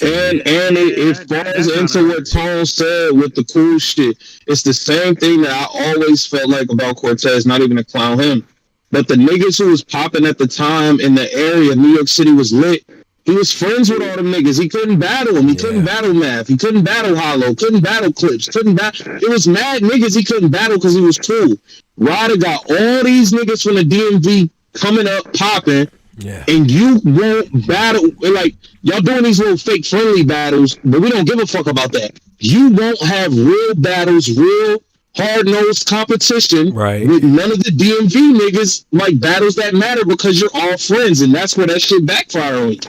And it falls into what Tone said with the cool shit. It's the same thing that I always felt like about Cortez, not even to clown him. But the niggas who was popping at the time in the area, New York City was lit. He was friends with all them niggas. He couldn't battle him. He couldn't battle Math. He couldn't battle Hollow. Couldn't battle Clips. It was mad niggas he couldn't battle because he was cool. Ryder got all these niggas from the DMV coming up, popping. Yeah. And you won't battle, like, y'all doing these little fake friendly battles, but we don't give a fuck about that. You won't have real battles, real hard-nosed competition with none of the DMV niggas, like, battles that matter because you're all friends, and that's where that shit backfire on you.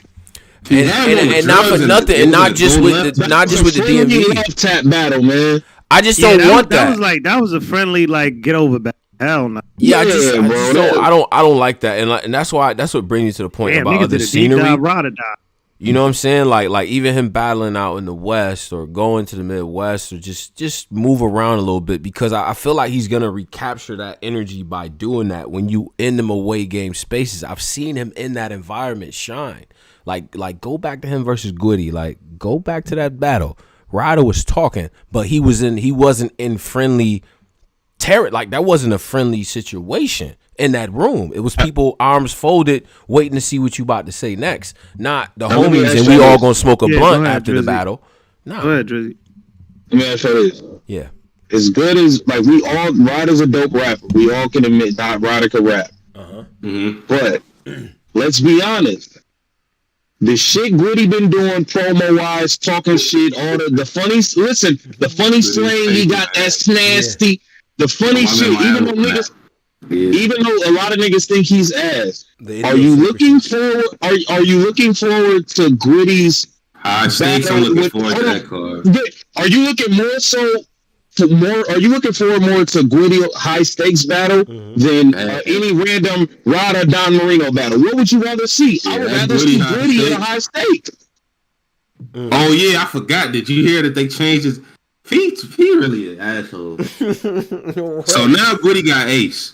And not for nothing, and not just with the DMV. Love tap battle, man. I just don't want that. That was a friendly, like, get over battle. Hell no. Yeah, I don't like that, and that's what brings me to the point about other scenery. You know what I'm saying? Like even him battling out in the West or going to the Midwest or just move around a little bit because I feel like he's gonna recapture that energy by doing that when you in them away game spaces. I've seen him in that environment shine. Like go back to him versus Goody. Like go back to that battle. Ryder was talking, but he wasn't in friendly. Like that wasn't a friendly situation in that room. It was people arms folded, waiting to see what you about to say next. Not the homies and we all gonna smoke a blunt after the battle. No. Go ahead, Drizzy. Let me ask you this. Yeah. As good as like Ryder's a dope rapper. We all can admit that Ryder can rap. But let's be honest. The shit Gritty been doing promo wise, talking shit, all the funny slang he got that's nasty. The funny shit, even though a lot of niggas think he's ass, are you looking forward? Are you looking forward to Gritty's? I'm looking forward to that card. Are you looking more so? Are you looking forward more to Gritty high stakes battle than any random Ryder Don Marino battle? What would you rather see? I would rather see Gritty in a high stake. Oh yeah, I forgot. Did you hear that they changed his? He really an asshole. So now Goody got Ace.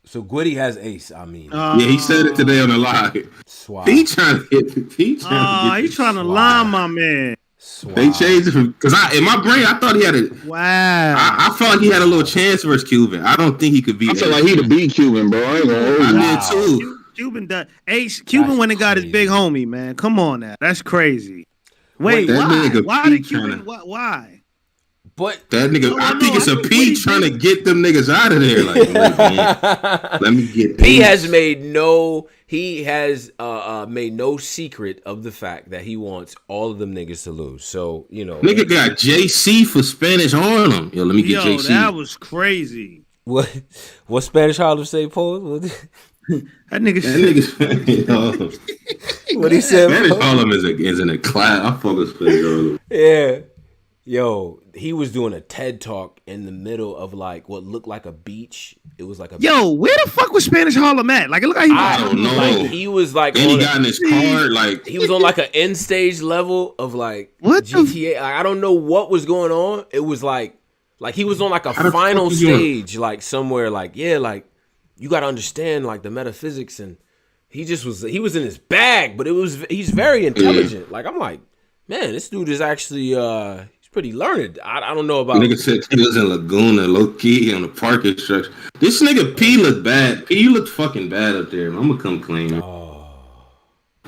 So Goody has Ace. I mean, yeah, he said it today on the live. He trying to lie, my man. They changed it because in my brain I thought he had a I felt like he had a little chance versus Cuban. I don't think he could beat. I feel like he'd beat Cuban, bro. I did too. Cuban went and got his big homie, man. Come on now, that's crazy. Wait, that why? nigga Why Pete did Cuban? Why? But that nigga, I think it's a What P trying to get them niggas out of there. Like, look, man, let me get. P has made no. He has made no secret of the fact that he wants all of them niggas to lose. So nigga got JC for Spanish Harlem. Yo, let me get JC. That was crazy. What Spanish Harlem say, Paul? That nigga. What he said? Spanish Harlem is in a class. I fuck with Spanish Harlem. Yeah. Yo, he was doing a TED talk in the middle of like what looked like a beach. It was like a where the fuck was Spanish Harlem at? Like it looked like I don't know. Like, he was like, and he got in his car. Like he was on like an end stage level of like what GTA. I don't know what was going on. It was like he was on like a final stage, like somewhere. Like like you got to understand like the metaphysics, and he was in his bag, but he's very intelligent. Like I'm like, man, this dude is actually pretty learned. I don't know about. Nigga said he was in Laguna, low key on the parking structure. This nigga P looked bad. P, you look fucking bad up there. I'm gonna come clean. Oh.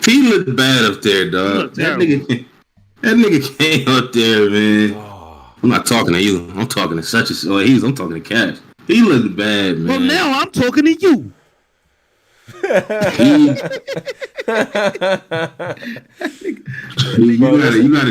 P looked bad up there, dog. That nigga came up there, man. Oh. I'm not talking to you. I'm talking to such a. I'm talking to Cash. He looked bad, man. Well, now I'm talking to you.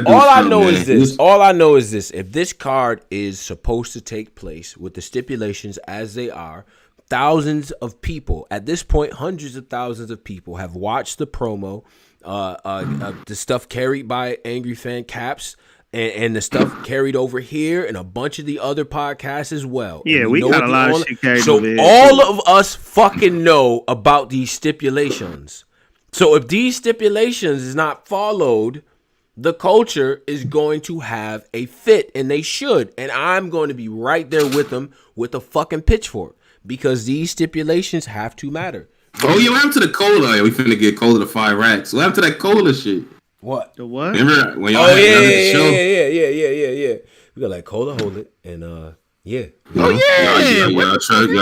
All I know is this. If this card is supposed to take place with the stipulations as they are, thousands of people, at this point, hundreds of thousands of people have watched the promo, the stuff carried by Angry Fan Caps, and the stuff carried over here and a bunch of the other podcasts as well. Yeah, we got a lot of shit carried over here. So all of us fucking know about these stipulations. So if these stipulations is not followed, the culture is going to have a fit, and they should. And I'm going to be right there with them with a fucking pitchfork because these stipulations have to matter. Oh, yeah, what happened to the cola? We finna get cola to 5 racks. What happened to that cola shit? What? The what? Remember when y'all had the show? Yeah. We got like cola, hold it, and yeah. Oh yeah. Y'all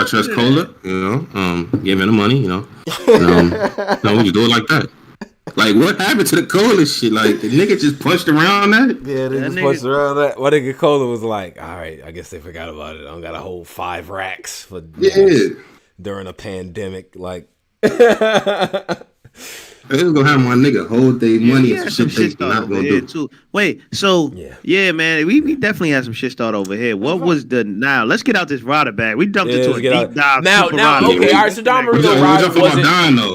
trust cola? Give him the money. No, we just do it like that. Like, what happened to the cola shit? Like, the nigga just punched around that? Yeah, they just punched around that. What nigga cola was like, all right, I guess they forgot about it. I don't got a whole 5 racks for during a pandemic. Like, they was gonna have my nigga hold their money and some shit they not gonna do. Too. Wait, so yeah, man, we definitely had some shit start over here. What was now? Let's get out this rider bag. We dumped into a deep dive. Now, okay, all right. So Don Marino rider wasn't.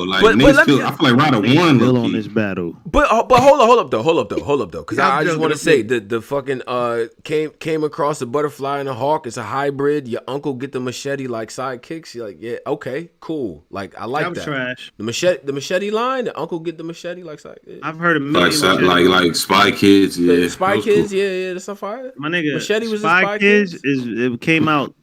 Like, I feel like rider won on this battle. But hold up though, because I just want to say the fucking came across a butterfly and a hawk. It's a hybrid. Your uncle get the machete like sidekicks. You're like, yeah, okay, cool. Like I like that. Trash. The machete line. The uncle get the machete like side. Yeah. I've heard a million like Spy Kids. Yeah, Spy Kids. Cool. Yeah, that's on fire. My nigga, machete was Spy Kids. It came out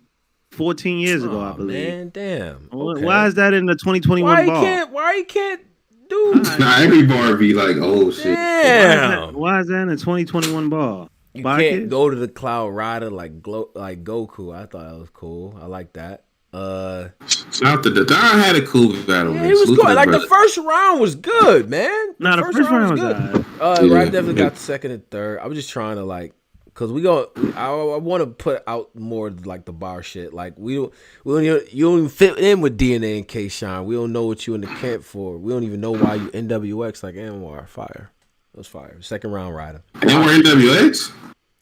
14 years ago, I believe. Man, damn. Okay. Why is that in the 2021 bar? Why he can't do? Nah, every bar be like, oh shit. Damn. Why is that in the 2021 bar? You can't go to the Cloud Rider like Goku. I thought that was cool. I like that. Shout to the Don had a cool battle. Yeah, it was good. Like the first round was good, man. Nah, the first round was good. Right, definitely got the second and third. I was just trying to like, cause I want to put out more like the bar shit. Like you don't even fit in with DNA and K-Shine. We don't know what you in the camp for. We don't even know why you NWX like Anwar. Fire. It was fire. Second round rider. And we're NWX?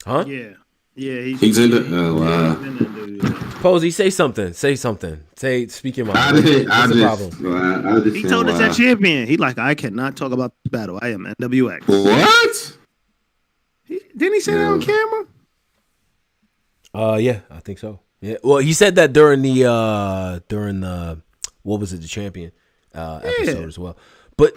Huh? Yeah. Yeah, he's in the. Oh wow. Posey, say something. Speak your mind. I just he told us that champion. He like, I cannot talk about the battle. I am NWX. What? Didn't he say that on camera? Yeah, I think so. Yeah. Well, he said that during the what was it, the champion episode as well. But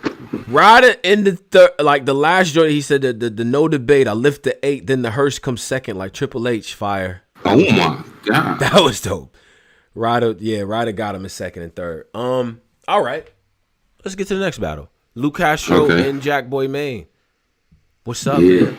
Ryder in the last joint, he said that the no debate. I lift the 8, then the hearse comes second, like Triple H fire. Oh my god, that was dope. Ryder got him in second and third. All right, let's get to the next battle. Luke Castro and Jack Boy Maine. What's up, man?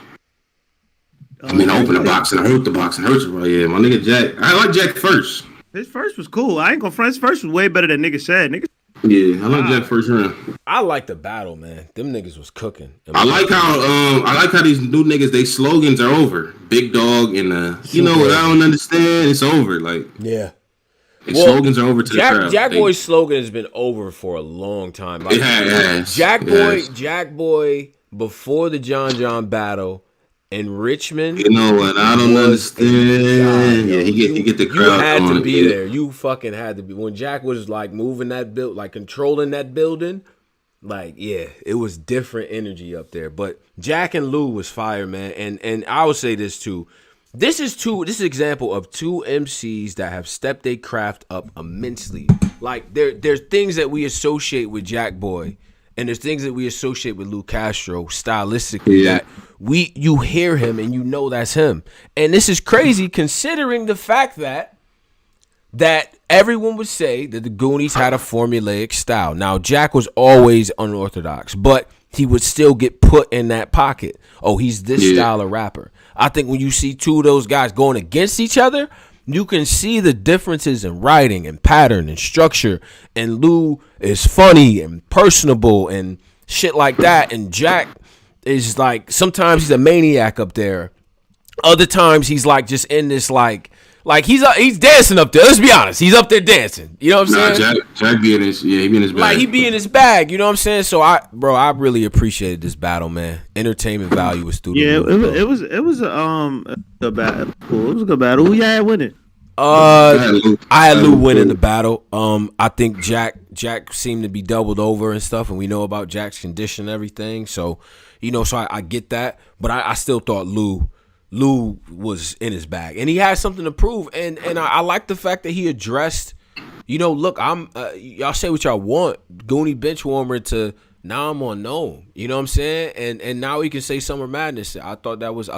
I mean, I opened the box and I heard the box and hurts right. Yeah, my nigga Jack. I like Jack first. His first was cool. I ain't gonna front. His first was way better than nigga said. Nigga Yeah, I like Jack first round. I like the battle, man. Them niggas was cooking. I like how these new niggas, they slogans are over. Big dog and you know what I don't understand. It's over. Like yeah. Slogans are over to the crowd. Jack Boy's slogan has been over for a long time. Like, it has. Jack Boy before the John battle in Richmond. You know what? I don't understand. Yeah, he get the crowd. You had on to it, be there. You fucking had to be. When Jack was like moving that build, like controlling that building, like yeah, it was different energy up there. But Jack and Lou was fire, man. And I would say this too. This is an example of two MCs that have stepped their craft up immensely. Like there's things that we associate with Jack Boy, and there's things that we associate with Lou Castro stylistically that you hear him and you know that's him. And this is crazy considering the fact that everyone would say that the Goonies had a formulaic style. Now Jack was always unorthodox, but he would still get put in that pocket. Oh, he's this style of rapper. I think when you see two of those guys going against each other, you can see the differences in writing and pattern and structure. And Lou is funny and personable and shit like that. And Jack is like, sometimes he's a maniac up there. Other times he's like just in this like he's dancing up there. Let's be honest. He's up there dancing. You know what I'm saying? Jack be in his he be in his bag. Like he be in his bag. You know what I'm saying? So I really appreciated this battle, man. Entertainment value was through the roof. It was a good battle. Cool. It was a good battle. Who you had winning? I had Lou winning the battle. I think Jack seemed to be doubled over and stuff, and we know about Jack's condition and everything. So, so I get that, but I still thought Lou was in his bag, and he had something to prove. And I like the fact that he addressed, look, I'm y'all say what y'all want, Goonie bench warmer to now I'm on known. You know what I'm saying? And now he can say Summer Madness. I thought that was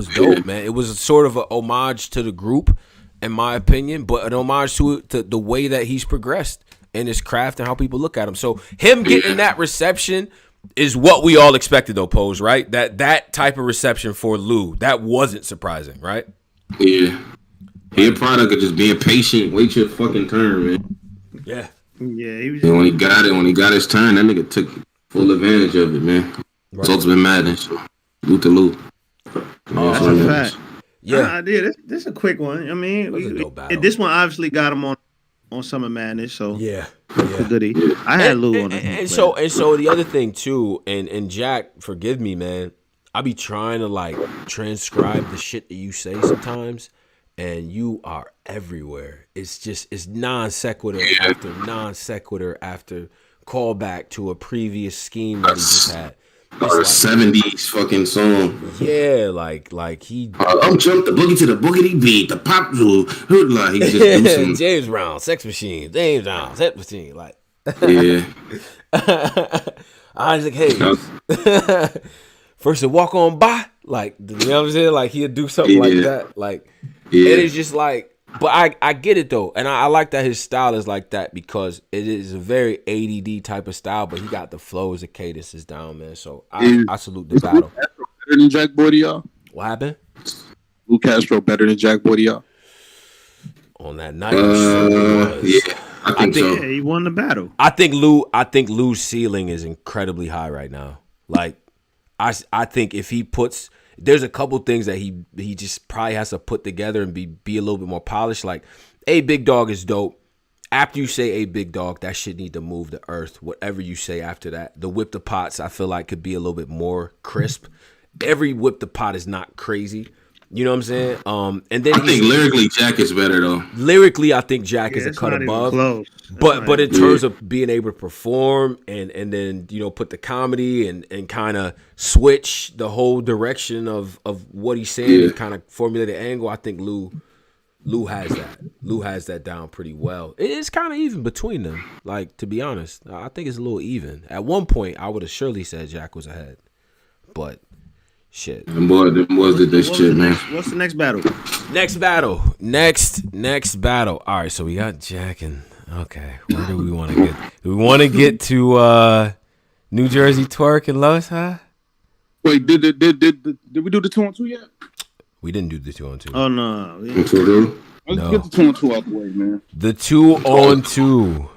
dope, man. It was sort of a homage to the group, in my opinion, but an homage to the way that he's progressed in his craft and how people look at him. So him getting that reception is what we all expected, though, Pose, right? That type of reception for Lou, that wasn't surprising, right? Yeah. He a product of just being patient, wait your fucking turn, man. Yeah. Yeah, he was. And when he got his turn, that nigga took full advantage of it, man. Right. It's ultimate madness. So, Lou to Lou. That's a fact. Yeah. This is a quick one. I mean, this one obviously got him on Summer Madness, so yeah. Goodie. I had Lou on it. And so the other thing too, and Jack, forgive me, man. I be trying to like transcribe the shit that you say sometimes, and you are everywhere. It's non sequitur after non sequitur after callback to a previous scheme that he just had. Or 70s fucking song. Yeah, like he. I'm jumped the boogie to the boogity beat, the pop rule. Like he just do James Brown, Sex Machine, James Brown, Sex Machine. Like, yeah. I was like, hey, first to walk on by, like, you know what I'm saying? Like he'll do something like that, like, and it's just like. But I get it though, and I like that his style is like that because it is a very ADD type of style, but he got the flows, the cadences down, man. So I salute the battle. Better than Jack Boy to y'all? What happened? Lou Castro better than Jack Boy to y'all? On that night, yeah, I think so. Yeah, he won the battle. I think Lou's ceiling is incredibly high right now. Like I think if he puts. There's a couple things that he just probably has to put together and be a little bit more polished. Like, A Big Dog is dope. After you say A Big Dog, that shit need to move the earth. Whatever you say after that. The Whip the Pots, I feel like, could be a little bit more crisp. Every Whip the Pot is not crazy. You know what I'm saying? And then I think lyrically Jack is better though. Lyrically, I think Jack is a cut above. But in terms of being able to perform and then put the comedy and kind of switch the whole direction of what he's saying and kind of formulate an angle, I think Lou has that. Lou has that down pretty well. It's kind of even between them. Like, to be honest, I think it's a little even. At one point, I would have surely said Jack was ahead, but. Shit. Them boys did this shit, man. What's the next battle? Next battle. All right, so we got Jack and okay. Where do we want to get? Do we want to get to New Jersey Twerk and Lois, huh? Wait, did we do the 2-on-2 yet? We didn't do the 2-on-2. Oh no. Let's get the 2-on-2 out the way, man. The 2-on-2.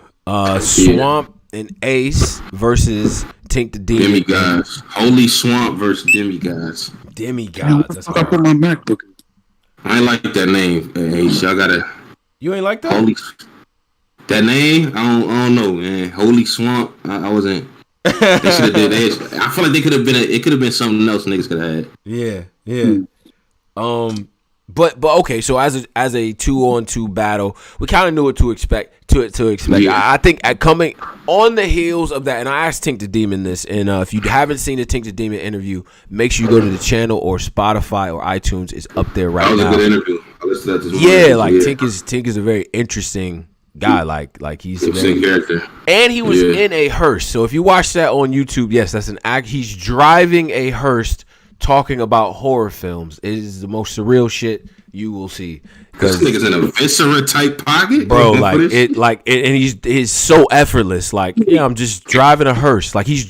Swamp and Ace versus Tink the Demon. Demigods. Holy Swamp versus Demigods. Demigods. That's I put my MacBook. I ain't like that name. Ace, y'all gotta. You ain't like that? Holy. That name, I don't know, man. Holy Swamp. I wasn't. They should have did. I feel like they could have been. It could have been something else niggas could have had. Yeah. But okay. So as a 2-on-2 battle, we kind of knew what to expect. Yeah. I think at coming on the heels of that, and I asked Tink the Demon this, and if you haven't seen the Tink the Demon interview, make sure you go to the channel or Spotify or iTunes. It's up there right now. That was a good interview. I listened to that this morning. Yeah, like Tink is a very interesting guy. Like he's very character, and he was in a hearse. So if you watch that on YouTube, yes, that's an act. He's driving a hearse, talking about horror films. It is the most surreal shit you will see. This nigga's in a viscera type pocket, bro. And he's so effortless. Like, yeah, I'm just driving a hearse. Like he's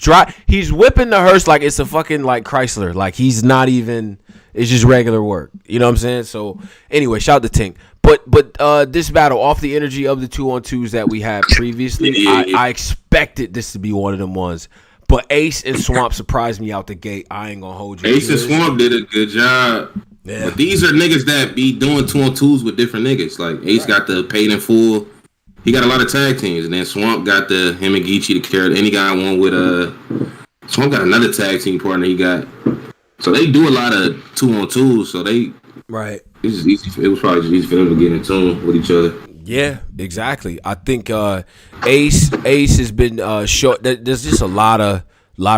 whipping the hearse like it's a fucking like Chrysler. Like he's not even. It's just regular work. You know what I'm saying? So anyway, shout out to Tink. But this battle, off the energy of the 2-on-2s that we had previously, I expected this to be one of them ones. But Ace and Swamp surprised me out the gate. I ain't gonna hold you. Ace and Swamp did a good job. Yeah. But these are niggas that be doing 2-on-2s with different niggas. Like Ace got the paid in full. He got a lot of tag teams, and then Swamp got him and Geechee the carrot. And he got one with Swamp got another tag team partner. He got. So they do a lot of 2-on-2s. So they right. It was probably just easy for them to get in tune with each other. Yeah, exactly. I think Ace has been short. There's just a lot of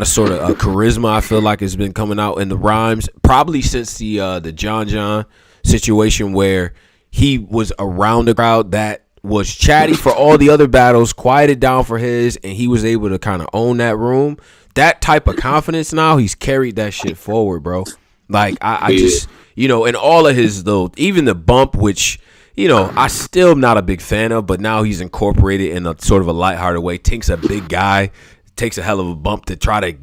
sort of charisma. I feel like has been coming out in the rhymes probably since the John situation where he was around the crowd that was chatty for all the other battles, quieted down for his, and he was able to kind of own that room. That type of confidence now, he's carried that shit forward, bro. Like I just, in all of his though, even the bump, which. I still am not a big fan of, but now he's incorporated in a sort of a lighthearted way. Tink's a big guy, takes a hell of a bump to try to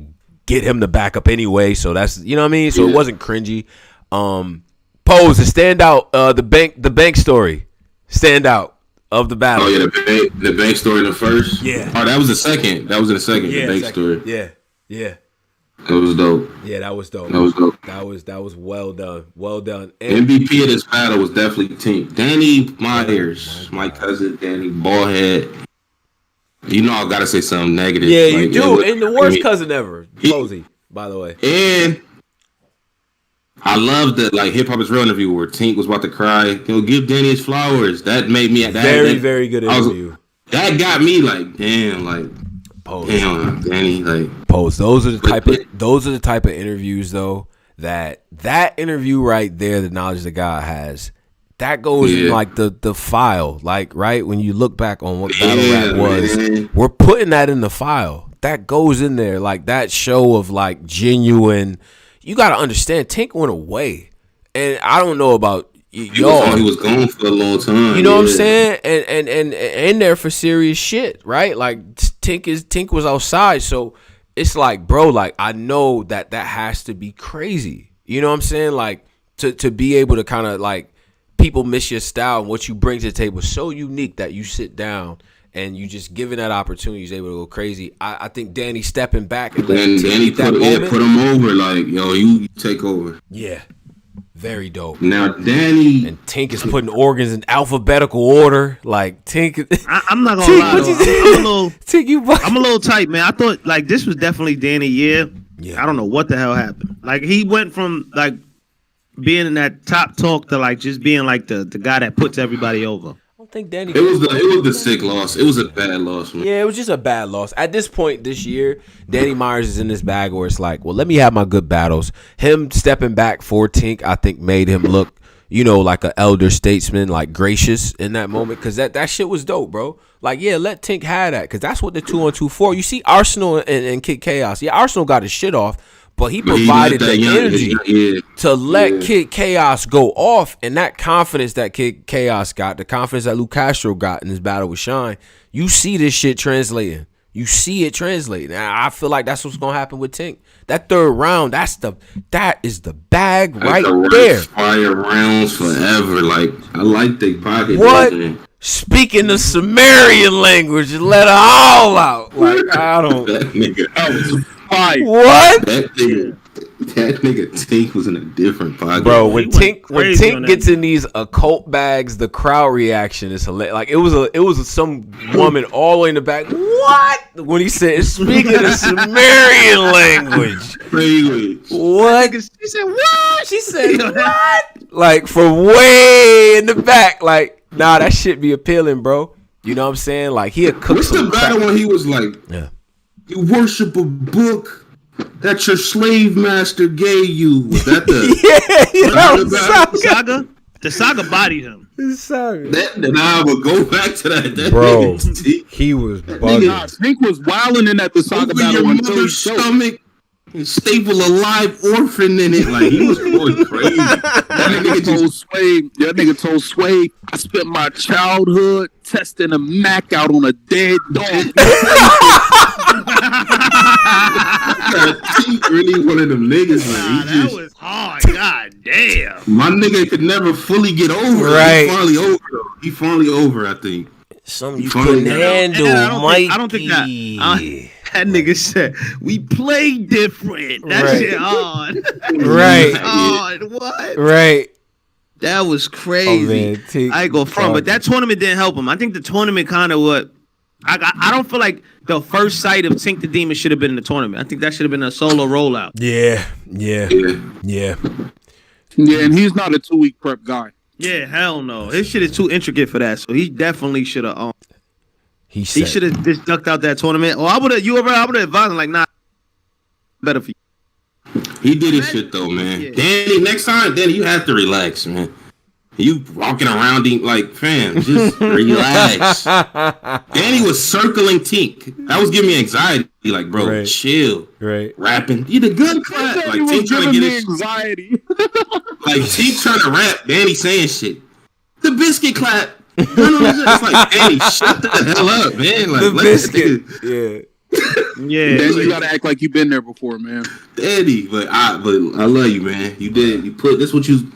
get him to back up anyway. So that's, you know what I mean? So it wasn't cringy. Pose, the standout, the bank story, standout of the battle. Oh yeah, the bank story in the first. Yeah. Oh, that was the second. Yeah, the bank story. Yeah. That was dope. Yeah, that was dope. That was well done. Well done. And MVP of this battle was definitely Tink. Danny Myers, my cousin Danny Ballhead. I gotta say something negative. Yeah, you do. And the worst cousin ever, Posey, by the way. And I love the Hip Hop Is Real interview where Tink was about to cry. Give Danny his flowers. That made me very good interview. That got me damn, Pose. Damn, Danny, Pose. Those are the type of interviews though that interview right there, the knowledge that God has, that goes in the file. Right when you look back on what battle rap was, we're putting that in the file. That goes in there, that show of genuine. You got to understand, Tink went away, and I don't know about. He was gone for a long time. You know what I'm saying? And in there for serious shit, right? Tink was outside, so it's bro, I know that has to be crazy. You know what I'm saying? To be able to kind of people miss your style and what you bring to the table is so unique that you sit down and you just given that opportunity, he's able to go crazy. I think Danny stepping back and Danny put him over, you take over. Yeah. Very dope. Now Danny and Tink is putting organs in alphabetical order. Tink, I'm not gonna lie. I'm a little tight, man. I thought this was definitely Danny. Yeah. I don't know what the hell happened. He went from being in that top talk to just being the guy that puts everybody over. I don't think Danny. It was the sick loss. It was a bad loss, man. Yeah, it was just a bad loss. At this point this year, Danny Myers is in this bag where it's let me have my good battles. Him stepping back for Tink, I think made him look, like an elder statesman, gracious in that moment. Cause that shit was dope, bro. Let Tink have that. Cause that's what the 2-on-2 for. You see Arsenal and Kid Chaos. Yeah, Arsenal got his shit off. But he provided the energy to let Kid Chaos go off, and that confidence that Kid Chaos got, the confidence that Luke Castro got in his battle with Shine, you see this shit translating. You see it translating. And I feel like that's what's gonna happen with Tink. That third round, that is the bag right there. Fire rounds forever. I like the pocket. What? speaking the Sumerian language and let it all out. Like, I don't. That nigga. That was fire. What? That nigga Tink was in a different pocket. Bro, when Tink crazy on gets that. in these occult bags, the crowd reaction is hilarious. Like it was some woman all the way in the back. What? When he said speaking the Sumerian language. Crazy. What? She said what? She said what? Like from way in the back. Like, nah, that shit be appealing, bro. You know what I'm saying? Like he'll cook What's the some battle crap. when he was like, Yeah. "You worship a book that your slave master gave you"? Was that the Yeah, that was Saga? The Saga bodied him. Saga. Then I would go back to that. Bro, nigga Tink. he was Nah, bugging. Pink was wilding in that the Saga Over your battle until he mother's choked. stomach and staple a live orphan in it. Like he was going crazy. That nigga told Sway, I spent my childhood testing a Mac out on a dead dog. Tink really one of them niggas. Like, Nah, he that just, was hard. God damn. my nigga could never fully get over it. Right. He finally over. Though. He finally over. I think. Something you Funny couldn't guy. handle, And I Mikey. don't think that. That nigga said we play different. That Right. shit hard. Right. Hard. What? Right. That was Oh, crazy. man. Tink I ain't go from, but bugging. that tournament didn't help him. I think the tournament kind of what. I don't feel like the first sight of Tink the Demon should have been in the tournament. I think that should have been a solo rollout. Yeah. Yeah. Yeah, and he's not a 2-week prep guy. Yeah, hell no. His shit is too intricate for that. So he definitely should have. He He should have just ducked out that tournament. Or I would have. I would have advised him like, nah, better for you. He did his shit though, man. Yeah. Danny, next time, Danny, you have to relax, man. You walking around like, fam, just relax. Danny was circling Tink. That was giving me anxiety. Like, bro, Right. chill. Right. Rapping. You the good clap. Like, He was Tink trying to giving get me his. anxiety. Like, Tink trying to rap. Danny saying shit. The biscuit clap. It's like, Danny, shut the hell up, man. Like, The let biscuit. that Yeah. Yeah. Then you gotta act like you've been there before, man. Danny, but I love you, man. You did. You put this. What you.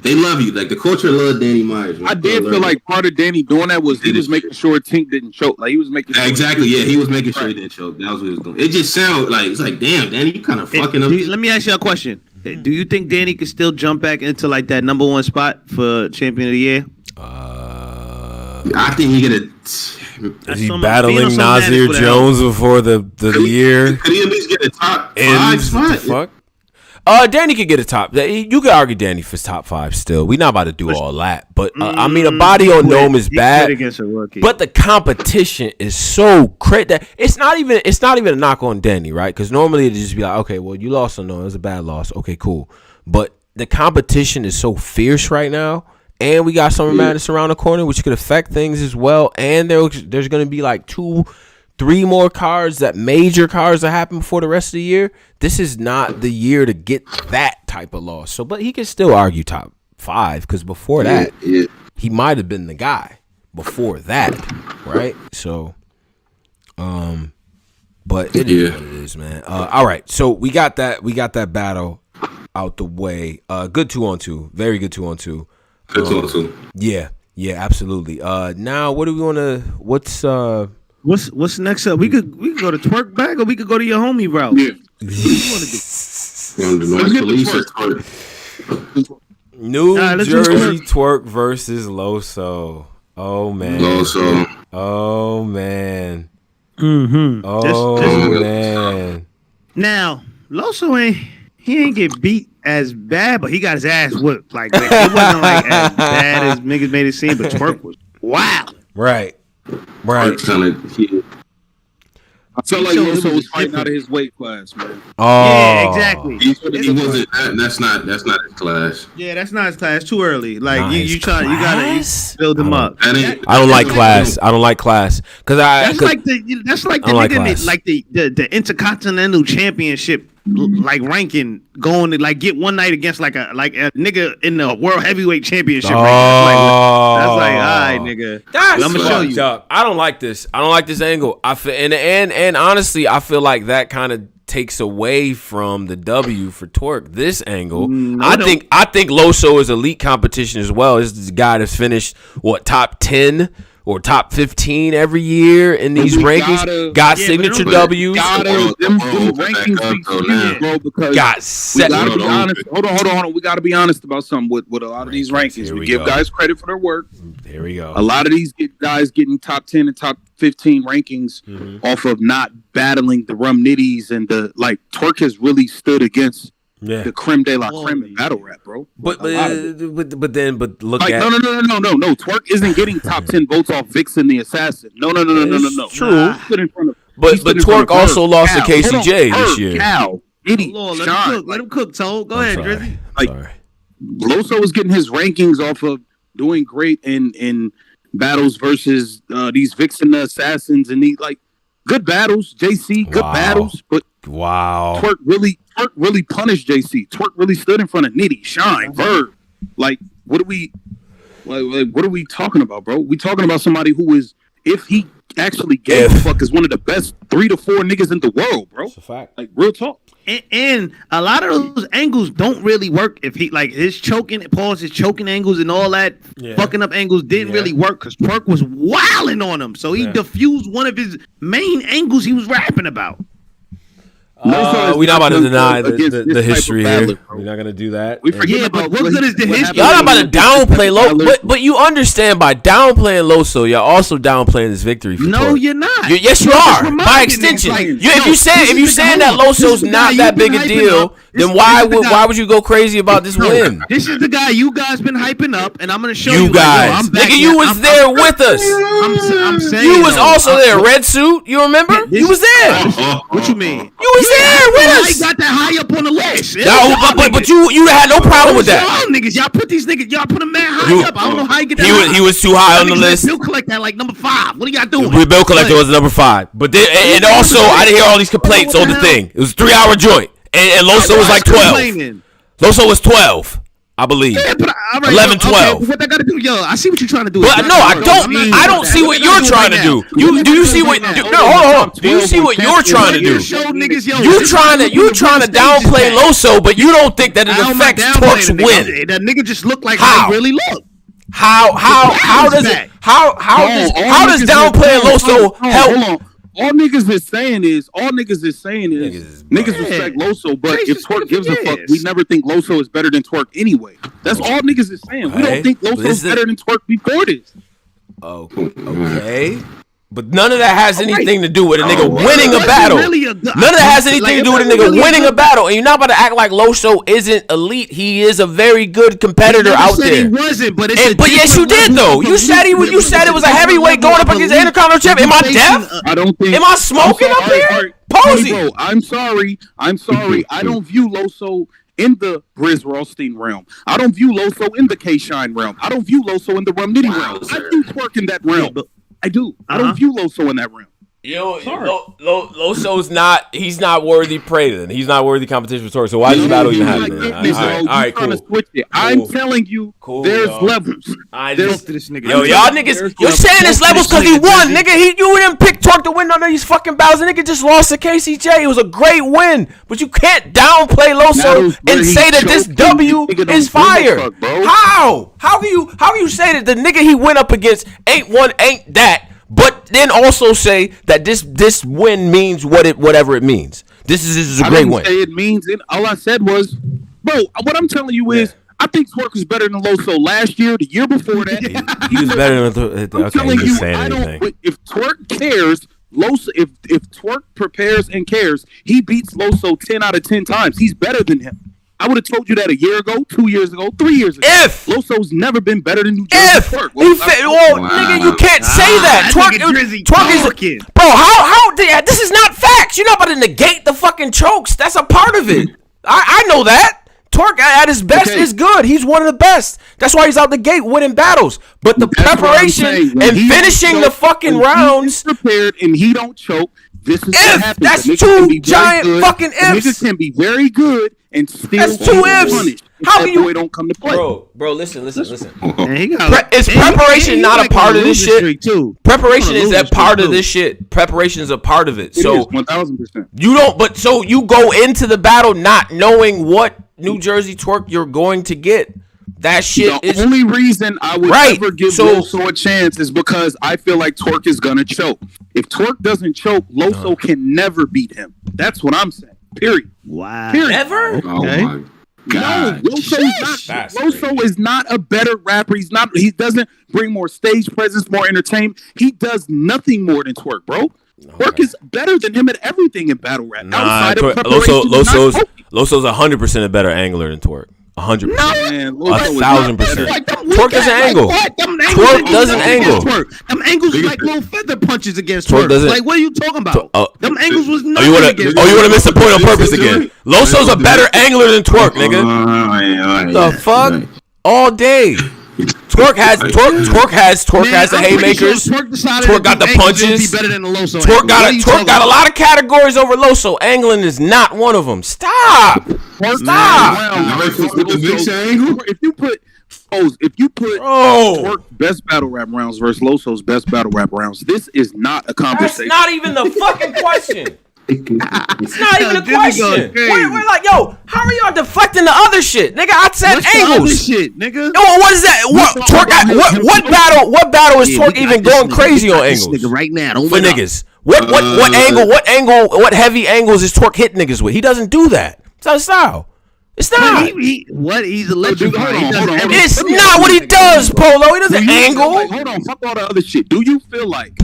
They love you. Like the culture loved Danny Myers. Man. I did feel like part of Danny doing that was he was making sure Tink didn't choke. Like he was making sure Exactly. Yeah, he was making sure he didn't choke. That was what he was doing. It just sounded like it's like, damn, Danny, you kind of fucking up. Let me ask you a question. Do you think Danny could still jump back into like that number one spot for champion of the year? I think he gonna. Is he Being battling on some madness Nasir would Jones before the year Could he at least get a top 5 ends? spot? Fuck. Danny could get a top. You could argue Danny for top 5 still. We not about to do all that, but I mean, a body on Gnome is He bad. quit against a rookie. But the competition is so crazy that it's not even a knock on Danny, right? Because normally it'd just be like, okay, well, you lost or no, it was a bad loss. Okay, cool. But the competition is so fierce right now, and we got Summer Madness around the corner, which could affect things as well. And there's going to be like 2-3 more cards, that major cards that happen before the rest of the year. This is not the year to get that type of loss. So, but he can still argue top 5 because before that, he might have been the guy before that, right? So, but it is what it is, man. All right, so we got that battle out the way. Good 2-on-2, very good 2-on-2. Good 2-on-2. Yeah, absolutely. Now what do we want to? What's next up? We could go to twerk back, or we could go to your homie route. Yeah. What do you want to do? The North get the Police twerk. New let's do Jersey twerk versus Loso? Oh man. Also, Oh man. Mm-hmm. Oh man. Now, Loso ain't get beat as bad, but he got his ass whipped. Like it wasn't like as bad as niggas made it seem, but twerk was wild. Right. kind of. I felt like So it Loso was was fighting different. out of his weight class, man. Oh. Yeah, exactly. He wasn't. That's not his class. Yeah, that's not his class. Too early. Like Not you his gotta class? build him up. That ain't. I don't like class. I don't like class because That's like the I don't like nigga class. like the Intercontinental Championship like ranking going to like get one night against like a nigga in the World Heavyweight Championship. Oh. That's like all right, nigga. That's I'ma show you. fucked up. I don't like this. I don't like this angle. I feel and honestly, I feel like that kind of takes away from the W for Twerk. This angle, I think Loso is elite competition as well. This is the guy that's finished top 10 or top 15 every year in these rankings. Got signature W's. Them rankings, bro, because got set. We gotta be honest. Hold on. We gotta be honest about something with a lot of these rankings. We give guys credit for their work. There we go. A lot of these guys getting top 10 and top 15 rankings off of not battling the Rum Nitties and Twerk has really stood against the creme de la creme in battle rap, bro. But look at no. Twerk isn't getting top 10 votes off Vixen the Assassin. No. True. But Twerk also lost to KCJ this year. Cal, Diddy, let him cook. So go ahead, Drizzy. Sorry. Loso is getting his rankings off of doing great in battles versus these Vixen the Assassins and these good battles. JC, good battles, but Twerk really punished JC. Twerk really stood in front of Nitty, Shine, Verb. What are we talking about, bro? We talking about somebody who is, if he actually gave a fuck, is one of the best 3 to 4 niggas in the world, bro. That's a fact. Real talk. And a lot of those angles don't really work if he his choking angles and all that fucking up angles didn't really work because Twerk was wilding on him. So he diffused one of his main angles he was rapping about. We're not about to deny the history here. We're not gonna do that. But what good is the history? Y'all not about to downplay Loso, but you understand by downplaying Loso, you're also downplaying his victory. You're not. Yes, you are. By extension, if you saying that Loso's not that big a deal, then why would you go crazy about this win? This is the guy you guys been hyping up, and I'm gonna show you. You guys, nigga, you was there with us. I'm saying you was also there, red suit. You remember? You was there. What you mean? You was there with us. I got that high up on the list. But you had no problem with that. Niggas, y'all put them mad high up. I don't know how you get that. He was too high on the list. Bill Collector like number 5. What are y'all doing? Bill Collector was number 5. But and also I didn't hear all these complaints on the thing. It was a 3-hour joint, and Loso was like 12. Loso was 12. I believe. Yeah, but 11, 12. What that got to do? Yo, I see what you're trying to do. But no, I don't. I don't see what you're trying to do. Do you see what? No, hold on. Do you see what you're trying to do? You trying to downplay Loso, but you don't think that it affects Twerk's win. That nigga just look like how he really look. How does downplaying Loso help? Hold on. All niggas is saying is niggas respect Loso, but if Twerk gives a fuck, we never think Loso is better than Twerk anyway. That's all niggas is saying. We don't think Loso is better than Twerk before this. Oh, okay. But none of that has anything to do with a nigga winning a battle. None of that has anything to do with a nigga winning a battle. And you're not about to act like Loso isn't elite. He is a very good competitor out there. He wasn't, but yes, you did though. You said it was a heavyweight going up against the Intercontinental champ. Am I deaf? I don't think. Am I smoking up here? Posey. Bro, I'm sorry. I don't view Loso in the Briz Rothstein realm. I don't view Loso in the K-Shine realm. I don't view Loso in the Rum Nitty realm. I do Twerk in that realm. I do. I don't view Loso in that realm. Loso's not. He's not worthy prey. Then he's not worthy competition for Twerk. So why does the battle even happen? All right, cool. I'm telling you, there's levels. Y'all niggas, you're saying there's levels because he won, nigga. You didn't pick Twerk to win none of these fucking battles. The nigga just lost to KCJ. It was a great win, but you can't downplay Loso and say that this W is fire. How? How can you say that the nigga he went up against ain't that? But then also say that this win means whatever it means. This is a great win. Say it means it. All I said was, bro. What I'm telling you is, I think Twerk was better than Loso last year, the year before that. He was better than. I'm telling you, I don't. If Twerk cares, Loso. If Twerk prepares and cares, he beats Loso 10 out of 10 times. He's better than him. I would have told you that a year ago, 2 years ago, 3 years ago. If Loso's never been better than New Jersey Twerk. Nigga, you can't say that. Twerk is bro. How? This is not facts. You're not about to negate the fucking chokes. That's a part of it. I know that. Twerk at his best is good. He's one of the best. That's why he's out the gate winning battles. But the preparation and finishing the fucking rounds, prepared and he don't choke. This is what happens. That's two giant fucking ifs. Niggas can be very good and still that's two ifs. punished. How can you? Boy don't come to play, Bro, listen. Man, Is preparation not a part of this shit? Too. Preparation is a part of this shit. Preparation is a part of it. So 1000%. you don't. But so you go into the battle not knowing what New Jersey Twerk you're going to get. That shit the is only reason I would ever give Loso a chance is because I feel like Twerk is gonna choke. If Twerk doesn't choke, Loso can never beat him. That's what I'm saying. Period. Wow. Period. Ever? Oh my God. No, Loso is not a better rapper. He doesn't bring more stage presence, more entertainment. He does nothing more than Twerk, bro. Twerk is better than him at everything in battle rap. Outside of Loso's 100% a better angler than Twerk. 100%. 1,000%. Twerk doesn't angle. Twerk doesn't angle. Them angles is like little feather punches against Twerk. Like, what are you talking about? Them angles was nothing you wanna miss the point on purpose Listen again? Loso's a better angler than Twerk, nigga. The fuck? All day. Twerk has the haymakers. Twerk got the punches. Twerk got a lot of categories over Loso. Angling is not one of them. Stop. If you put Twerk best battle rap rounds versus Loso's best battle rap rounds, this is not a conversation. That's not even the fucking question. It's not even a question. We're like, yo, how are y'all deflecting the other shit, nigga? I said angles. Shit, nigga. Yo, what is that? What battle is Twerk even going crazy on angles? Nigga, right now, for niggas. What heavy angles is Twerk hit niggas with? He doesn't do that. It's not his style. It's not. He's electrifying. It's not what he does, Polo. He doesn't angle. Hold on, fuck all the other shit. Do you feel like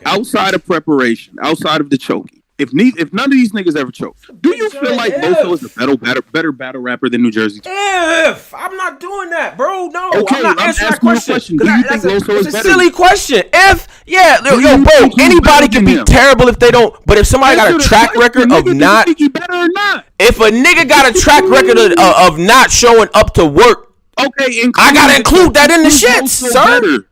outside of preparation, outside of the choking, if none of these niggas ever choke, do you feel like Loso is a better battle rapper than New Jersey? If I'm not doing that, bro, no, okay, I'm not answering that question. Do you think Loso is better? It's a silly question. If bro, anybody can be terrible if they don't. But if somebody got a track record of not, if a nigga got a track record of not showing up to work, okay, I gotta include that in the shit, sir.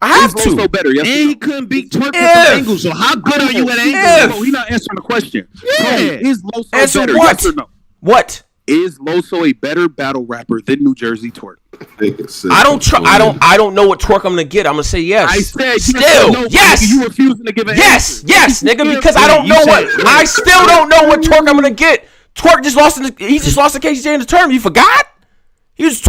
I have to. Loso better, yes. And he couldn't beat Twerk with the angles. So how good are you at angles? No, he's not answering the question. Yeah. Is Loso Answer better? what? Yes or no? What? Is Loso a better battle rapper than New Jersey Twerk? I don't know what Twerk I'm gonna get. I'm gonna say yes. I said still no, yes. Nigga, you refusing to give an answer. Yes, nigga, because I don't know what. I still don't know what Twerk I'm gonna get. Twerk just lost to KCJ in the tournament. You forgot? He was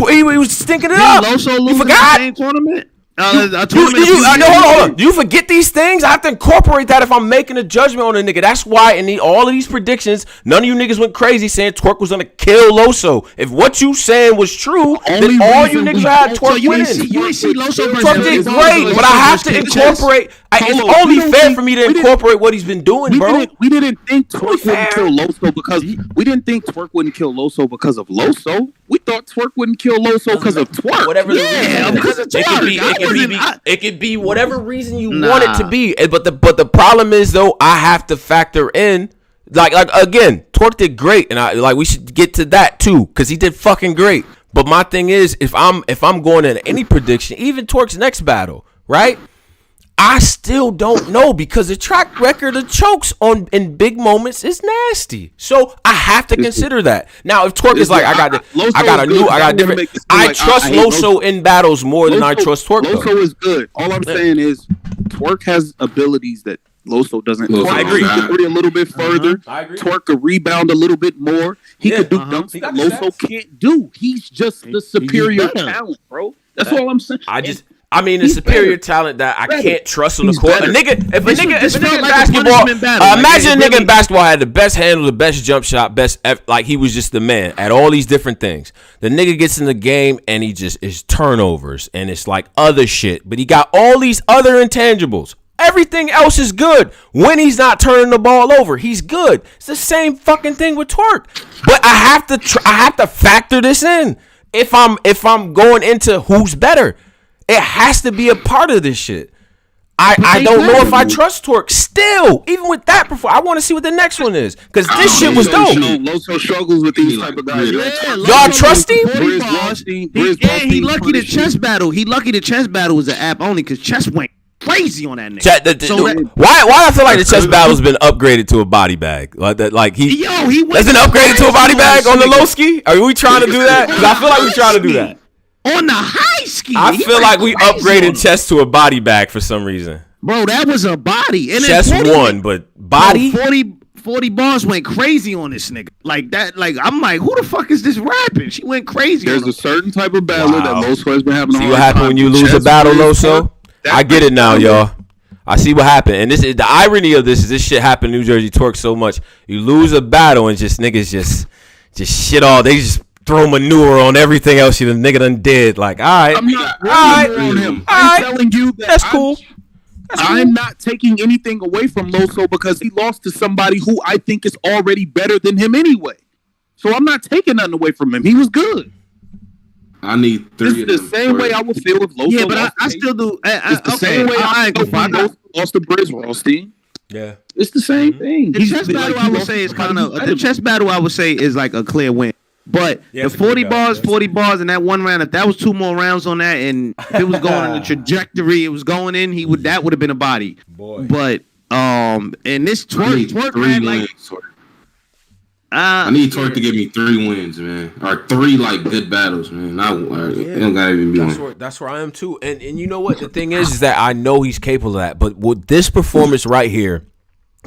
stinking it up. You forgot? The same tournament? Hold on. Do you forget these things? I have to incorporate that if I'm making a judgment on a nigga. That's why in all of these predictions, none of you niggas went crazy saying Twerk was gonna kill Loso. If what you saying was true, then all you niggas had Twerk winning. You ain't see Loso. Twerk did great, but I have to incorporate. It's only fair for me to incorporate what he's been doing, bro. We didn't think Twerk wouldn't kill Loso because we didn't think Twerk wouldn't kill Loso because of Loso. We thought Twerk wouldn't kill Loso because of Twerk. Whatever the reason because of Twerk. It could be whatever reason you want it to be. But the problem is though, I have to factor in like again, Twerk did great, and we should get to that too because he did fucking great. But my thing is, if I'm going in any prediction, even Twerk's next battle, right? I still don't know because the track record of chokes in big moments is nasty. So I have to consider that. Now, if Twerk is like, I got different. I trust Loso in battles more than I trust Twerk. Loso is good. All I'm saying is Twerk has abilities that Loso doesn't. I agree. He can a little bit further. I agree. Twerk could rebound a little bit more. He could do dunks that Loso can't do. He's just the superior talent, bro. That's all I'm saying. The superior talent that I can't trust on the court. If a nigga in like basketball, imagine a nigga in really... basketball had the best handle, the best jump shot, like he was just the man at all these different things. The nigga gets in the game and he just is turnovers and it's like other shit, but he got all these other intangibles. Everything else is good. When he's not turning the ball over, he's good. It's the same fucking thing with Twerk. But I have to factor this in if I'm going into who's better. It has to be a part of this shit. I don't know if I trust Twerk. Still, even with that before, I want to see what the next one is. Because this shit was dope. Loso struggles with these type of guys. Y'all trust him? He lucky the chess battle. He lucky the chess battle was an app only because chess went crazy on that nigga. Why I feel like the chest battle's been upgraded to a body bag like that? Like he has been upgraded to a body bag on the low ski. Are we trying to do that? Because I feel like we're trying to do that on the high ski. I feel like we upgraded chest to a body bag for some reason. Bro, that was a body. And chest won, but body. Bro, 40 bars went crazy on this nigga. Like that, like I'm like, who the fuck is this rapping? She went crazy. There's a certain type of battler that Loso has been having. See what happened when you lose a battle, Loso? I get it now, y'all. I see what happened. And this is the irony of this is this shit happened in New Jersey Twerk so much. You lose a battle and just niggas just shit all. They just throw manure on everything else you the nigga done did. Like, all right, I'm not on him. I'm telling you that that's cool. I'm not taking anything away from Loso because he lost to somebody who I think is already better than him anyway. So I'm not taking nothing away from him. He was good. I need 3 This is the same way I would feel if Loso. Yeah, but I still do. It's the same way I feel if Loso lost to Briz Rothstein. Yeah, it's the same thing. The chess battle I would say is kind of the chess battle. I would say is like a clear win. But the 40 bars, and that one round, if that was 2 more rounds on that, and if it was going in the trajectory it was going in, that would have been a body. Boy. But and this twerk man, like I need Twerk to give me 3 wins, man, or 3 like good battles, man. It don't gotta even be one. That's where I am too. And you know what the thing is that I know he's capable of that. But with this performance right here,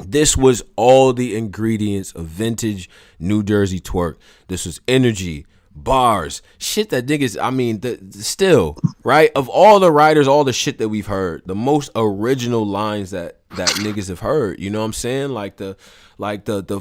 this was all the ingredients of vintage New Jersey Twerk. This was energy, bars, shit that niggas, I mean, still, right? Of all the writers, all the shit that we've heard, the most original lines that niggas have heard, you know what I'm saying? Like the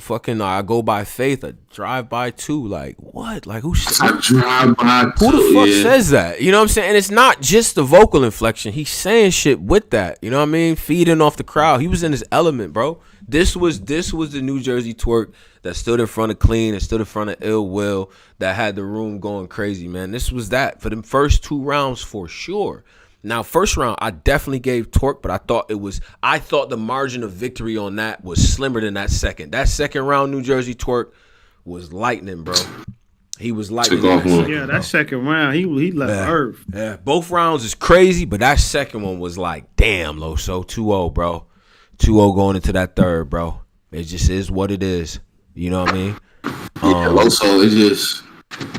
fucking, I go by faith, I drive by too. Like, what? Like, who drive by who the fuck says that? You know what I'm saying? And it's not just the vocal inflection. He's saying shit with that. You know what I mean? Feeding off the crowd. He was in his element, bro. This was the New Jersey Twerk that stood in front of Clean and stood in front of Ill Will, that had the room going crazy, man. This was that for them first 2 rounds for sure. Now, first round, I definitely gave Twerk, but I thought the margin of victory on that was slimmer than that second. That second round, New Jersey Twerk was lightning, bro. He was lightning. That second round, he left Earth. Yeah, both rounds is crazy, but that second one was like, damn, Loso, 2-0, bro. 2-0 going into that third, bro. It just is what it is. You know what I mean? Loso, it just...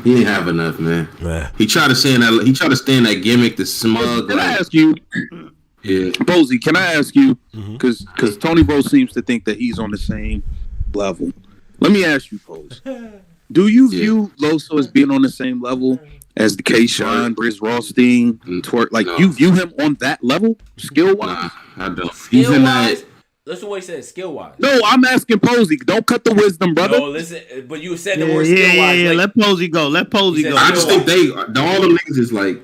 He didn't have enough, man. Yeah. He tried to stay in that gimmick, the smug. Can I ask you, Posey? Can I ask you, because Tony Bro seems to think that he's on the same level. Let me ask you, Posey. Do you view Loso as being on the same level as the K-Shine, Briz Rothstein, Twerk? Like, you view him on that level, skill-wise? Nah, I don't. He's in that. Listen to what he said, skill-wise. No, I'm asking Posey. Don't cut the wisdom, brother. No, listen, but you said the word skill-wise. Yeah, let Posey go. Let Posey go. I just think all them niggas is like,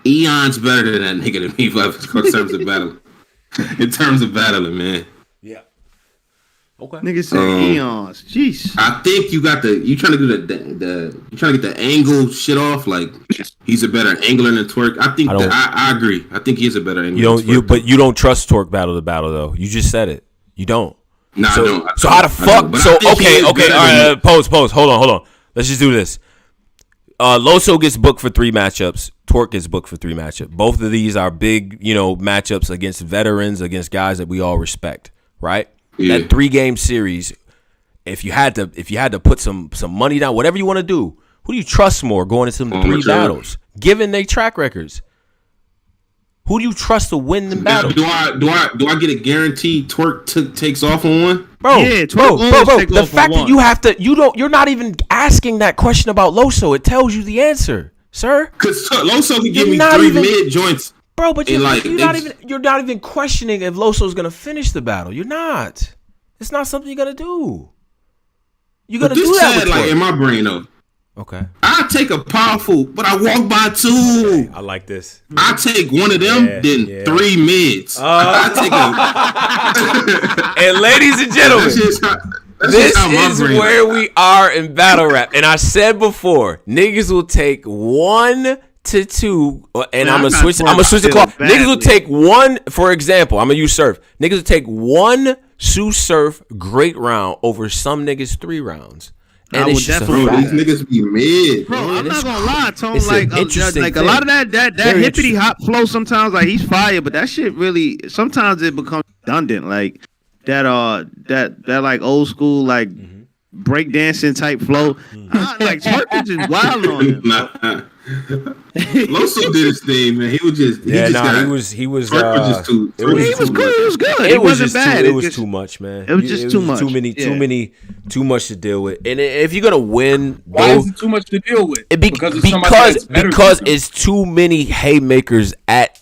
eons better than that nigga to me in terms of battle. In terms of battling, man. Yeah. Okay. Niggas said eons. Jeez. I think you trying to do you trying to get the angle shit off. Like, he's a better angler than Twerk. I think I agree. I think he is a better angler. But you don't trust Twerk battle to battle though. You just said it. You don't. Nah, so, I don't. So how the fuck? So okay. All right. Pose. Hold on. Let's just do this. Loso gets booked for 3 matchups. Twerk gets booked for 3 matchups. Both of these are big, matchups against veterans, against guys that we all respect, right? Yeah. That 3-game series. If you had to put some money down, whatever you want to do, who do you trust more going into some 3 battles, given their track records? Who do you trust to win the battle? Do I get a guaranteed Twerk takes off on one? Bro, the fact that you're not even asking that question about Loso, it tells you the answer, sir. Because Loso can give me 3 mid joints. Bro, but you're not even questioning if Loso's gonna finish the battle. You're not. It's not something you're gonna do. You're gonna do that with like in my brain though. Okay. I take a powerful, but I walk by 2. I like this. I take one of them, then 3 mids. I take And ladies and gentlemen, this is where we are in battle rap. And I said before, niggas will take 1 to 2, and I'm gonna switch the call. Niggas will take 1, for example, I'm gonna use Surf. Niggas will take 1 Sue Surf great round over some niggas 3 rounds. And I it's would just a Bro, fact. these niggas be mid. Bro, I'm not gonna lie, Tone. it's an Like, interesting like a lot of that Very hippity hop flow. Sometimes, like he's fire, but that shit really. Sometimes it becomes redundant. Like that like old school like break dancing type flow. Like Twerk is just wild on him. Nah. Loso did his thing, man. He was just He was Twerk was just too. it was He was good. He was good. It It was wasn't just bad. It was too much, man. It was just too much. Too much to deal with. And if you're gonna win, Why is it too much to deal with? because it's somebody that's better than them. it's too many haymakers at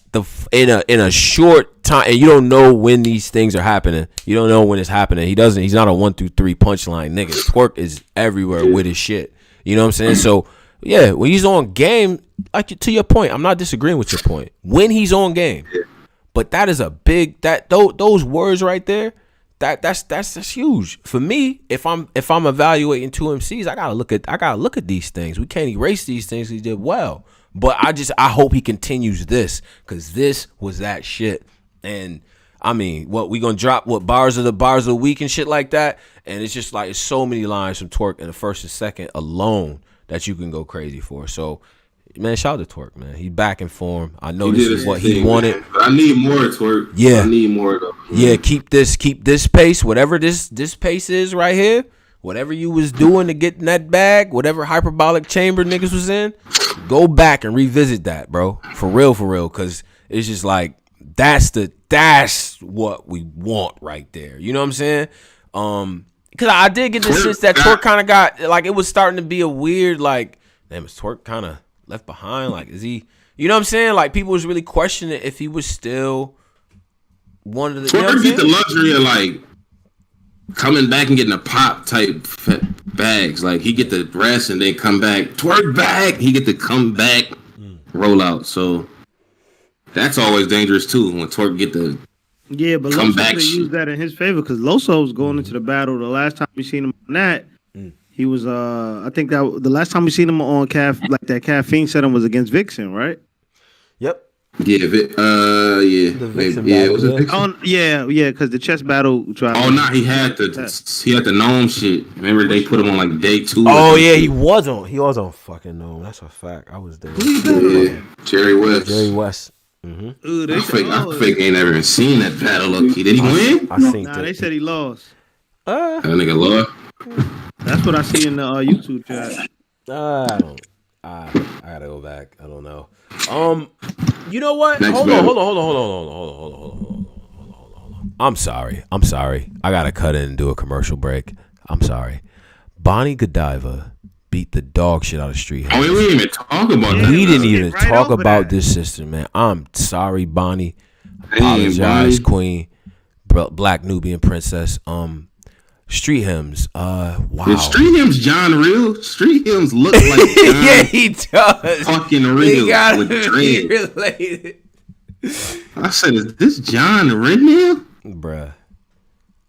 in a short time, and you don't know when these things are happening. You don't know when it's happening. He's not a 1 through 3 punchline nigga. Twerk is everywhere with his shit. You know what I'm saying? So yeah, when he's on game, like to your point, I'm not disagreeing with your point. When he's on game, but that is a big those words right there. That's huge for me. If I'm evaluating two MCs, I gotta look at these things. We can't erase these things he did well. But I hope he continues this, because this was that shit. And I mean, what we gonna drop? What bars of the week and shit like that? And it's just like it's so many lines from Twerk in the first and second alone that you can go crazy for. So, man, shout out to Twerk, man. He back in form. I know this is what he wanted. Man. I need more Twerk. Yeah, I need more though. Yeah, keep this pace, whatever this pace is right here. Whatever you was doing to get in that bag, whatever hyperbolic chamber niggas was in, go back and revisit that, bro. For real, because it's just like that's what we want right there. You know what I'm saying? Because I did get the sense that Twerk kind of got like it was starting to be a weird like, damn, is Twerk kind of left behind? Like, is he? You know what I'm saying? Like people was really questioning if he was still one of the. Twerk get the luxury of like coming back and getting a pop type bags. Like he get the rest and then come back. Twerk back. He get to come back, roll out. So that's always dangerous too when Twerk get the but come Loso back. could have used that in his favor because Loso was going into the battle. The last time we seen him on that, he was I think that the last time we seen him on that caffeine setting was against Vixen, right? Yep. Yeah, maybe. Yeah, it was a Vixen. Because the chess battle tried. Oh no, he had the gnome shit. Remember they put him on like day 2. Oh yeah, he was on fucking gnome. That's a fact. I was there. Yeah, Jerry West. Mm-hmm. Ooh, I fake ain't never even seen that battle. Look, did he win? I think they said he lost. That nigga lost. That's what I see in the YouTube chat. I gotta go back. I don't know. You know what? Next Hold battle. on. I'm sorry. I gotta cut in and do a commercial break. I'm sorry. Bonnie Godiva beat the dog shit out of Street House. Oh, we didn't even talk about that. We didn't even right talk over about that. this sister, man. I'm sorry, Bonnie. Hey, Apologize, Bonnie. Queen. Black Nubian princess. Street Hymns. Wow. The Street Hymns John Real. Street Hymns look like John Yeah, he does. fucking He Real gotta with be dread. related. I said, is this John Real? Bruh.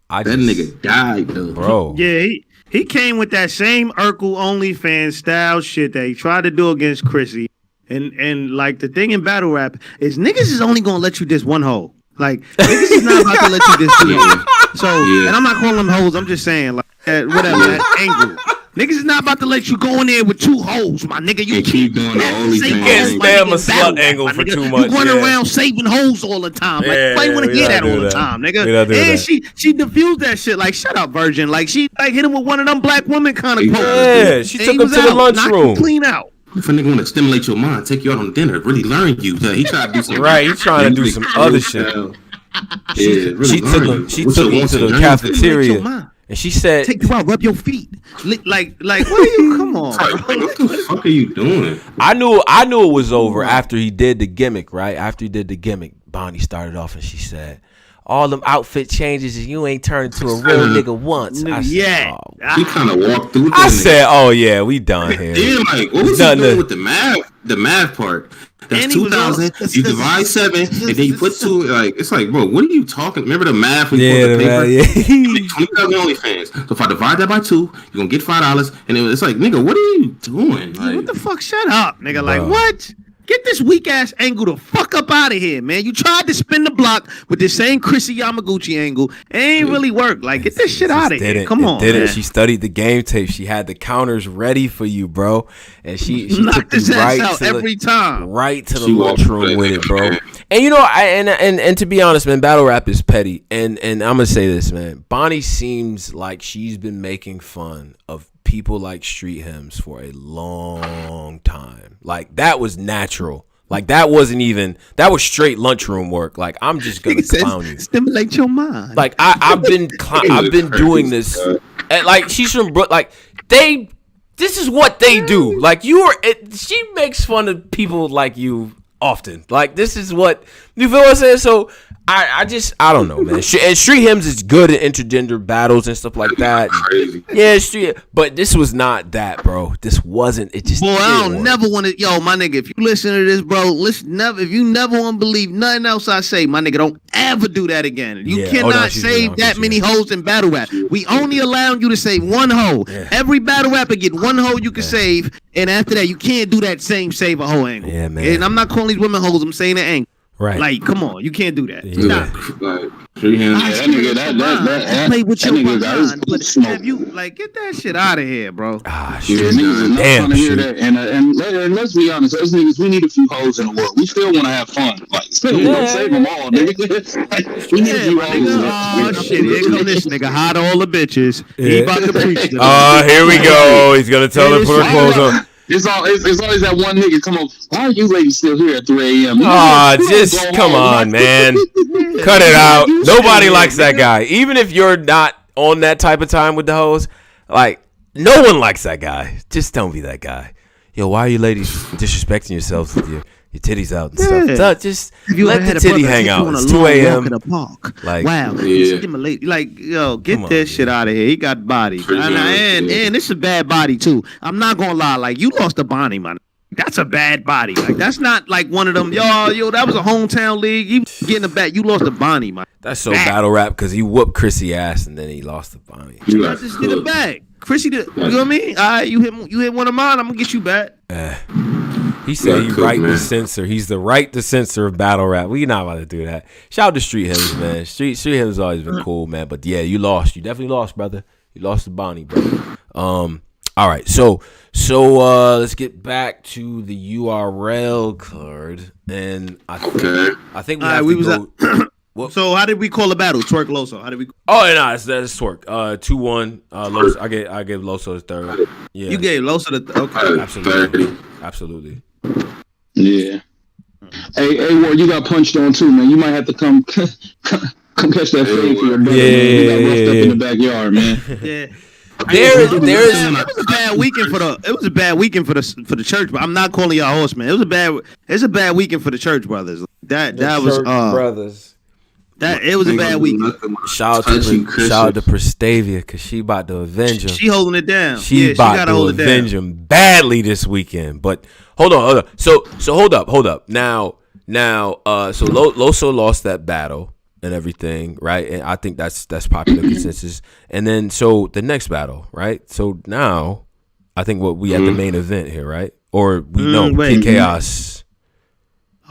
That nigga died though. Bro. Yeah, he came with that same Urkel OnlyFans style shit that he tried to do against Chrissy. And like the thing in battle rap is niggas is only gonna let you diss one hoe. Like niggas is not about to let you diss two hoes. So and I'm not calling them hoes, I'm just saying like whatever that angle. Niggas is not about to let you go in there with two hoes, my nigga. You And keep doing the OnlyFans. He can't stand a slut angle for too much. You run yeah. around saving hoes all the time. Like, Yeah, play want to we hear don't that do all the that. time, We nigga. don't do And that. she diffused that shit. Like, shut up, virgin. Like, she like hit him with one of them black women kind of quotes. Yeah, she And took he him was to the out, knocked him lunchroom. clean out. If a nigga want to stimulate your mind, take you out on dinner, really learn you. He tried to do some Right, he trying to do some other shit. Yeah, really She took him to the cafeteria. And she said, Take you out, rub your feet. Like, what are you? Come on, bro. What the fuck are you doing? I knew it was over after he did the gimmick, right? After he did the gimmick, Bonnie started off and she said, all them outfit changes and you ain't turned to a real nigga once. I said, Yeah. He kind of walked through. I said, oh yeah, we done here. Then like, what was he doing with the math? The math part. That's And he was 2,000. on- You divide 7, and then you put 2. Like, it's like, bro, what are you talking? Remember the math? We Yeah, put the paper. yeah. 20,000 OnlyFans. So if I divide that by 2, you're gonna get $5. And it's like, nigga, what are you doing? Like, What the fuck? Shut up, nigga. Like, Bro. what? Get this weak ass angle the fuck up out of here, man. You tried to spin the block with the same Chrissy Yamaguchi angle. It ain't really work. Like, get this shit out of here. Come on, man. She studied the game tape. She had the counters ready for you, bro. And she knocked took you his ass out every time. Right to the lunchroom with it, bro. And you know, and to be honest, man, battle rap is petty. And I'm gonna say this, man. Bonnie seems like she's been making fun of people like Street Hymns for a long time. Like, that was natural. Like, that wasn't even, that was straight lunchroom work. Like, I'm just gonna clown you. Stimulate your mind. Like, I've been doing this. Like, she's from like this is what they do. Like, she makes fun of people like you often. Like, this is what, you feel what I'm saying? So I don't know, man. And Street Hymns is good at intergender battles and stuff like that. Crazy. Yeah, but this was not that, bro. This wasn't. It just. Boy, I don't never want to. Yo, my nigga, if you listen to this, bro, if you never want to believe nothing else I say, my nigga, don't ever do that again. You cannot save that many hoes in battle rap. We only allowing you to save one hoe. Yeah. Every battle rapper get one hoe you can save, and after that, you can't do that same save a hoe angle. Yeah, man. And I'm not calling these women hoes. I'm saying the angle. Right. Like, come on, you can't do that. Yeah. That play with your behind, but have you get that shit out of here, bro? Shit, niggas damn, hear that. And let's be honest, us niggas, we need a few hoes in the world. We still want to have fun. Like, still, don't save them all, nigga. We need a few hoes. Oh shit, here come this nigga, hide all the bitches. He about to preach. Here we go. He's gonna tell her put her clothes on. It's always that one nigga. Come on, why are you ladies still here at 3 a.m.? Just come on, man. Cut it out. Nobody likes that guy. Even if you're not on that type of time with the hoes, like, no one likes that guy. Just don't be that guy. Yo, why are you ladies disrespecting yourselves with your titties out and stuff? So just let the titty hang out. It's 2 a.m. in the park. Like, wow, like, yo, get this shit out of here. He got body, and it's a bad body too. I'm not gonna lie. Like, you lost a Bonnie, man. That's a bad body. Like, that's not like one of them. Yo, that was a hometown league. You getting the back. You lost a Bonnie, man. That's so battle rap because he whooped Chrissy ass and then he lost the Bonnie. You just get it back. Chrissy, you know what I mean? All right, you hit one of mine. I'm gonna get you back. He said he right to censor. He's the right to censor of battle rap. We not about to do that. Shout out to Street Hymns, man. Street Hymns has always been cool, man. But yeah, you lost. You definitely lost, brother. You lost to Bonnie, bro. All right, so let's get back to the URL card, and I think we have to go. So how did we call the battle? Twerk Loso. How did we? Oh, no, that's Twerk. 2-1. Loso. I gave Loso the third. Yeah, you gave Loso the third. Okay, absolutely. Yeah. Hey, Ward, you got punched on too, man. You might have to come catch that fade for your brother. You got roughed up in the backyard, man. Yeah. It was a bad weekend for the church, but I'm not calling y'all host, man. It's a bad weekend for the church brothers. That was brothers. It was a bad weekend. Shout out to Prestavia because she about to avenge him. She holding it down. She about to avenge him badly this weekend. But hold on. So hold up. Now, so Loso lost that battle and everything, right? And I think that's popular consensus. And then so the next battle, right? So now I think we at the main event here, right? Or we know Kid Chaos.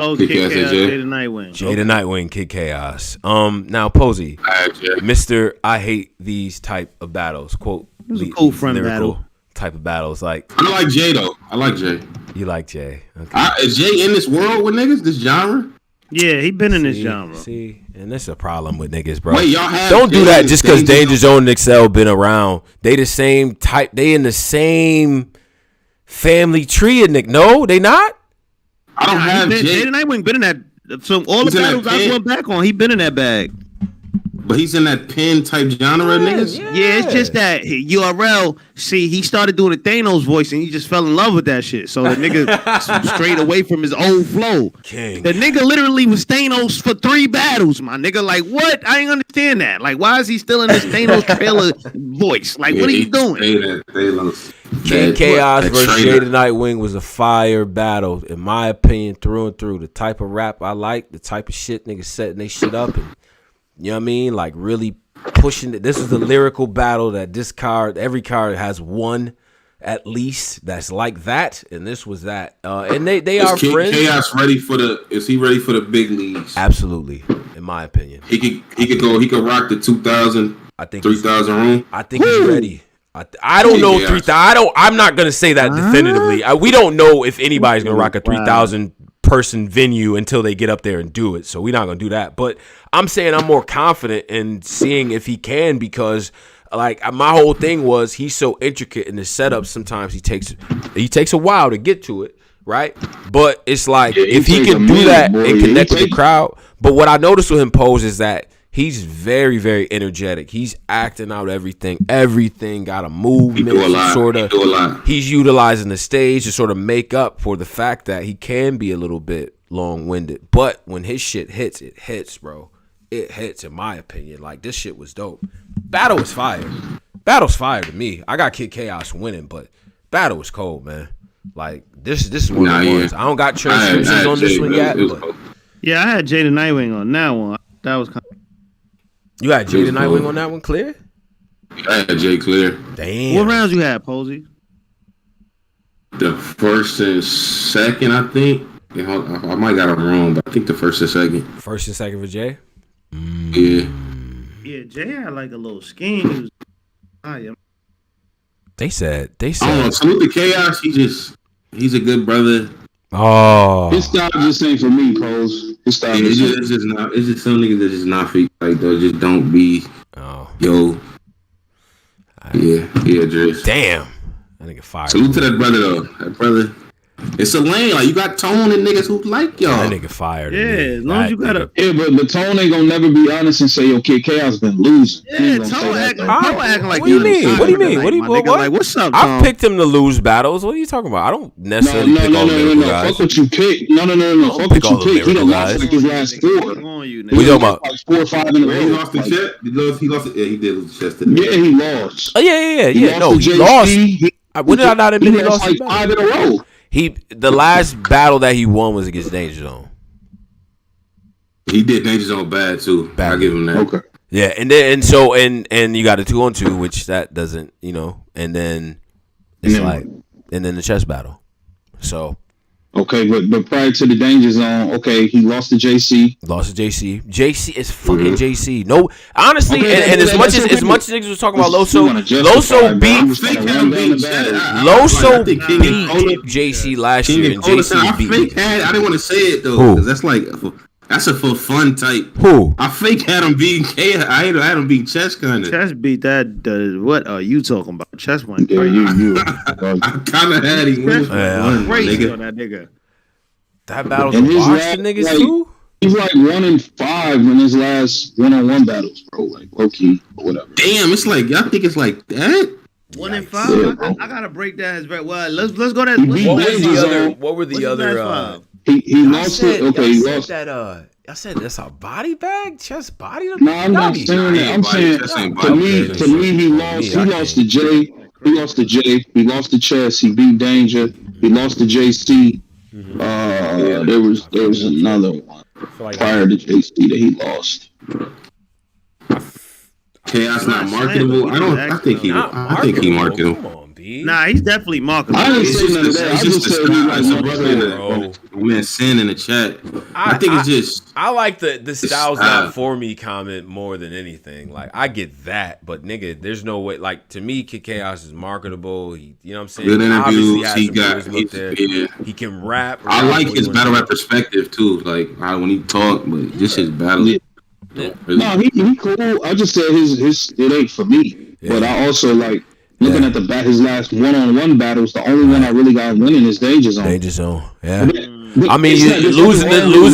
Oh, Kid Chaos, Jada Nightwing. Jada Nightwing, Kid Chaos. Now Posey, Mr. I hate these type of battles. Quote. It was a cool friend battle. Type of battles, like I like Jay though. I like Jay. You like Jay? Okay. Is Jay in this world with niggas? This genre? Yeah, he been in this genre. See, and that's a problem with niggas, bro. Wait, y'all have don't do that just because Danger Zone and Excel been around. They the same type. They in the same family tree, and no, they not. I don't have Jay. Jada Nightwing been in that. So all the battles I went back on, he been in that bag. But he's in that pen type genre, niggas. Yeah, it's just that URL. See, he started doing the Thanos voice, and he just fell in love with that shit. So the nigga strayed away from his old flow. King. The nigga literally was Thanos for 3 battles, my nigga. Like, what? I ain't understand that. Like, why is he still in this Thanos trailer voice? Like, what are you doing? Kid Chaos versus Jada Nightwing was a fire battle, in my opinion, through and through. The type of rap I like, the type of shit niggas setting they shit up, and you know what I mean? Like, really pushing it. This is the lyrical battle that every card has one at least that's like that, and this was that. And they are friends. Chaos ready for the? Is he ready for the big leagues? Absolutely, in my opinion. He could go. He could rock the 2,000. I think 3,000 room. I think he's ready. I don't know 3,000. I'm not gonna say that definitively. We don't know if anybody's gonna rock a 3,000 person venue until they get up there and do it. So we're not gonna do that. But I'm saying I'm more confident in seeing if he can, because like my whole thing was he's so intricate in the setup. Sometimes he takes a while to get to it, right? But it's like if he can do that and connect with the crowd. But what I noticed with him, Pose, is that he's very, very energetic. He's acting out everything. Everything got a movement. He's utilizing the stage to sort of make up for the fact that he can be a little bit long-winded. But when his shit hits, it hits, bro. It hits, in my opinion. Like, this shit was dope. Battle was fire. Battle's fire to me. I got Kid Chaos winning, but Battle was cold, man. Like, this is one of the ones. I don't got transcriptions on this one yet. But yeah, I had Jada Nightwing on that one. That was kind of... You had Jada Nightwing on that one, clear? I had Jay clear. Damn. What rounds you had, Posey? The first and second, I think. I might got it wrong, but I think the first and second. First and second for Jay? Yeah. Yeah, Jay had like a little scheme. He was... They said. I don't know. Salute the Chaos. He's a good brother. Oh. His style just ain't for me, Pose. His style it's just not. It's just some niggas that just not for you. Like, though, just don't be. Oh. Yo. Yeah, Driss. Damn. That nigga fired. Salute to that brother, though. That brother. It's a lane. Like, you got Tone and niggas who like y'all. That nigga fired. Yeah, as long as you got a... Yeah, but Tone ain't gonna never be honest and say, yo, Kid Chaos been losing. Yeah, Tone acting like... What do you mean? What do you mean? What? Like, what's up, Tone? I've picked him to lose battles. What are you talking about? I don't necessarily pick all the lyrical guys. Fuck what you pick. No. Fuck what you pick. He done lost like his last four. We talking about like 4 or 5 in a row. He lost the chest. He lost. Yeah, he did lose the chest today. Yeah, he lost. Oh yeah. No, he lost. When did I not admit he lost? Like 5 in a row. The last battle that he won was against Danger Zone. He did Danger Zone bad too. I'll give him that. Okay. Yeah, and you got a 2-on-2, which that doesn't, and then it's and then the chess battle. So okay, but prior to the Danger Zone, okay, he lost to JC. JC is fucking JC. No, honestly, and as much as niggas was talking about Loso beat JC last year, and JC beat. I didn't want to say it though, because that's like that's a for fun type. Who? I fake had him beating K. I had him beating Chess kinda. Chess beat that. What are you talking about? Chess went. Yeah, you. I kind of had him crazy on that nigga. That battle's a wash for niggas too. He's like 1-5 in his last one-on-one battles, bro. Like low key or whatever. Damn, it's like y'all think it's like that. 1-5. Yeah, I gotta break down his back. Well, let's go to what were the other? He lost it. Okay, he lost that. I said that's a body bag, chest body. No, I'm not saying that. I'm saying to me, he lost. He lost to Jay. He lost to Jay. He lost to Chess. He beat Danger. He lost to JC. There was another one prior to JC that he lost. Chaos not marketable. I think he marketable. Come on, B. Nah, he's definitely marketable. I didn't say none of that. I just said he like brother. Man, Sin in the chat. I think it's just. I like the style's not for me comment more than anything. Like I get that, but nigga, there's no way. Like to me, Kid Chaos is marketable. You know what I'm saying? Good interviews. He can rap. I like his battle rap perspective too. Like when he talk, but just his battle. Yeah. No, he cool. I just said his it ain't for me. Yeah. But I also like looking at his last one-on-one battles. The only one I really got winning is Danger Zone. Danger Zone, yeah. I mean, losing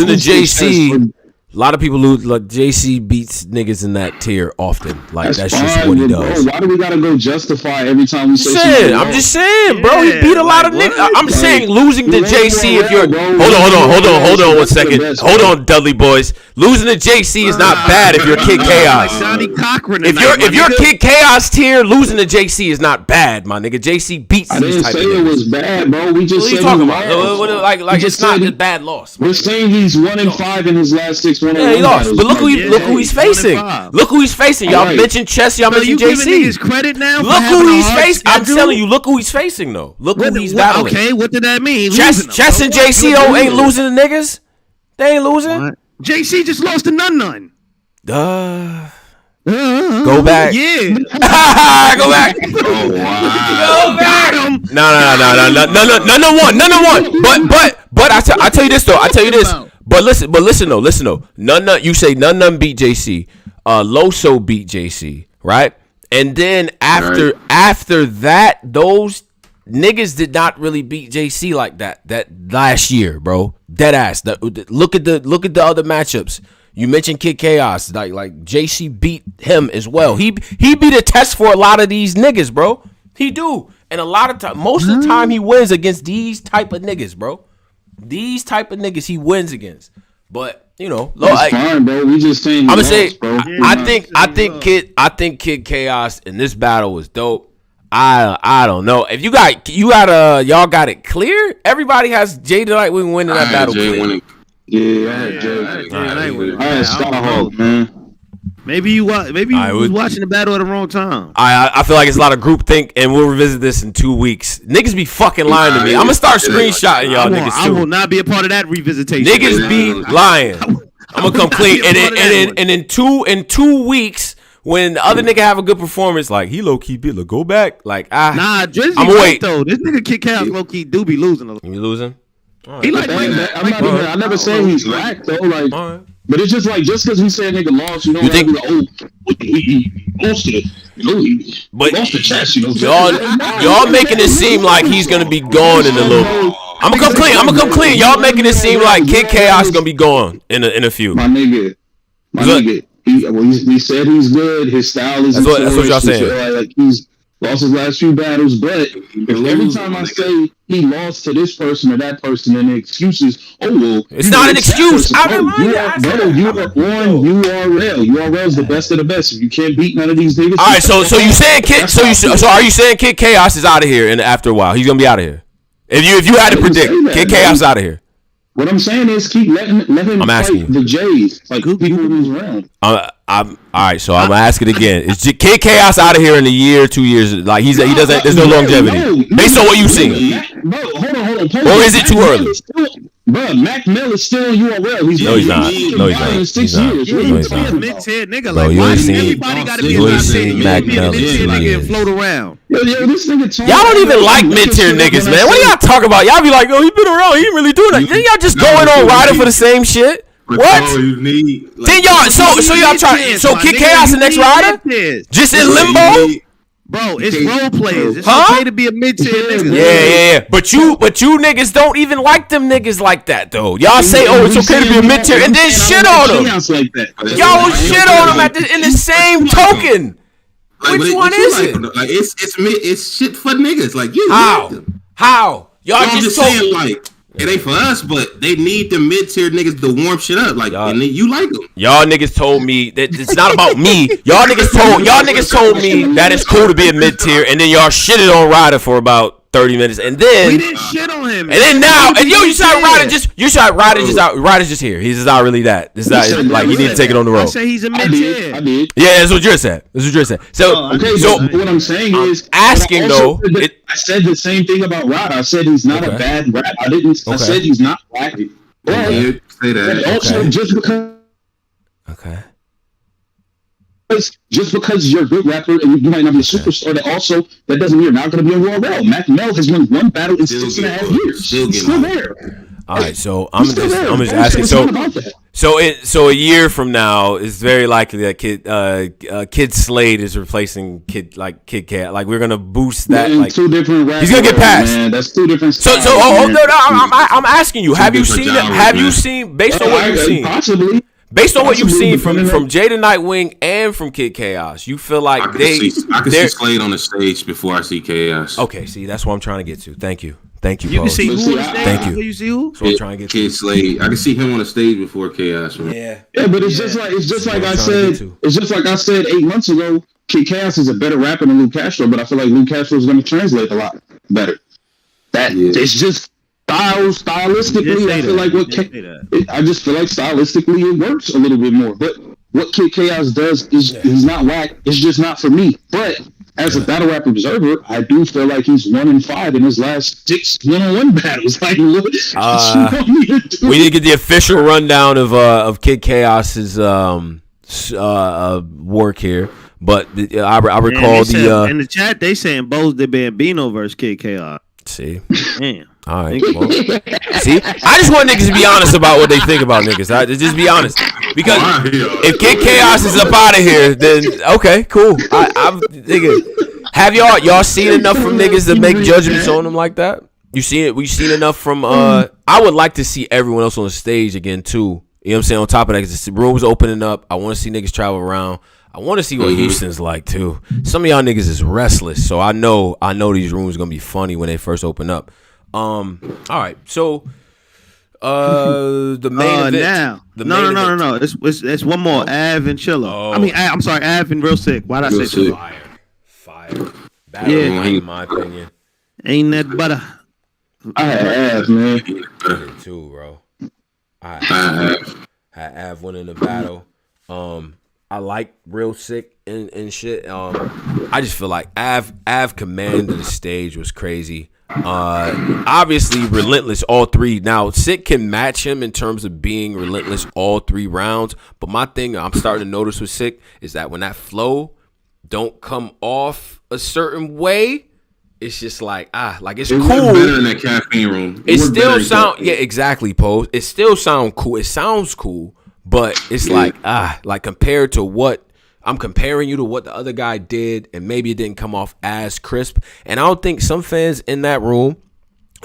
to JC. A lot of people lose. Like JC beats niggas in that tier often. Like that's just what he does. Bro, why do we gotta go justify every time we say? I'm just saying, bro. He beat a lot of niggas. I'm saying losing to JC. If you're hold on 1 second. Hold on, Dudley boys. Losing to JC is not bad if you're Kid Chaos. If you're Kid Chaos tier, losing to JC is not bad, my nigga. JC beats these type of niggas. I didn't say it was bad, bro. We just said what are you talking about? Like it's not a bad loss. We're saying he's 1-5 in his last 6 one-on-one. Yeah, he lost. But look who he's facing. 1-5. Look who he's facing. Y'all mentioned Chess. Y'all mentioned JC. His credit now. Look who he's facing. I'm telling you. Look who he's facing though. Look who he's battling. Okay, what did that mean? Chess and JC ain't losing to niggas. They ain't losing. What? JC just lost to None. Go back. Yeah. Go back. Oh wow. Go back. No. None one. But I tell you this though. But listen though. None. You say None beat JC. Loso beat JC, right? And then after that, those niggas did not really beat JC like that last year, bro. Dead ass. Look at the other matchups. You mentioned Kid Chaos, like JC beat him as well. He beat a test for a lot of these niggas, bro. He do, and a lot of time, most of the time, he wins against these type of niggas, bro. These type of niggas he wins against. But you know, that's fine, bro. We just saying. I'm gonna say, bro. I think Kid Chaos in this battle was dope. I don't know if y'all got it clear. Everybody has Jay Nightwing winning that battle. Clear. Yeah, I had Starhawk, man. Maybe you was watching the battle at the wrong time. I feel like it's a lot of groupthink, and we'll revisit this in 2 weeks. Niggas be fucking lying to me. I'm gonna start screenshotting y'all niggas too. I will not be a part of that revisitation. Niggas be lying. I'm gonna come clean, and in 2 weeks, when the other nigga have a good performance, like he low key beat, go back. Like Drizzy I'm wait though. This nigga Kid Chaos low key do be losing. You losing? Right. He like I never said he's whack though. Like, but it's just like just because we say a nigga lost, you think he lost it? You know, he lost the chest. You know, y'all making it seem like he's gonna be gone in a little. I'm gonna come clean. Y'all making it seem like Kid Chaos is gonna be gone in a few. My nigga. We said he's good. His style is. That's what y'all saying. Like he's lost his last few battles, but every time I say he lost to this person or that person, and the excuses, it's not an excuse. You are on URL. URL is the best of the best. If you can't beat none of these niggas, all right. So you saying Kid? So are you saying Kid Chaos is out of here? And after a while, he's gonna be out of here. If you had to predict, Kid Chaos out of here. What I'm saying is keep let him fight the Jays, like who people who's around. All right, so I'm gonna ask it again. Is Kid Chaos out of here in a year, 2 years? Like he doesn't. There's no longevity based on what you've seen. Bro, hold on. Or is it too early? Bro, Mac Mill is still on URL. He's not. No, he's not. He's not. Mid-tier nigga. Bro, you ain't seen. Everybody gotta be a mid-tier Mac Mill nigga and float around. Yo, this nigga. Y'all don't even like mid-tier niggas, man. What do y'all talk about? Y'all be like, he been around. He ain't really doing that. Then y'all just going on riding for the same shit. What? Then y'all so y'all try. So Kid Chaos the next rider? Just in limbo? Bro, it's role players. It's okay to be a mid-tier nigga. Yeah. But you niggas don't even like them niggas like that though. Y'all say, it's okay to be a mid-tier, and then shit on them. Y'all shit on them in the same token. Which one is it? Like it's shit for niggas. Like you. How? Y'all just saying like. It ain't for us, but they need the mid-tier niggas to warm shit up. Like, and then you like them. Y'all niggas told me that it's not about me. Y'all niggas told me that it's cool to be a mid-tier, and then y'all shitted on Ryder for about 30 minutes, and then we didn't shit on him. And then now, and you shot Ryder Ryder's just here. He's just not really that. This is not like he need to take it on the road. I say he's a mid-tier. I did. Yeah, that's what Dre said. So what I'm saying is asking though. I said the same thing about Ryder. I said he's not a bad rap. I didn't. I said he's not black. Say that. Also, just because. Okay. Just because you're a good rapper and you might not be a superstar, that doesn't mean you're not going to be a Royal Rail. Mac Mel has won one battle in 6.5 years. He's still there. All right, so I'm just asking. So a year from now, it's very likely that Kid Slade is replacing Kid Cat. Like we're gonna boost that. Like two different rappers. He's gonna get passed. Man, that's two different. I'm asking you. Have you seen it? Have you seen based on what you've seen? Possibly. Based on what you've seen from Jada Nightwing and from Kid Chaos, you feel like I can see Slade on the stage before I see Chaos. Okay, see, that's what I'm trying to get to. Thank you. You can see who on the stage. Thank you. You see who? So I'm trying to get Kid Slade. I can see him on the stage before Chaos. Man. Yeah, but it's just like I said 8 months ago. Kid Chaos is a better rapper than Luke Castro, but I feel like Luke Castro is going to translate a lot better. It's just stylistically, I feel like I just feel like stylistically it works a little bit more. But what Kid Chaos does is not whack. It's just not for me. But as a battle rap observer, I do feel like he's 1-5 in his last 6 one-on-one battles. Like, what you want me to do? We need to get the official rundown of Kid Chaos's work here. But I recall in the chat they saying Bo's the Bambino versus Kid Chaos. See, damn. All right. Well, see, I just want niggas to be honest about what they think about niggas. Just be honest, because if Kid Chaos is up out of here, then okay, cool. I'm nigga. Have y'all seen enough from niggas to make judgments on them like that? You seen it? We've seen enough from. I would like to see everyone else on the stage again too. You know what I'm saying? On top of that, because the room's opening up. I want to see niggas travel around. I want to see what Houston's like too. Some of y'all niggas is restless, so I know these rooms gonna be funny when they first open up. All right, so the main event. No. It's one more. Av and Chilla. I mean, I'm sorry, Av and Real Sick. Why did I say Chilla? Fire. Battle, in my opinion. Ain't that butter? I had Av, man. I did too, bro. I had Av winning the battle. I like Real Sick and shit. I just feel like Av command of the stage was crazy. Obviously relentless all three. Now Sick can match him in terms of being relentless all 3 rounds. But my thing I'm starting to notice with Sick is that when that flow don't come off a certain way, it's just like it's cool. Better in that caffeine room. It still sound exactly, Pose. It still sound cool. It sounds cool. But it's like compared to what I'm comparing you to what the other guy did, and maybe it didn't come off as crisp. And I don't think some fans in that room,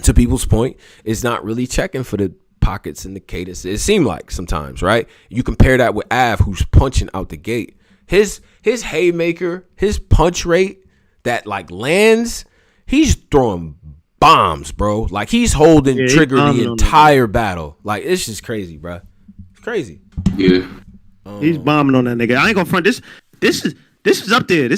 to people's point, is not really checking for the pockets and the cadence. It seemed like sometimes, right? You compare that with Av, who's punching out the gate. His haymaker, his punch rate that like lands, he's throwing bombs, bro. Like he's holding trigger the entire battle. Like it's just crazy, bro. It's crazy. Yeah. He's bombing on that nigga. I ain't gonna front. This is up there.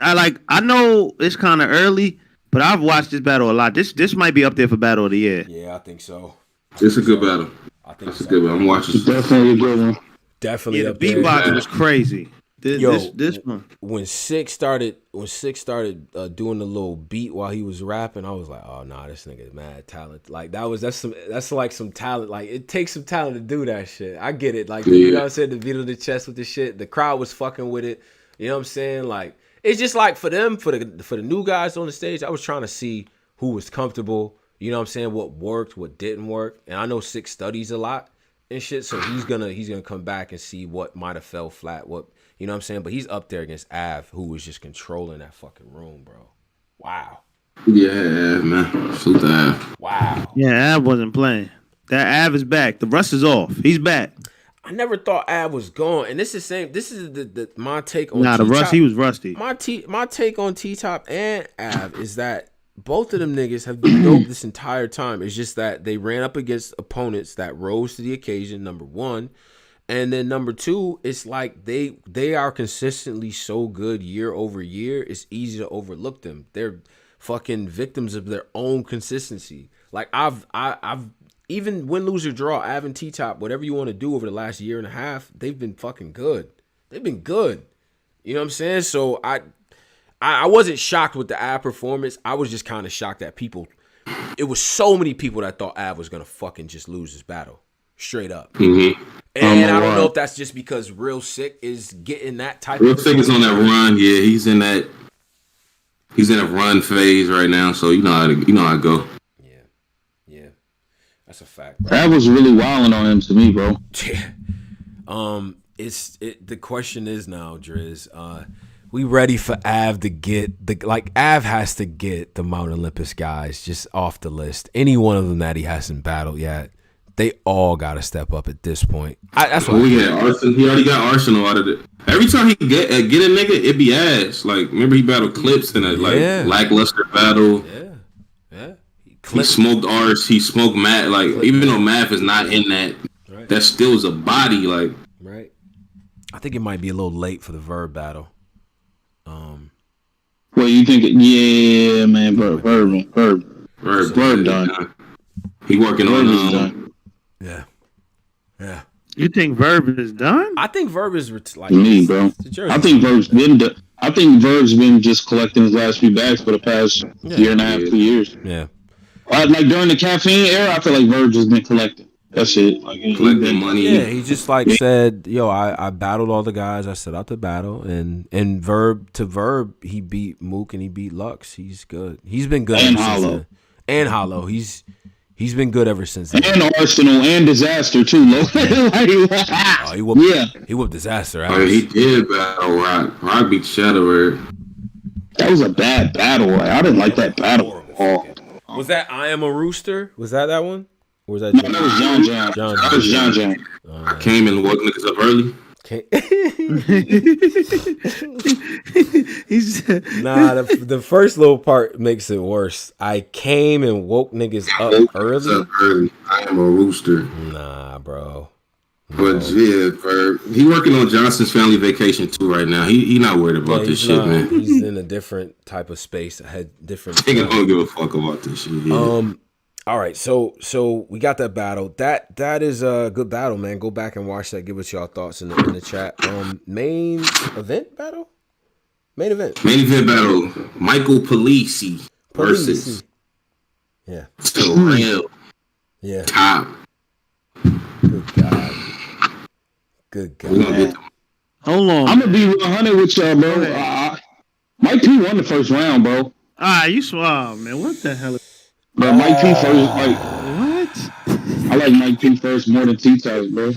I know it's kind of early, but I've watched this battle a lot. This might be up there for battle of the year. Yeah, I think so. It's a good battle. I think it's a good battle. I'm watching. It's definitely a good one. Definitely. Yeah, the beatbox was crazy. This one. When Six started doing the little beat while he was rapping, I was like, oh nah, this nigga's mad talent. Like that's like some talent. Like it takes some talent to do that shit. I get it. Like you know what I'm saying, the beat of the chest with the shit. The crowd was fucking with it. You know what I'm saying? Like it's just like for them, for the new guys on the stage, I was trying to see who was comfortable. You know what I'm saying? What worked, what didn't work. And I know Six studies a lot and shit, so he's gonna come back and see what might have fell flat, what. You know what I'm saying? But he's up there against Av, who was just controlling that fucking room, bro. Wow. Yeah, man. Salute to Av. Wow. Yeah, Av wasn't playing. That Av is back. The rust is off. He's back. I never thought Av was gone. And this is my take on T-Top. The rust, he was rusty. My take on T-Top and Av is that both of them niggas have been dope this entire time. It's just that they ran up against opponents that rose to the occasion, number one. And then number two, it's like they are consistently so good year over year. It's easy to overlook them. They're fucking victims of their own consistency. Like I've even win, lose or draw, Av and T-Top, whatever you want to do over the last year and a half, they've been fucking good. They've been good. You know what I'm saying? So I wasn't shocked with the Av performance. I was just kind of shocked that it was so many people that thought Av was gonna fucking just lose this battle. Straight up. Mm-hmm. And I don't know if that's just because Real Sick is getting that type Real of Sick is on that run. Yeah, he's in a run phase right now, so you know how it go. Yeah. That's a fact, bro. That was really wilding on him to me, bro. Yeah. The question is now, Driz, we ready for Av to get Av has to get the Mount Olympus guys just off the list. Any one of them that he hasn't battled yet. They all got to step up at this point. That's what he already got Arsenal out of it. Every time he get a nigga, it be ass. Like, remember he battled Clips in a lackluster battle. Yeah. He smoked Ars. He smoked Matt. Like, even though Math is not in that, that still is a body. Like, right. I think it might be a little late for the Verb battle. Well, you think? Yeah, man. Verb done. He working on Yeah. You think Verb is done? I think Verb is like me, bro. I think Verb's been just collecting his last few bags for the past year and a half, 2 years. Yeah. Like during the caffeine era, I feel like Verb's just been collecting. That's it. Like collecting money. Yeah, he just said, yo, I battled all the guys. I set out to battle, and Verb, he beat Mook and he beat Lux. He's good. He's been good. And Hollow. And Hollow. He's been good ever since then. And Arsenal and Disaster too, Lo. He whooped Disaster out. Oh, he did battle Rock. Rock beat Shadowbird. That was a bad battle. I didn't like that battle at all. Was that I Am a Rooster? Was that one? Or was that No, that was John John. That was John John. I came and woke niggas up early. The first little part makes it worse. I came and woke niggas up early. I am a rooster. Nah, bro. But yeah, he working on Johnson's Family Vacation too right now. He not worried about this shit, man. He's in a different type of space. I had different. Nigga don't give a fuck about this shit. Yeah. All right, so we got that battle. That is a good battle, man. Go back and watch that. Give us your thoughts in the chat. Main event battle. Main event battle. Michael Polisi versus Terrell. Yeah. Top. Good God. Hold on. I'm gonna be 100 with y'all, bro. Mike P won the first round, bro. You suave, man. What the hell? But Mike P first, What? I like Mike P first more than T-Top, bro.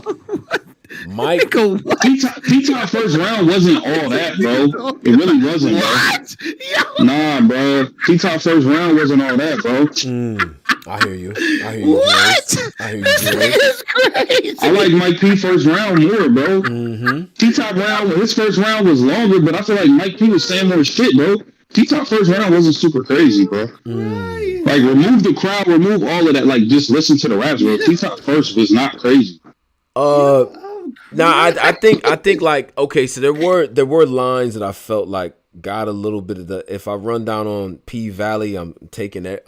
Mike T-Top first round wasn't all that, bro. It really wasn't, bro. Nah, bro. T-Top first round wasn't all that, bro. I hear you. What? I hear you. This nigga is crazy. I like Mike P first round more, bro. T-Top round, his first round was longer, but I feel like Mike P was saying more shit, bro. T-Top first round wasn't super crazy, bro. Like, remove the crowd, remove all of that. Like, just listen to the raps, bro. T-Top first was not crazy. I think like, okay, so there were lines that I felt like got a little bit of the, if I run down on P Valley, I'm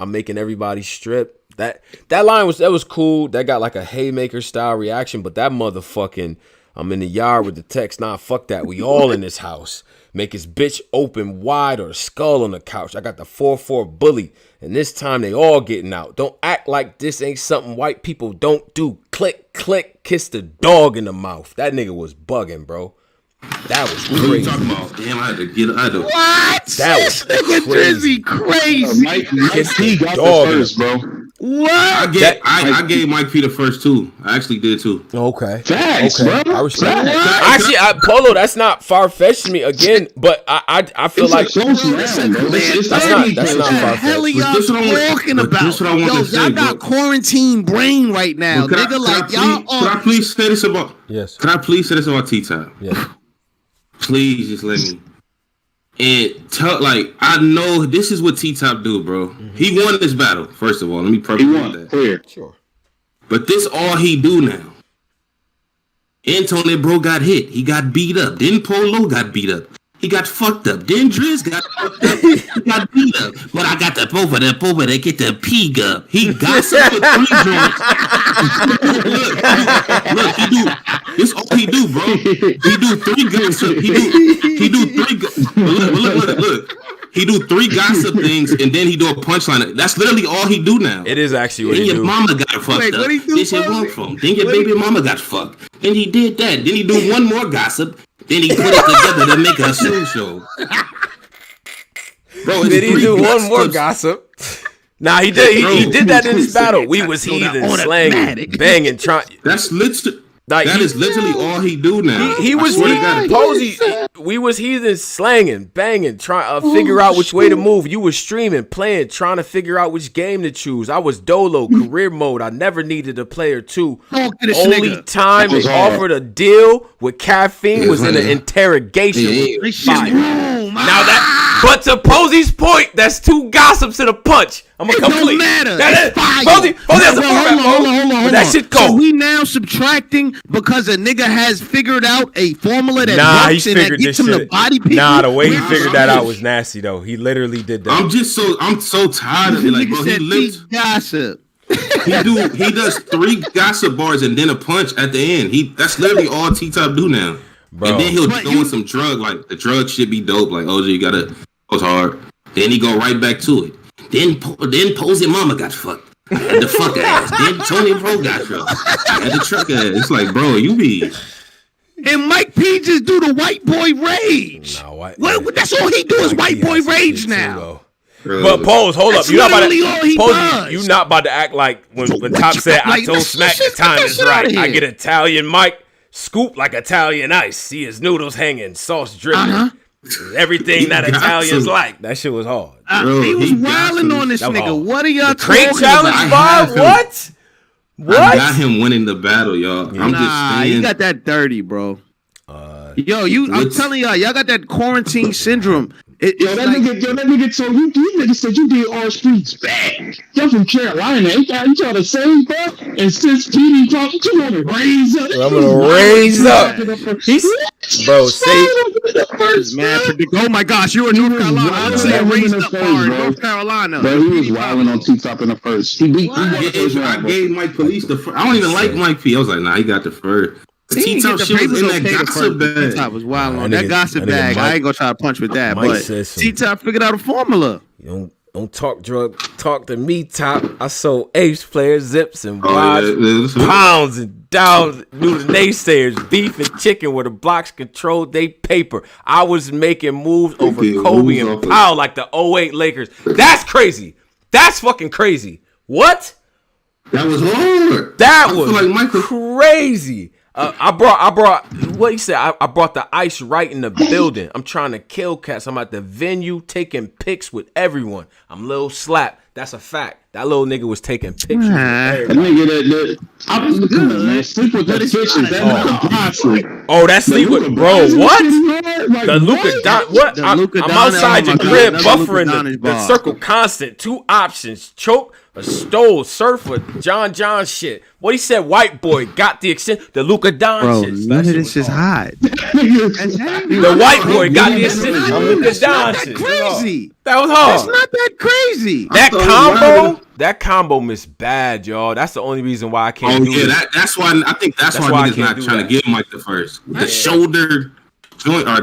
making everybody strip. That line was cool. That got like a haymaker style reaction, but that motherfucking, I'm in the yard with the text. Nah, fuck that. We all in this house. Make his bitch open wide or skull on the couch. I got the 4-4 bully, and this time they all getting out. Don't act like this ain't something white people don't do. Click, click, kiss the dog in the mouth. That nigga was bugging, bro. That was crazy. What are you talking about? Damn, I had to. What? That was nigga crazy. Mike P got the first, bro. What? I gave Mike P the first two. I actually did too. Okay. Facts, okay. bro. I respect that. Actually, Polo, that's not far fetched to me again, but I feel it's like close round, bro. That's not far fetched. Hell y'all talking about? Yo, y'all got quarantine brain right now, nigga. Like y'all. Could I please say this about? Yes. Could I please say this about T-Top? Yeah. Please just let me. And tell, like, I know this is what T-Top do, bro. He won this battle. First of all, let me perfectly that. Clear. Sure. But this all he do now. Antonio bro got hit. He got beat up. Then Polo got beat up. He got fucked up. Then Driz got fucked up. He got beat up. But I got the over there, get the pig up. He got some for 3 joints. look, he do. This all he do, bro. He do 3 gossip. He do 3. Look. He do 3 gossip things and then he do a punchline. That's literally all he do now. It is actually what then he do. Your mama got fucked up. This your wrong from. Then your baby mama got fucked. Then he did that. Then he do 1 more gossip. Then he put it together to make a soul show. Bro, did he do 1 more gossip? Nah, he did. He did that in his battle. We was heathen, slanging, banging, trying. That's literally. Like, that is literally all he do now. He was Posey. We was heathen, slanging, banging, trying to figure out which way to move. You was streaming, playing, trying to figure out which game to choose. I was dolo, career mode. I never needed a player 2. Only time they offered a deal with caffeine was in an interrogation. Now that, but to Posey's point, that's 2 gossips in a punch. I'm gonna complete. It don't matter. That Posey has a hold on. That shit cold. So we now subtracting because a nigga has figured out a formula that works and that gets him to body people. Nah, the way he figured that out was nasty though. He literally did that. I'm so tired of it. Like, bro, he lived. Gossip. He does 3 gossip bars and then a punch at the end. That's literally all T-Top do now. Bro. And then he'll go in some drug, like the drug shit be dope. Like, OG, you gotta goes hard. Then he go right back to it. Then Posey Mama got fucked. And the fuck ass. Then Tony Pro got fucked. And the truck ass. It's like, bro, you be. And Mike P just do the white boy rage. That's all he do is white boy rage now. But Pose, hold up. You not about to act like when Top said I told Smack the time is right. I get Italian Mike, scoop like Italian ice. See his noodles hanging, sauce dripping. Everything that Italians like. That shit was hard. He was wilding on this nigga. Hard. What are y'all talking about? Challenge bar? What? I got him winning the battle, y'all. I'm just saying. He got that dirty, bro. I'm telling y'all got that quarantine syndrome. That nigga told you niggas said you did all streets bad. You're from Carolina. You try to say, bro. And since PD talking, you want to raise up. I'm gonna raise up. Bro, say man. Oh my gosh, you're in North Carolina. I'm saying raise up hard, North Carolina. But he was wilding on T-Top in the first. He beat. I gave Mike Police the first. I don't even like Mike P. I was like, nah, he got the first. T-Top shit was in that gossip bag. T-Top was wild on that gossip bag. I ain't gonna try to punch with that, but T-Top figured out a formula. Don't talk to me, Top. I sold Ace players, zips, and pounds and down. Knew the naysayers, beef and chicken where the blocks controlled they paper. I was making moves over Kobe and Powell like the 08 Lakers. That's crazy. That's fucking crazy. What? That was hard. That was crazy. I brought what he said. I brought the ice right in the building. I'm trying to kill cats. I'm at the venue taking pics with everyone. I'm Lil Slap. That's a fact. That little nigga was taking pictures. That nigga I was man. Sleep with the pictures. That sleep with bro. What? The Luka Don. What? I'm outside your crib buffering the circle constant. 2 options. Choke. A stole surfer John shit. What he said, white boy got the extent. The Luka Don shit. None of this is hot. The white boy got the extent. The Luka Don shit. Crazy. That was hard. That's not that crazy. That combo missed bad, y'all. That's the only reason why I can't do it. That's why I think that's why niggas not trying to give Mike the first. The shoulder joint or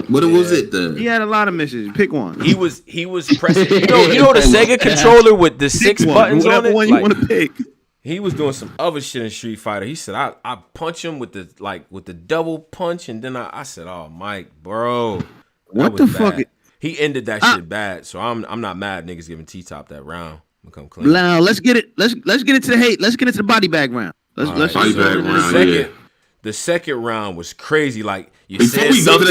what was it? He had a lot of misses. Pick one. He was pressing. You know the Sega controller with the 6 buttons on it. One you want to pick. He was doing some other shit in Street Fighter. He said I punch him with the double punch, and then I said, "Oh, Mike, bro, what the fuck?" He ended that shit bad. So I'm not mad. Niggas giving T-Top that round. Come clean. Now let's get it. Let's get into the hate. Let's get into the body bag round. Let's body bag round. The second round was crazy. Like you said something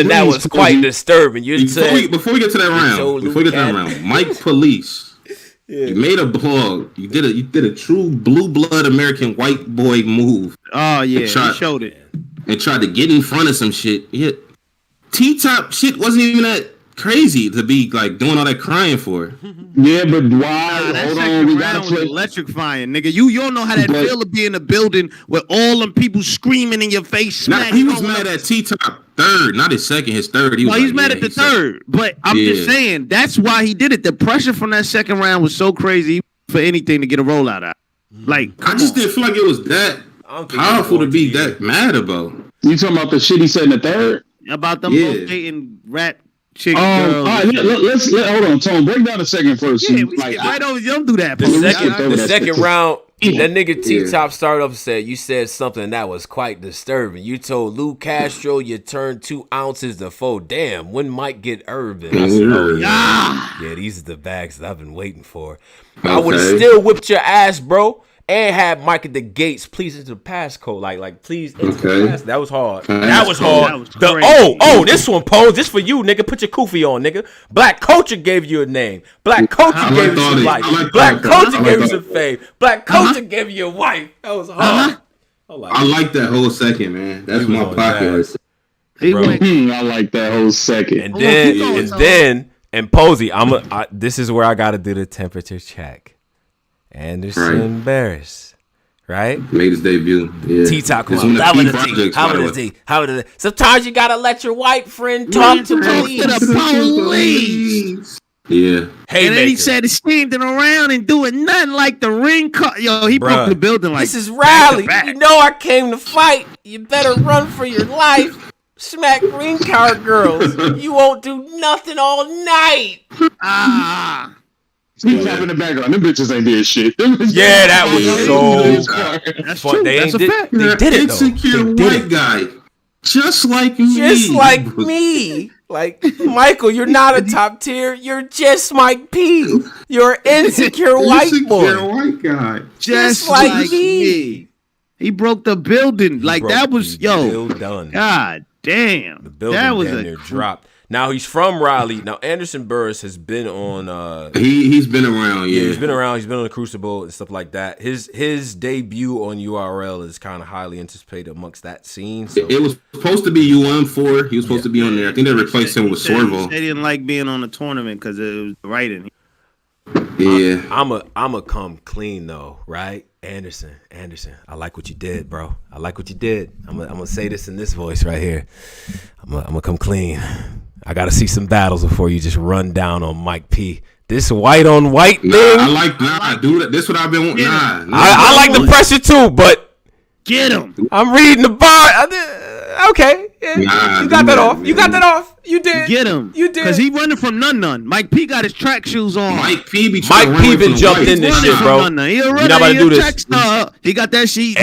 that was quite disturbing. Before we get to that round, Mike Police. Yeah. You made a blog. You did a true blue blood American white boy move. Oh yeah, he showed it and tried to get in front of some shit. Yeah, T-Top shit wasn't even that crazy to be like doing all that crying for. Yeah, but why? Hold on, we gotta play electrifying, nigga. You don't know how that feel to be in a building with all them people screaming in your face. He was mad at T-Top third, not his second, his third. He's mad at the third. But I'm just saying that's why he did it. The pressure from that second round was so crazy for anything to get a rollout out. Like I just didn't feel like it was that powerful to be that mad about. You talking about the shit he said in the third? About them both dating rat chick girls. All right, let's hold on, Tone. Break down the second first. Yeah, we skip right over. Don't do that. The second round, that nigga T-Top started up and said, "You said something that was quite disturbing. You told Lou Castro you turned 2 ounces to 4. Damn, when Mike get urban?" I said, yeah, these are the bags that I've been waiting for. I would have still whipped your ass, bro. And had Mike at the gates, please enter the passcode. Like please enter the pass. That was hard. That was hard. This one, Pose. This for you, nigga. Put your kufi on, nigga. Black Culture gave you a name. Black Culture gave you some life. Black Culture gave you some fame. Black Culture gave you a wife. That was hard. I like that whole second, man. That's my pocket. I like that whole second. And Posey, this is where I gotta do the temperature check. Anderson Barris, right? Made his debut. Yeah. T-Top come Sometimes you gotta let your white friend talk to police. Yeah. Hey, and then he said he's standing around and doing nothing like the ring car. Yo, he broke the building like this is Riley. You know I came to fight. You better run for your life. Smack ring car girls. You won't do nothing all night. He's in the background. Them bitches ain't did shit. Yeah, that was That's fun. true. They That's a did, fact. they did it though. Insecure white guy. Just like me. Just like me. Like, Michael, you're not a top tier. You're just Mike P. You're an insecure white boy. Insecure white guy. Just like me. He broke the building. Like, that was, yo. Done. God damn. The building that was damn near dropped. Now, he's from Raleigh. Now, Anderson Burris has been on... he's been around, yeah. He's been around. He's been on the Crucible and stuff like that. His debut on URL is kind of highly anticipated amongst that scene. So. It was supposed to be UM4. He was supposed to be on there. I think they replaced him with Sorvo. They didn't like being on the tournament because it was writing. Yeah. I'm a come clean though, right? Anderson, I like what you did, bro. I like what you did. I'm gonna say this in this voice right here. I'm gonna come clean. I gotta see some battles before you just run down on Mike P. This white on white thing. Dude. This what I've been wanting. I like the pressure too, but get him. I'm reading the bar. Okay, yeah. You got that off. You got that off. You did. Get him. You did. Because he running from none. Mike P got his track shoes on. Mike P been jumped in this shit, bro. He a You're runner. not about to do this. He got that shit.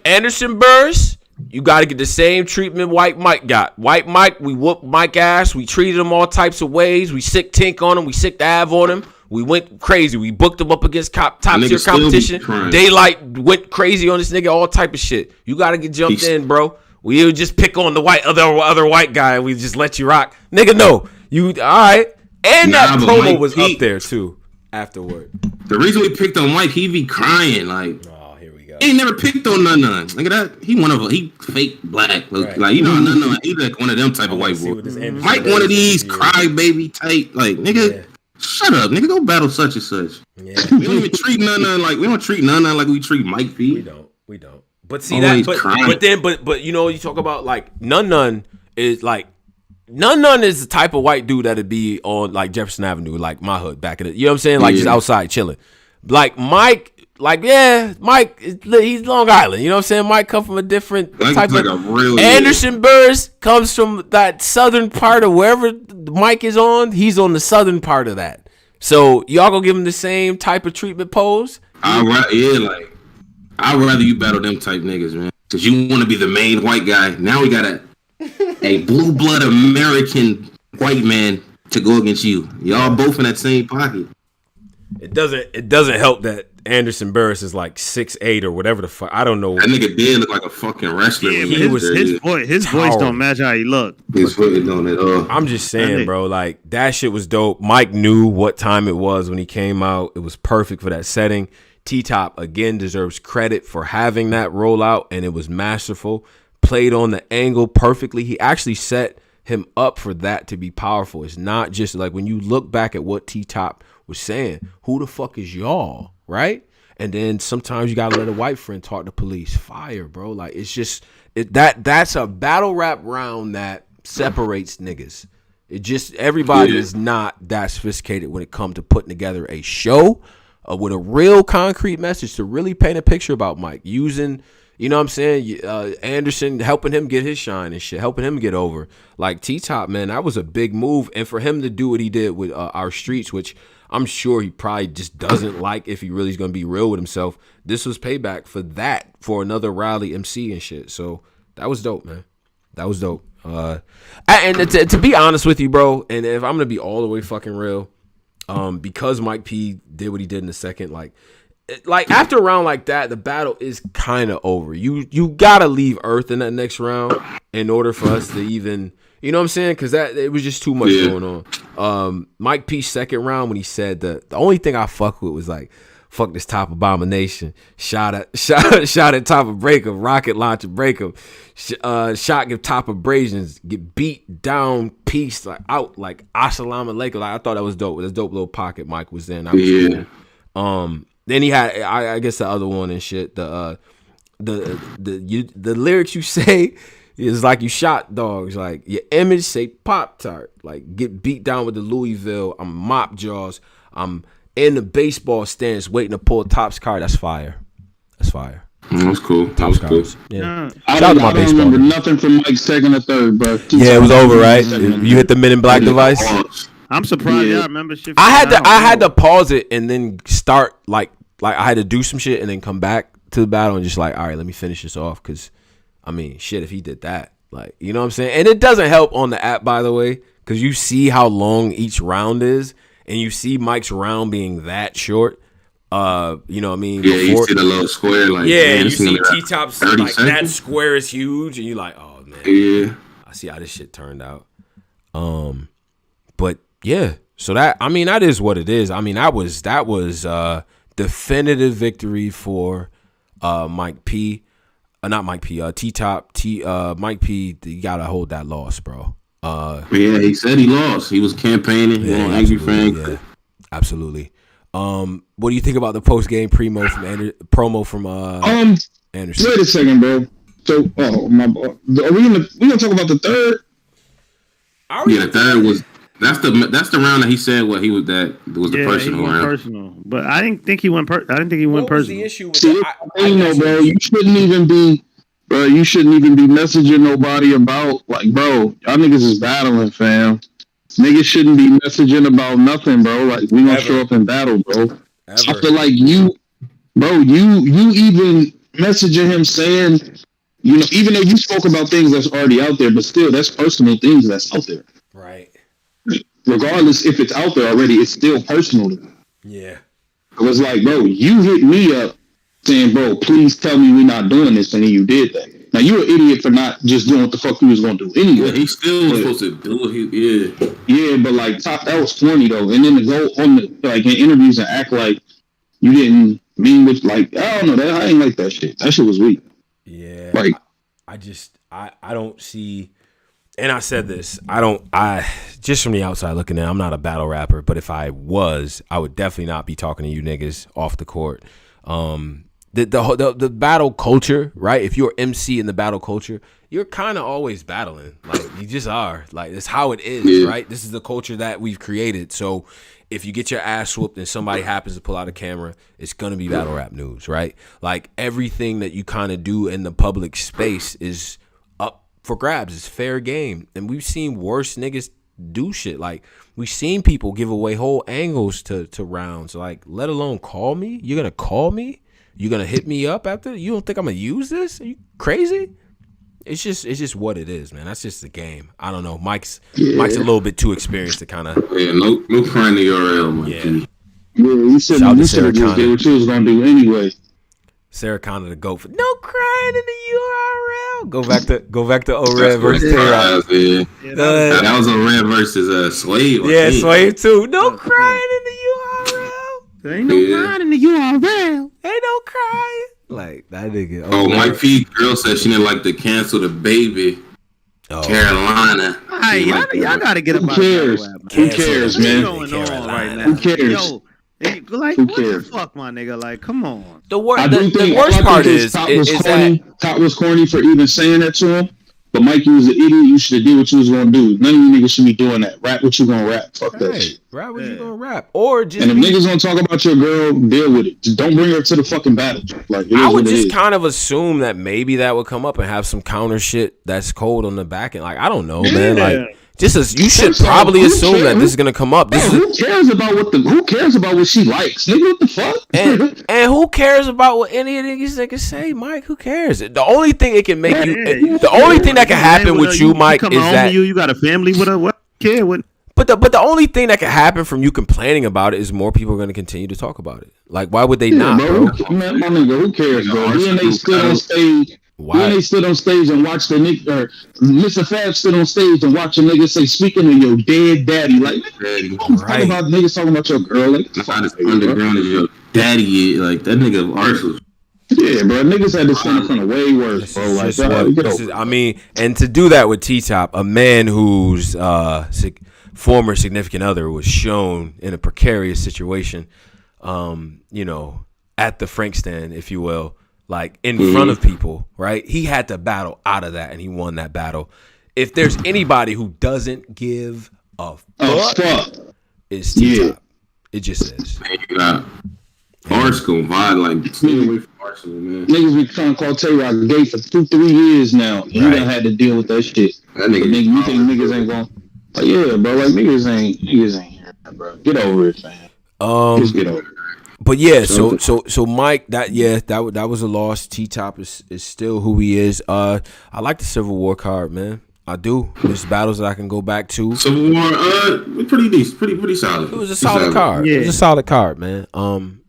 Anderson Burris. You got to get the same treatment White Mike got. White Mike, we whooped Mike ass. We treated him all types of ways. We sick Tink on him. We sick the Av on him. We went crazy. We booked him up against top tier competition. Daylight went crazy on this nigga. All type of shit. You got to get jumped in, bro. We would just pick on the other white guy and we just let you rock. Nigga, no. You, all right. And that promo Mike was up there, too, afterward. The reason we picked on Mike, he be crying. Like, oh, here we go. He ain't never picked on none. Look at that. He fake black. Right. Like, you know, none. He like one of them type of white boys. Mike one of these crybaby type. Like, nigga, shut up. Nigga, go battle such and such. Yeah. We don't even treat none like, we don't treat none like we treat Mike P. We don't. But see that, but you know, you talk about like None is like None is the type of white dude that'd be on like Jefferson Avenue, like my hood back in it. You know what I'm saying? Like just outside chilling. Like Mike, Mike, he's Long Island. You know what I'm saying? Mike come from a different type of. Anderson Burris comes from that southern part of wherever Mike is on. He's on the southern part of that. So y'all gonna give him the same type of treatment pose? I'd rather you battle them type niggas, man. Because you want to be the main white guy. Now we got a blue blood American white man to go against you. Y'all both in that same pocket. It doesn't help that Anderson Burris is like 6'8" or whatever the fuck. I don't know. That nigga did look like a fucking wrestler. Yeah, his voice don't match how he look. His voice don't at all. I'm just saying, bro, like that shit was dope. Mike knew what time it was when he came out. It was perfect for that setting. T-Top, again, deserves credit for having that rollout, and it was masterful. Played on the angle perfectly. He actually set him up for that to be powerful. It's not just like when you look back at what T-Top was saying, who the fuck is y'all, right? And then sometimes you got to let a white friend talk to police. Fire, bro. Like, it's just that's a battle rap round that separates niggas. It just, everybody is not that sophisticated when it comes to putting together a show with a real concrete message to really paint a picture about Mike, using, you know what I'm saying, Anderson, helping him get his shine and shit, helping him get over. Like T-Top, man, that was a big move. And for him to do what he did with Our Streets, which I'm sure he probably just doesn't like if he really is going to be real with himself, this was payback for that, for another Raleigh MC and shit. So that was dope, man. That was dope. And to be honest with you, bro, and if I'm going to be all the way fucking real, because Mike P did what he did in the second, like after a round like that, the battle is kind of over. You gotta leave Earth in that next round in order for us to even, you know what I'm saying? Because that it was just too much going on. Mike P's second round when he said the only thing I fuck with was like, fuck this Top Abomination. Shot at Top of Breakup. Rocket launcher Breakup. Shot give Top Abrasions. Get beat down. Piece like out like Assalamu Alaikum. Like I thought that was dope. That dope little pocket Mike was in. That was cool. Then he had I guess the other one and shit. The lyrics you say It's like you shot dogs. Like your image say Pop-Tart. Like get beat down with the Louisville. I'm mop jaws. I'm in the baseball stands waiting to pull a Topps card. That's fire. That's fire. That's cool. That was cool. Yeah. I Shout out to my don't baseball remember niggas. nothing from Mike's second or third, bro. Yeah, it was over, right? You hit the Men in Black device. I'm surprised y'all remember shit. I had to pause it and then start like I had to do some shit and then come back to the battle and just like, all right, let me finish this off because I mean, shit, if he did that, like, you know what I'm saying? And it doesn't help on the app, by the way, because you see how long each round is and you see Mike's round being that short. You know what I mean? Yeah, you see the little square, like, yeah, man, you see T-Top's like that square is huge, and you're like, oh man, yeah, I see how this shit turned out. But yeah, so that is what it is. I mean, that was definitive victory for Mike P. Not Mike P. T-Top. Mike P. You gotta hold that loss, bro. Yeah, he said he lost. He was campaigning. Yeah, angry fan. Yeah, absolutely. What do you think about the post game promo from Anderson? Wait a second, bro. So, my boy, are we gonna talk about the third? Yeah, the third was that's the round that he said what he was that was the personal round. Personal, but I didn't think he went. I didn't think he went personal. The issue with See, bro. You shouldn't even be messaging nobody about like, bro. Y'all niggas is battling, fam. Niggas shouldn't be messaging about nothing, bro. Like, we gonna show up in battle, bro. I feel like you even messaging him saying, you know, even though you spoke about things that's already out there, but still, that's personal things that's out there. Right. Regardless if it's out there already, it's still personal to me. Yeah. It was like, bro, you hit me up saying, bro, please tell me we're not doing this, and then you did that. Now, you're an idiot for not just doing what the fuck you was going to do anyway. Yeah, he still was supposed to do it. Yeah, but, like, that was corny, though. And then to go on, in interviews and act like you didn't mean what, like, I don't know. I ain't like that shit. That shit was weak. Yeah. Like, I don't see, and I said this, just from the outside looking in, I'm not a battle rapper, but if I was, I would definitely not be talking to you niggas off the court. The battle culture, right? If you're MC in the battle culture, you're kind of always battling. Like, you just are. Like, that's how it is, right? This is the culture that we've created. So if you get your ass whooped and somebody happens to pull out a camera, it's going to be battle rap news, right? Like, everything that you kind of do in the public space is up for grabs. It's fair game. And we've seen worse niggas do shit. Like, we've seen people give away whole angles to rounds. Like, let alone call me? You're going to call me? You gonna hit me up after? You don't think I'm gonna use this? Are you crazy? It's just what it is, man. That's just the game. I don't know. Mike's a little bit too experienced to kind of. Yeah, no crying the URL, man. Yeah, you said just did what you was gonna do anyway. Sarah Connor to go for no crying in the URL. Go back to O-Red versus Tay-Rock. That was O-Red versus Slave. Yeah, Slave too. No crying in the URL. There ain't no crying in the URL. Ain't no crying. Like that nigga. Oh, Mike P. Girl said she didn't like to cancel the baby. Carolina. Hey, y'all gotta get up. Who cares, man? What's going on right now? Who cares? Yo, like, what the fuck, my nigga? Like, come on. The worst part is Top was corny for even saying that to him. But Mike, you was an idiot. You should have did what you was gonna do. None of you niggas should be doing that. Rap what you gonna rap. Fuck that shit. Rap what you gonna rap. Or just. And if niggas gonna talk about your girl, deal with it. Just don't bring her to the fucking battle. Like, I would just kind of assume that maybe that would come up and have some counter shit that's cold on the back end. Like, I don't know, man. Like, just as you should probably assume that this is gonna come up. Who cares about what she likes? Nigga, what the fuck? And who cares about what any of these niggas say, Mike? Who cares? The only thing it can make the only thing that can happen with you, Mike, is that you got a family with her. What care what? But the only thing that can happen from you complaining about it is more people are going to continue to talk about it. Like, why would they not, bro? Man, my nigga, who cares, bro? Then they stood on stage. Then they stood on stage and watched the nigga, or Mr. Fab stood on stage and watched a nigga say, "Speaking of your dead daddy," like, talking about niggas talking about your girl, like, not as underground as your daddy, like that nigga Arsenal. Yeah, bro, niggas had to stand in front of way worse, bro. Like, I mean, and to do that with T-Top, a man whose former significant other was shown in a precarious situation, you know, at the Frank stand, if you will. like in front of people, right? He had to battle out of that, and he won that battle. If there's anybody who doesn't give a fuck, it's T-Top. It just is. Arsenal, like stay away from Arsenal, man. Niggas be trying to call Tay-Rock gay for 2-3 years now. You done had to deal with that shit. That nigga, you think niggas ain't going? Like, yeah, bro. Like niggas ain't here, bro. Get over it, man. Just get over it. But yeah, so Mike, that was a loss. T-Top is still who he is. I like the Civil War card, man. I do. There's battles that I can go back to. Civil War, pretty decent, pretty solid. It was a solid card. Yeah. It was a solid card, man.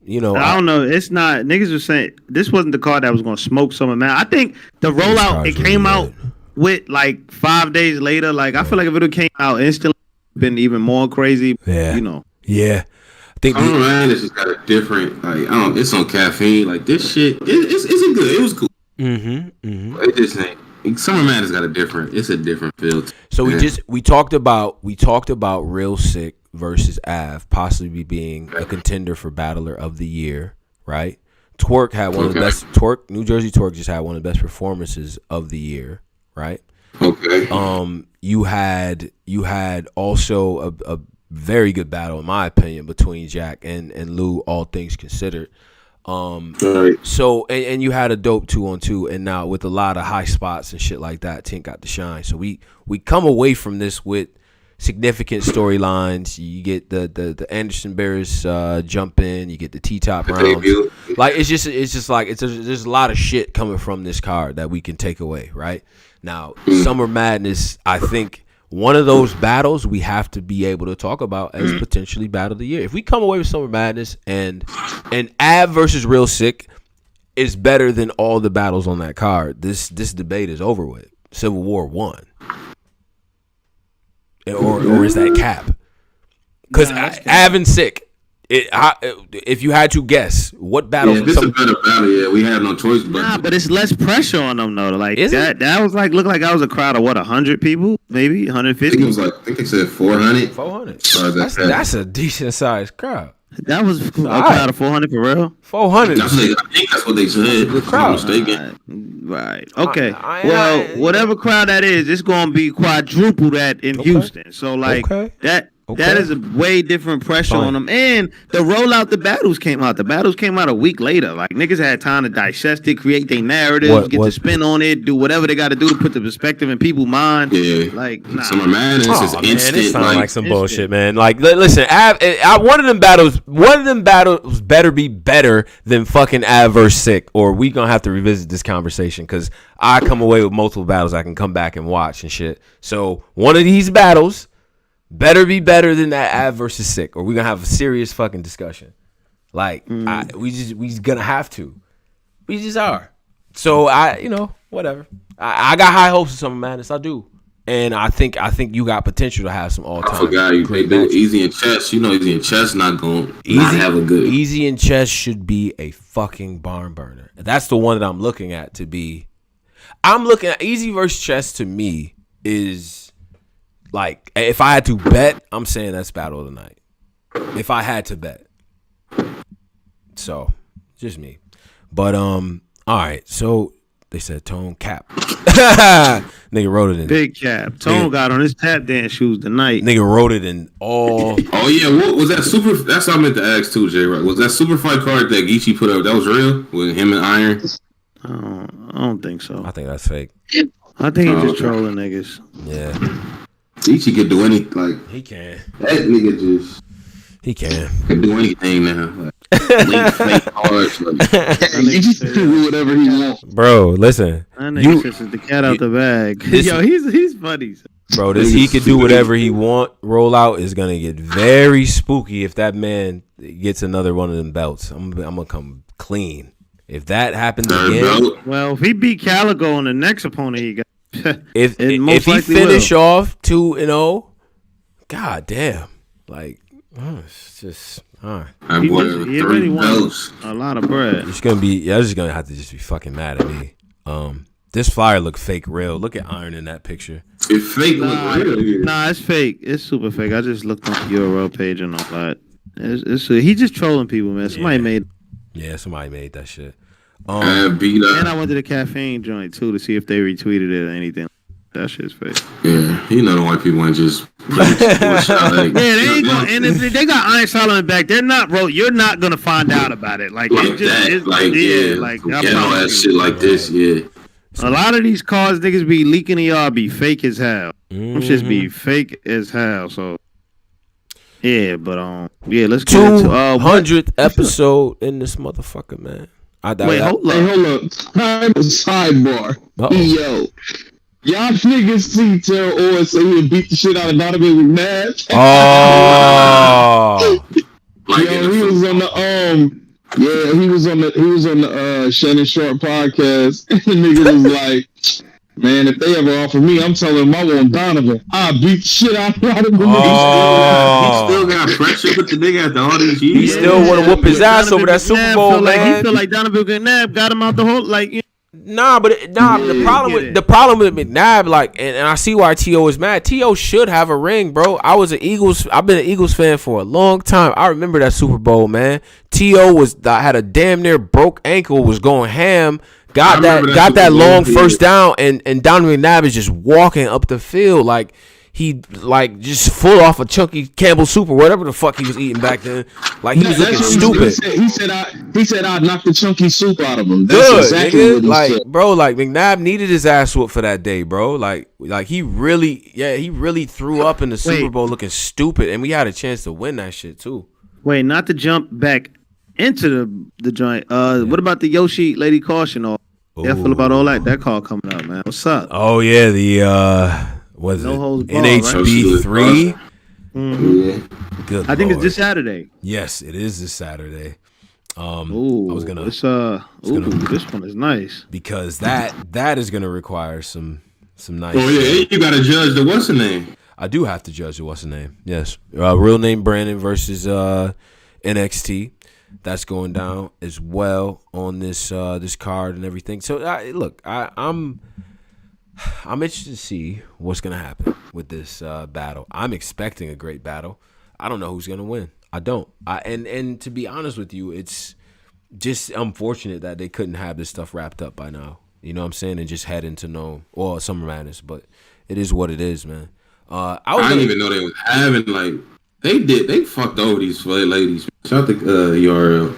You know, I don't know. It's not. Niggas were saying this wasn't the card that was gonna smoke someone, man. I think the rollout it came out with like 5 days later. Like I feel like if it would came out instantly, been even more crazy. Yeah, you know. Yeah, I think. This just got a different like. It's on caffeine. Like this shit. It's good. It was cool. It just ain't. Summer Madness got it's a different feel. So we talked about Real Sick versus Av possibly being a contender for Battler of the Year, right? Twerk had one of the best. New Jersey Twerk just had one of the best performances of the year, right? Okay. You had also a very good battle in my opinion between Jack and Lou, all things considered. Right. So and you had a dope 2-on-2, and now with a lot of high spots and shit like that, Tink got to shine. So we come away from this with significant storylines. You get the Anderson Bears jump in, you get the T-Top rounds. Like there's a lot of shit coming from this card that we can take away, right? Now, Summer Madness, I think one of those battles we have to be able to talk about as potentially battle of the year. If we come away with Summer Madness and Av versus Real Sick is better than all the battles on that card, this debate is over with. Civil War won. Or is that cap? Because Av and Sick, if you had to guess, what battle? This is a better battle. Yeah, we have no choice. But it's less pressure on them though. Like that was like looked like I was a crowd of what 100 people, maybe 150. I think they said 400. 400. That's a decent sized crowd. That was a crowd of 400 for real. 400. I think that's what they said. If I'm not mistaken. Right. Okay. Well, whatever crowd that is, it's gonna be quadruple that in Houston. So like that. Okay. That is a way different pressure on them. And the rollout, the battles came out. The battles came out a week later. Like, niggas had time to digest it, create their narrative, get the spin on it, do whatever they got to do to put the perspective in people's mind. Yeah. Like, Summer Madness is instant. It sounds like some bullshit, man. Like, listen, one of them battles better be better than fucking Av versus Sick, or we gonna have to revisit this conversation, because I come away with multiple battles I can come back and watch and shit. So, one of these battles better be better than that Av versus Sick, or we're gonna have a serious fucking discussion. Like we just gonna have to. We just are. So whatever. I got high hopes of Summer Madness. I do, and I think you got potential to have some all time. I forgot you they do Easy and Chess. You know, Easy and Chess not gonna have a good. Easy and Chess should be a fucking barn burner. That's the one that I'm looking at to be. I'm looking at Easy versus Chess. To me is. Like, if I had to bet, I'm saying that's battle of the night. If I had to bet. So, just me. But, all right. So, they said Tone cap. Nigga wrote it in. Big cap. Tone got on his tap dance shoes tonight. Nigga wrote it in all. Oh, yeah. What was that super? That's what I meant to ask, too, Jay. Right? Was that super fight card that Geechee put up, that was real? With him and Iron? I don't think so. I think that's fake. I think he's just trolling niggas. Yeah. Geechee could do anything. Like, he can. That nigga just. He can do anything now. Like, fake cards. He just do whatever he wants. Bro, listen. That nigga says the cat out the bag. Yo, he's funny. Bro, he could do whatever he want. Rollout is gonna get very spooky if that man gets another one of them belts. I'm gonna come clean. If that happens again. Well, if he beat Calico on the next opponent he got. If he finish off 2-0, god damn, like it's just he already won a lot of bread. It's gonna be. Y'all just gonna have to just be fucking mad at me. This flyer look fake real. Look at Iron in that picture. It's fake. Nah, it's fake. It's super fake. I just looked on the URL page and all that. He just trolling people, man. Somebody made that shit. And I went to the caffeine joint too to see if they retweeted it or anything. That shit's fake. Yeah, you know the white people ain't just. Like, yeah, they ain't gonna. And if they got Iron Solomon back, they're not, bro. You're not gonna find out about it. Like that, all that shit like this. Yeah. A lot of these cars niggas be leaking to y'all be fake as hell. Them shits be fake as hell. So yeah, but yeah, let's get into 200th episode in this motherfucker, man. Hold up. Time sidebar. Yo. Y'all niggas see Terrell Owens say he beat the shit out of Donovan McNabb. Oh. He was on the Shannon Sharp podcast, and the nigga was like, man, if they ever offer me, I'm telling them I want Donovan. I beat the shit out of Donovan. He still got pressure with the nigga after all these years. He still want to whoop his ass over that Super Bowl, man. He feel like Donovan McNabb got him out the whole, like, the problem with McNabb, like, and I see why T.O. is mad. T.O. should have a ring, bro. I've been an Eagles fan for a long time. I remember that Super Bowl, man. T.O. had a damn near broke ankle, was going ham, got that long first down, and Donovan McNabb is just walking up the field like he like just full off a chunky Campbell soup or whatever the fuck he was eating back then. Like he was looking stupid. He said I knocked the chunky soup out of him. That's exactly nigga. What he said. Bro, like McNabb needed his ass whooped for that day, bro. Like he really threw up in the Super Bowl looking stupid, and we had a chance to win that shit too. Wait, not to jump back into the joint. What about the Yoshi Lady Caution? How you feel about all that? That call coming up, man. What's up? Oh yeah, the was no it NHB 3? Mm-hmm. Good. I think it's this Saturday. Yes, it is this Saturday. I was gonna. This one is nice because that is gonna require some nice. Oh yeah, you gotta judge the what's the name. I do have to judge the what's the name. Yes, real name Brandon versus NXT. That's going down as well on this card and everything. So look, I'm interested to see what's gonna happen with this battle. I'm expecting a great battle. I don't know who's gonna win. I don't. And to be honest with you, it's just unfortunate that they couldn't have this stuff wrapped up by now. You know what I'm saying? And just head into Summer Madness. But it is what it is, man. I didn't even know they was having like they fucked over these ladies. Shout out to URL.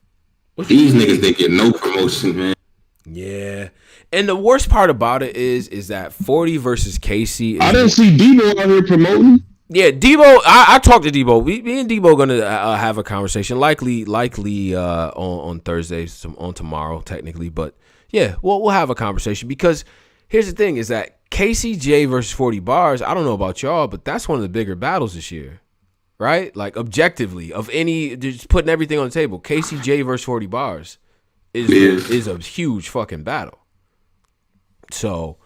These niggas didn't get no promotion, man. Yeah. And the worst part about it is that 40 versus Casey. I didn't see Debo out here promoting. Yeah, Debo. I talked to Debo. Me and Debo gonna have a conversation, likely on Thursday, on tomorrow, technically. But yeah, we'll have a conversation because here's the thing: is that KCJ versus 40 Bars. I don't know about y'all, but that's one of the bigger battles this year, right? Like objectively, of any, just putting everything on the table. KCJ versus 40 Bars is a huge fucking battle. So,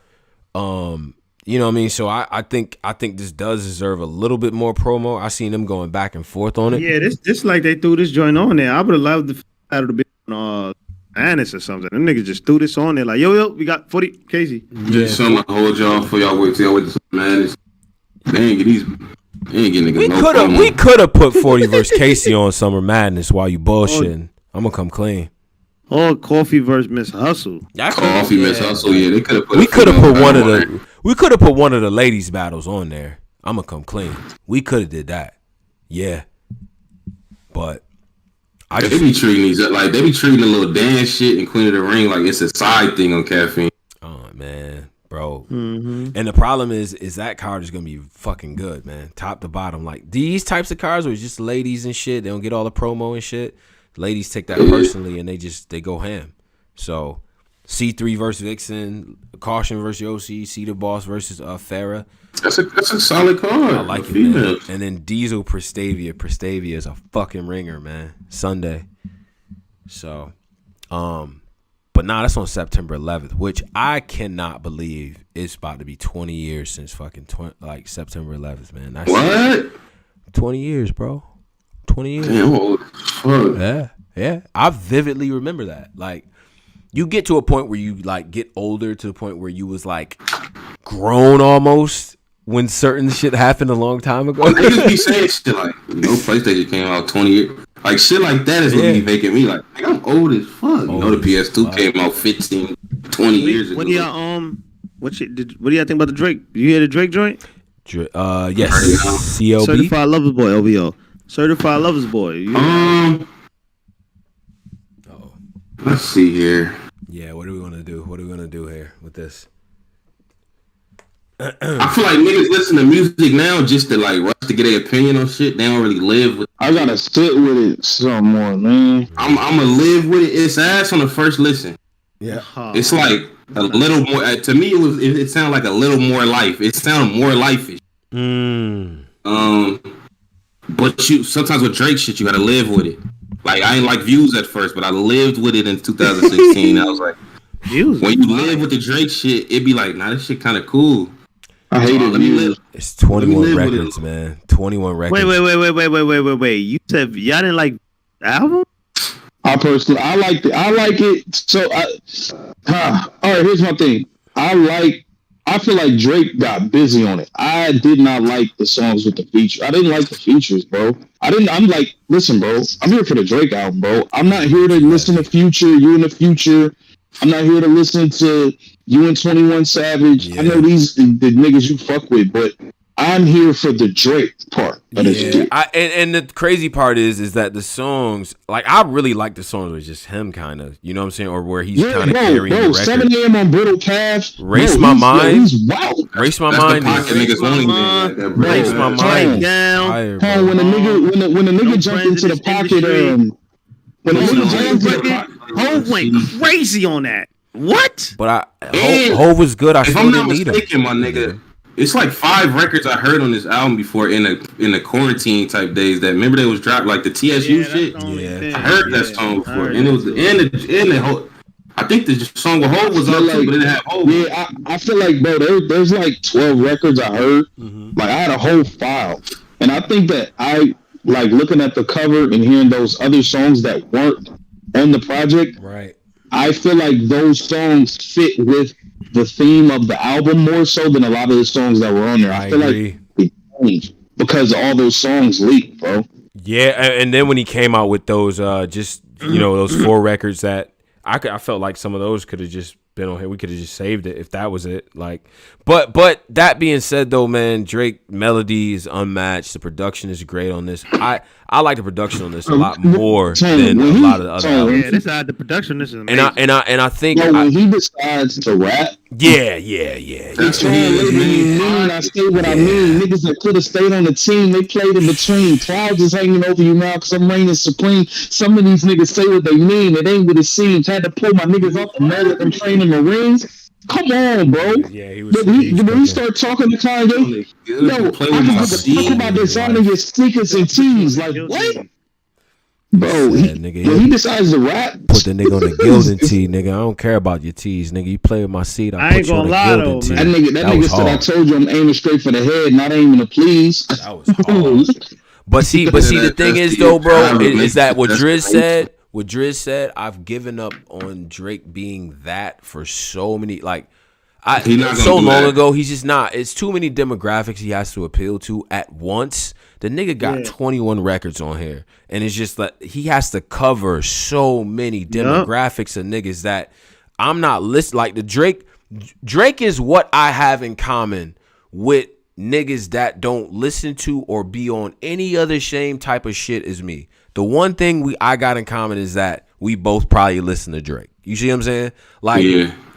you know what I mean? So I think this does deserve a little bit more promo. I seen them going back and forth on it. Yeah, this like they threw this joint on there. I would have loved the battle to be on Annis or something. Them niggas just threw this on there like, yo, we got 40 Casey. Just something to hold y'all for y'all wait till y'all wait to Madness. They ain't getting niggas We could have put 40 versus Casey on Summer Madness while you bullshitting. I'm gonna come clean. Oh, Coffee versus Miss Hustle. Coffee Miss Hustle. Yeah, they could have put. We could have put one of the. We could have put one of the ladies' battles on there. I'm gonna come clean. We could have did that. Yeah, but they be treating these like they be treating the little dance shit and Queen of the Ring like it's a side thing on Caffeine. Oh man, bro. Mm-hmm. And the problem is that card is gonna be fucking good, man. Top to bottom, like these types of cards where it's just ladies and shit. They don't get all the promo and shit. Ladies take that personally and they go ham. So C3 versus Vixen, Caution versus OC, Cedar Boss versus Farrah. That's a solid card. I like it, man. And then Diesel Prestavia. Prestavia is a fucking ringer, man. Sunday. So, but nah, that's on September 11th, which I cannot believe it's about to be 20 years since fucking September 11th, man. That's what? 20 years, bro. 20 years. Damn, yeah. I vividly remember that. Like, you get to a point where you like get older to the point where you was like grown almost when certain shit happened a long time ago. Niggas be saying shit like, PlayStation came out 20 years. Like shit like that is what be making me like I'm old as fuck. You know the PS2 came out 15, 20 years ago. What do y'all what do y'all think about the Drake? You hear the Drake joint? Yes. CLB. Certified Lover's Boy, LVO. Certified Lover's Boy. Let's see here. Yeah, what are we gonna do? What are we gonna do here with this? I feel like niggas listen to music now just to like rush to get their opinion on shit. They don't really live with. I gotta sit with it some more, man. I'm gonna live with it. It's ass on the first listen. Yeah, it's like a little more. To me, it sounded like a little more life. It sounded more life-ish. But sometimes with Drake shit, you gotta live with it. Like I ain't like Views at first, but I lived with it in 2016. I was like, when you live with the Drake shit, it be like, nah, this shit kind of cool. I hate it. Live. It's 21 records, man. 21 records. Wait. You said y'all didn't like the album? I personally, I like it. So, all right. Here's my thing. I feel like Drake got busy on it. I did not like the songs with the feature. I didn't like the features, bro. I'm like, listen, bro. I'm here for the Drake album, bro. I'm not here to listen to Future. You in the Future. I'm not here to listen to you and 21 Savage. Yeah. I know these the niggas you fuck with, but I'm here for the Drake part of this shit. And the crazy part is that the songs, like I really like the songs with just him kind of, you know what I'm saying? Or where he's kind of carrying the record. 7 a.m. on Brittle Calf. Race My Mind. He's wild. Race My Mind. Race My Mind. Down. When the nigga jumped into the pocket, when the nigga jumped into Hov went crazy on that. What? But Hov was good. I still didn't need him. My nigga. It's like 5 records I heard on this album before in the quarantine type days. That remember they was dropped like the TSU shit. Yeah, I heard that song before, and it was in the whole. I think the song with Hov was up too, but it didn't have Hov. Yeah, I feel like bro, there's like 12 records I heard. Like I had a whole file, and I think that I like looking at the cover and hearing those other songs that weren't on the project. Right. I feel like those songs fit with the theme of the album more so than a lot of the songs that were on there. I feel agree. Like it changed because all those songs leaked, bro. Yeah, and then when he came out with those, those 4 records that I felt like some of those could have just been on here. We could have just saved it if that was it. Like, but that being said, though, man, Drake melody is unmatched. The production is great on this. I like the production on this a lot more than a lot of the other albums. Yeah, the production. This is amazing. And I think when he decides to rap. Yeah. That's what I say what I mean. Niggas that could have stayed on the team, they played in between. Clouds is hanging over you now because I'm reigning supreme. Some of these niggas say what they mean. It ain't what it seems. Had to pull my niggas off the mat and train in Marines. Come on, bro. Yeah, he was. When he start talking to Kanye, I can talk about designing your sneakers and tees. Like, what? Bro, when he decides to rap, put the nigga on the Gildan tee, nigga. I don't care about your tees, nigga. You play with my seat, I put you on the Gildan tee. That nigga said, I told you I'm aiming straight for the head, not aiming to please. That was hard. But see, the thing is though, bro, is that what Driz said? What Driz said, I've given up on Drake being that for so many, so long ago. He's just not. It's too many demographics he has to appeal to at once. The nigga got 21 records on here, and it's just like he has to cover so many demographics of niggas that I'm not listening. Like the Drake is what I have in common with niggas that don't listen to or be on any other same type of shit as me. The one thing I got in common is that we both probably listen to Drake. You see what I'm saying? Like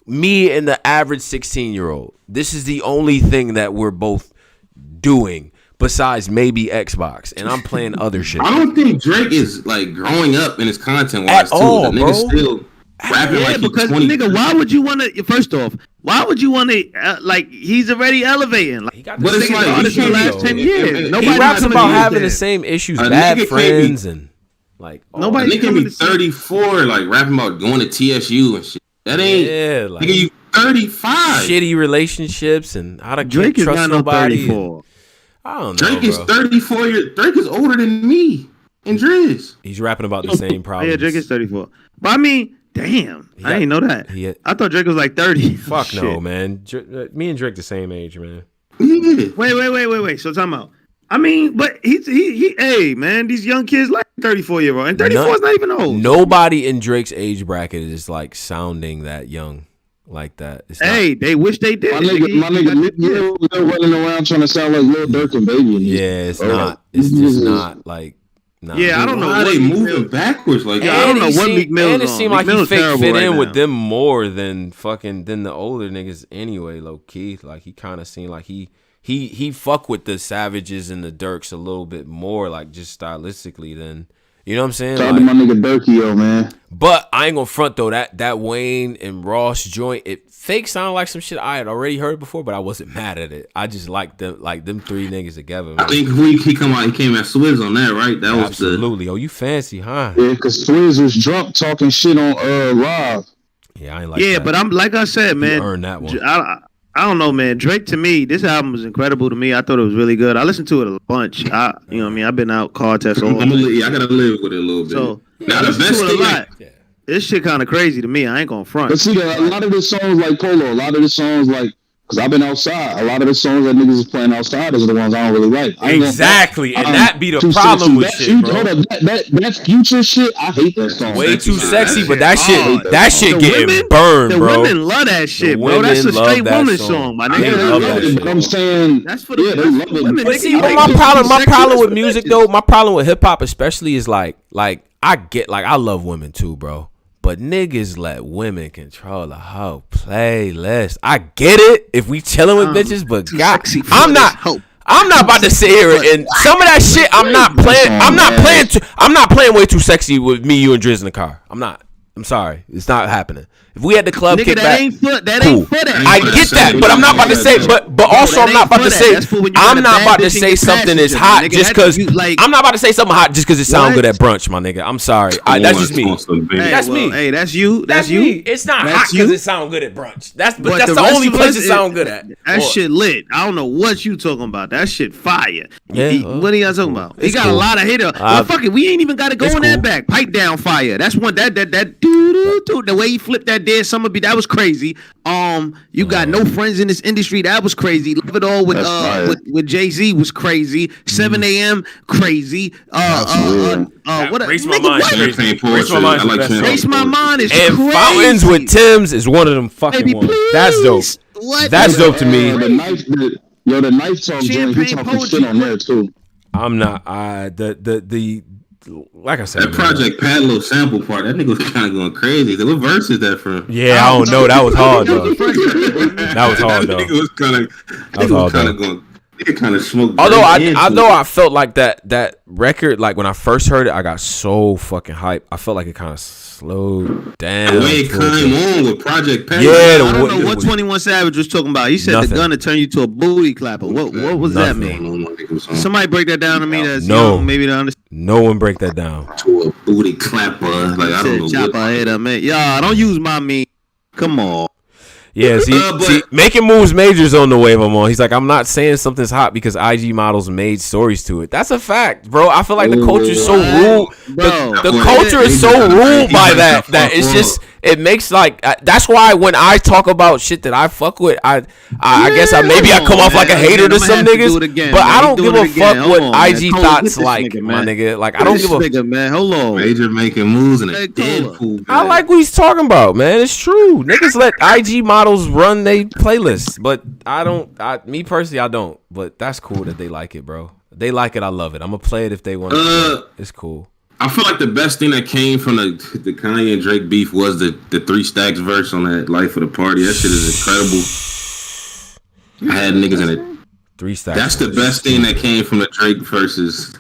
me and the average 16-year-old. This is the only thing that we're both doing besides maybe Xbox, and I'm playing other shit. I don't think Drake is like growing up in his content wise too. All, the nigga still rapping like he's because 20. Nigga, why would you want to? First off, why would you want to? Like he's already elevating. Like, he got but it's like artist for the last 10 years. He raps about having the same issues, bad friends, and like nobody can be 34 like rapping about going to TSU and shit. That ain't like nigga, you 35. Shitty relationships and how to Drake trust is not nobody. 34. I don't know. Drake is 34 years. Drake is older than me and Driz. He's rapping about the same problems. Yeah, Drake is 34. But I mean, damn, I didn't know that. I thought Drake was like 30. Fuck no, man. Me and Drake the same age, man. Yeah. Wait. So talking about I mean, but hey man, these young kids like 34-year-old, and 34 is not even old. Nobody in Drake's age bracket is like sounding that young like that. Hey, they wish they did. My nigga, Lil running around trying to sound like Lil Durk and Baby. Yeah, it's not. It's just not like. Nah. Yeah, I don't know why they moving backwards like that. I don't know what Meek Mill's on. And it seemed like he fit right in now. with them more than the older niggas anyway. Low key, like he kind of seemed like he fuck with the Savages and the Durks a little bit more, like just stylistically than. You know what I'm saying? Shout out to my nigga Durkio, man. But I ain't gonna front though. That Wayne and Ross joint, it fake sounded like some shit I had already heard before, but I wasn't mad at it. I just liked them three niggas together. Man. I think he came at Swizz on that, right? That was absolutely. Oh, you fancy, huh? Yeah, because Swizz was drunk talking shit on Rob. Yeah, I ain't like. Yeah, that. but I'm like I said, man. You earned that one. I don't know, man. Drake to me, this album was incredible to me. I thought it was really good. I listened to it a bunch. You know what I mean? I've been out car test all. I gotta live with it a little bit. So now the best thing, a lot. This shit kind of crazy to me. I ain't gonna front. But see, a lot of the songs like Polo, a lot of the songs like, because I've been outside, a lot of the songs that niggas is playing outside is the ones I don't really like. Exactly, and that be the problem with shit, bro. Hold up, that Future shit, I hate that song. Way too sexy, but that shit getting burned, bro. The women love that shit, bro. That's a straight woman song, my nigga. But I'm saying, that's for the they love it. But see, my problem with music though, my problem with hip hop especially is like I love women too, bro. But niggas let women control the whole playlist. I get it if we chilling with bitches, but God, I'm not about to sit here and some of that shit. I'm not playing way too sexy with me, you, and Driz in the car. I'm sorry, it's not happening. If we had the club kick back, ain't for that. I get that, but I'm not about to say. But also, I'm not about to say. I'm not about to say something is hot just because. I'm not about to say something hot just because it sounds good at brunch, my nigga. I'm sorry. That's just me. That's me. Hey, that's you. That's you. It's not hot because it sounds good at brunch. That's the only place it sounds good at. That shit lit. I don't know what you talking about. That shit fire. Yeah, what are y'all talking about? He got a lot of haters. Well, fuck it. We ain't even got to go in that back. Pipe down fire. That's one. That the way he flipped that dead summer beat, that was crazy. You got no friends in this industry. That was crazy. Love It All with Jay-Z was crazy. 7 a.m. crazy. What? Race My Mind. Race My Mind is and crazy. Fountains with Tim's is one of them fucking ones. That's dope. What? That's dope to me. The knife song joint, he talking shit on there too. I'm not. Like I said, that Project Padlo sample part, that nigga was kind of going crazy. What verse is that from? Yeah, I don't know. That was hard though. That was hard though. Nigga was kind of smoked. Although I felt like that record, like when I first heard it, I got so fucking hyped. I felt like it kind of slowed down. The way it came on with Project Padlo. Yeah, I don't know what 21 Savage was talking about. He said the gun to turn you to a booty clapper. What was that mean? Somebody break that down to me. That's maybe to understand. No one break that down. To a booty clapper. Like I don't know. Chop our head up, man. Y'all don't use my meme. Come on. Yeah, see, making moves major's on the wave I'm on. He's like, I'm not saying something's hot because IG models made stories to it. That's a fact, bro. I feel like the culture's so ruled. The culture is so ruled by that it's just it makes like that's why when I talk about shit that I fuck with, I guess I come off like a hater to some niggas, but I don't give a fuck what IG thoughts like, my nigga. Like I don't give a man. Hold on, Major making moves in a Deadpool. I like what he's talking about, man. It's true. Niggas let IG models run they playlists, but I don't. Me personally, I don't. But that's cool that they like it, bro. They like it. I love it. I'm gonna play it if they want to. It's cool. I feel like the best thing that came from the Kanye and Drake beef was the 3 Stacks verse on that Life of the Party. That shit is incredible. I had niggas in it. 3 Stacks. That's the best thing that came from the Drake versus.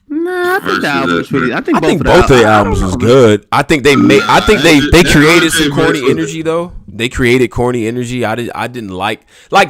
Nah, I think the album was pretty. I think both of the albums was good. I think they created some corny energy though. They created corny energy. I didn't like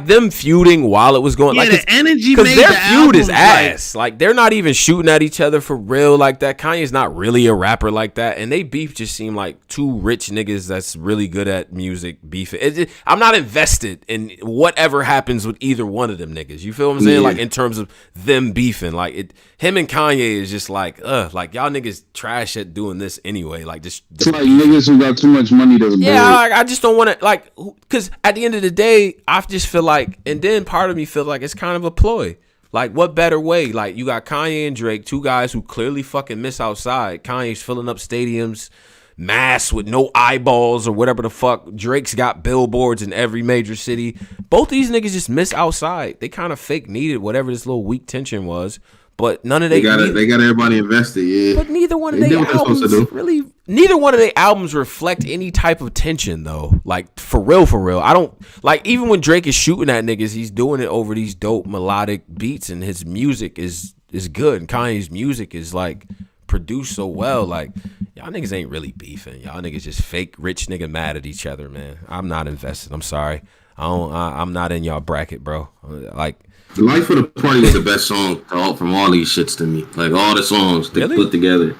them feuding while it was going. Yeah, like the energy because their feud is albums, ass. Like they're not even shooting at each other for real like that. Kanye's not really a rapper like that, and they beef just seem like two rich niggas that's really good at music beefing. I'm not invested in whatever happens with either one of them niggas. You feel what I'm saying? Yeah. Like in terms of them beefing, like him and Kanye is just like y'all niggas trash at doing this anyway. Like just it's like niggas who got too much money doesn't. Yeah, I just don't want to because at the end of the day, I just feel like, and then part of me feels like it's kind of a ploy. Like, what better way? Like, you got Kanye and Drake, two guys who clearly fucking miss outside. Kanye's filling up stadiums, mass with no eyeballs or whatever the fuck. Drake's got billboards in every major city. Both these niggas just miss outside. They kind of fake needed whatever this little weak tension was. But none of they got everybody invested, yeah. But neither one of their albums really, neither one of their albums reflect any type of tension though. Like for real. I don't like even when Drake is shooting at niggas, he's doing it over these dope melodic beats, and his music is good. And Kanye's music is like produced so well. Like y'all niggas ain't really beefing. Y'all niggas just fake rich nigga mad at each other, man. I'm not invested. I'm sorry. I'm not in y'all bracket, bro. Like. Life of the Party was the best song from all these shits to me. Like all the songs they put together.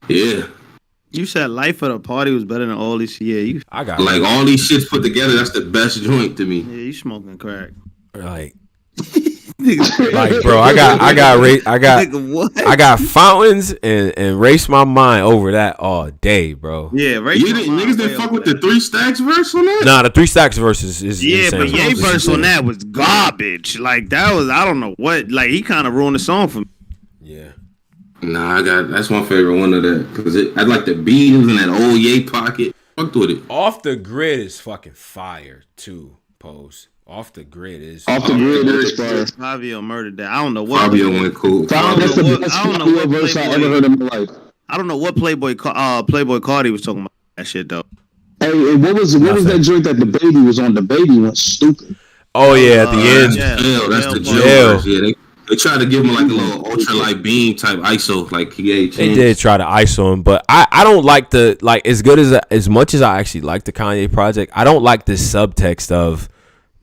Yeah. You said Life of the Party was better than all these. Yeah, I got like all these shits put together. That's the best joint to me. Yeah, you smoking crack. Like bro, I got Fountains and Race My Mind over that all day, bro. Yeah, niggas didn't fuck with the 3 Stacks verse on that. Nah, the 3 Stacks verse is insane. But Ye verse on that was garbage. Like that was I don't know what. Like he kind of ruined the song for me. Yeah. Nah, that's my favorite one of that because I like the beat in that old Ye pocket. Fucked with it. Off the Grid is fucking fire too. Pose. Off the Grid is fire. Fabio murdered that. I don't know what. Fabio went cool. That's the best Fabio verse I ever heard in my life. I don't know what Playboy Cardi was talking about that shit though. Hey, what was that joint that the baby was on? The baby went stupid. Oh yeah, at the end. That's the jail. Yeah, they tried to give him like a little ultralight beam type ISO, like he They did try to ISO him, but I don't like the as much as I actually like the Kanye project. I don't like this subtext of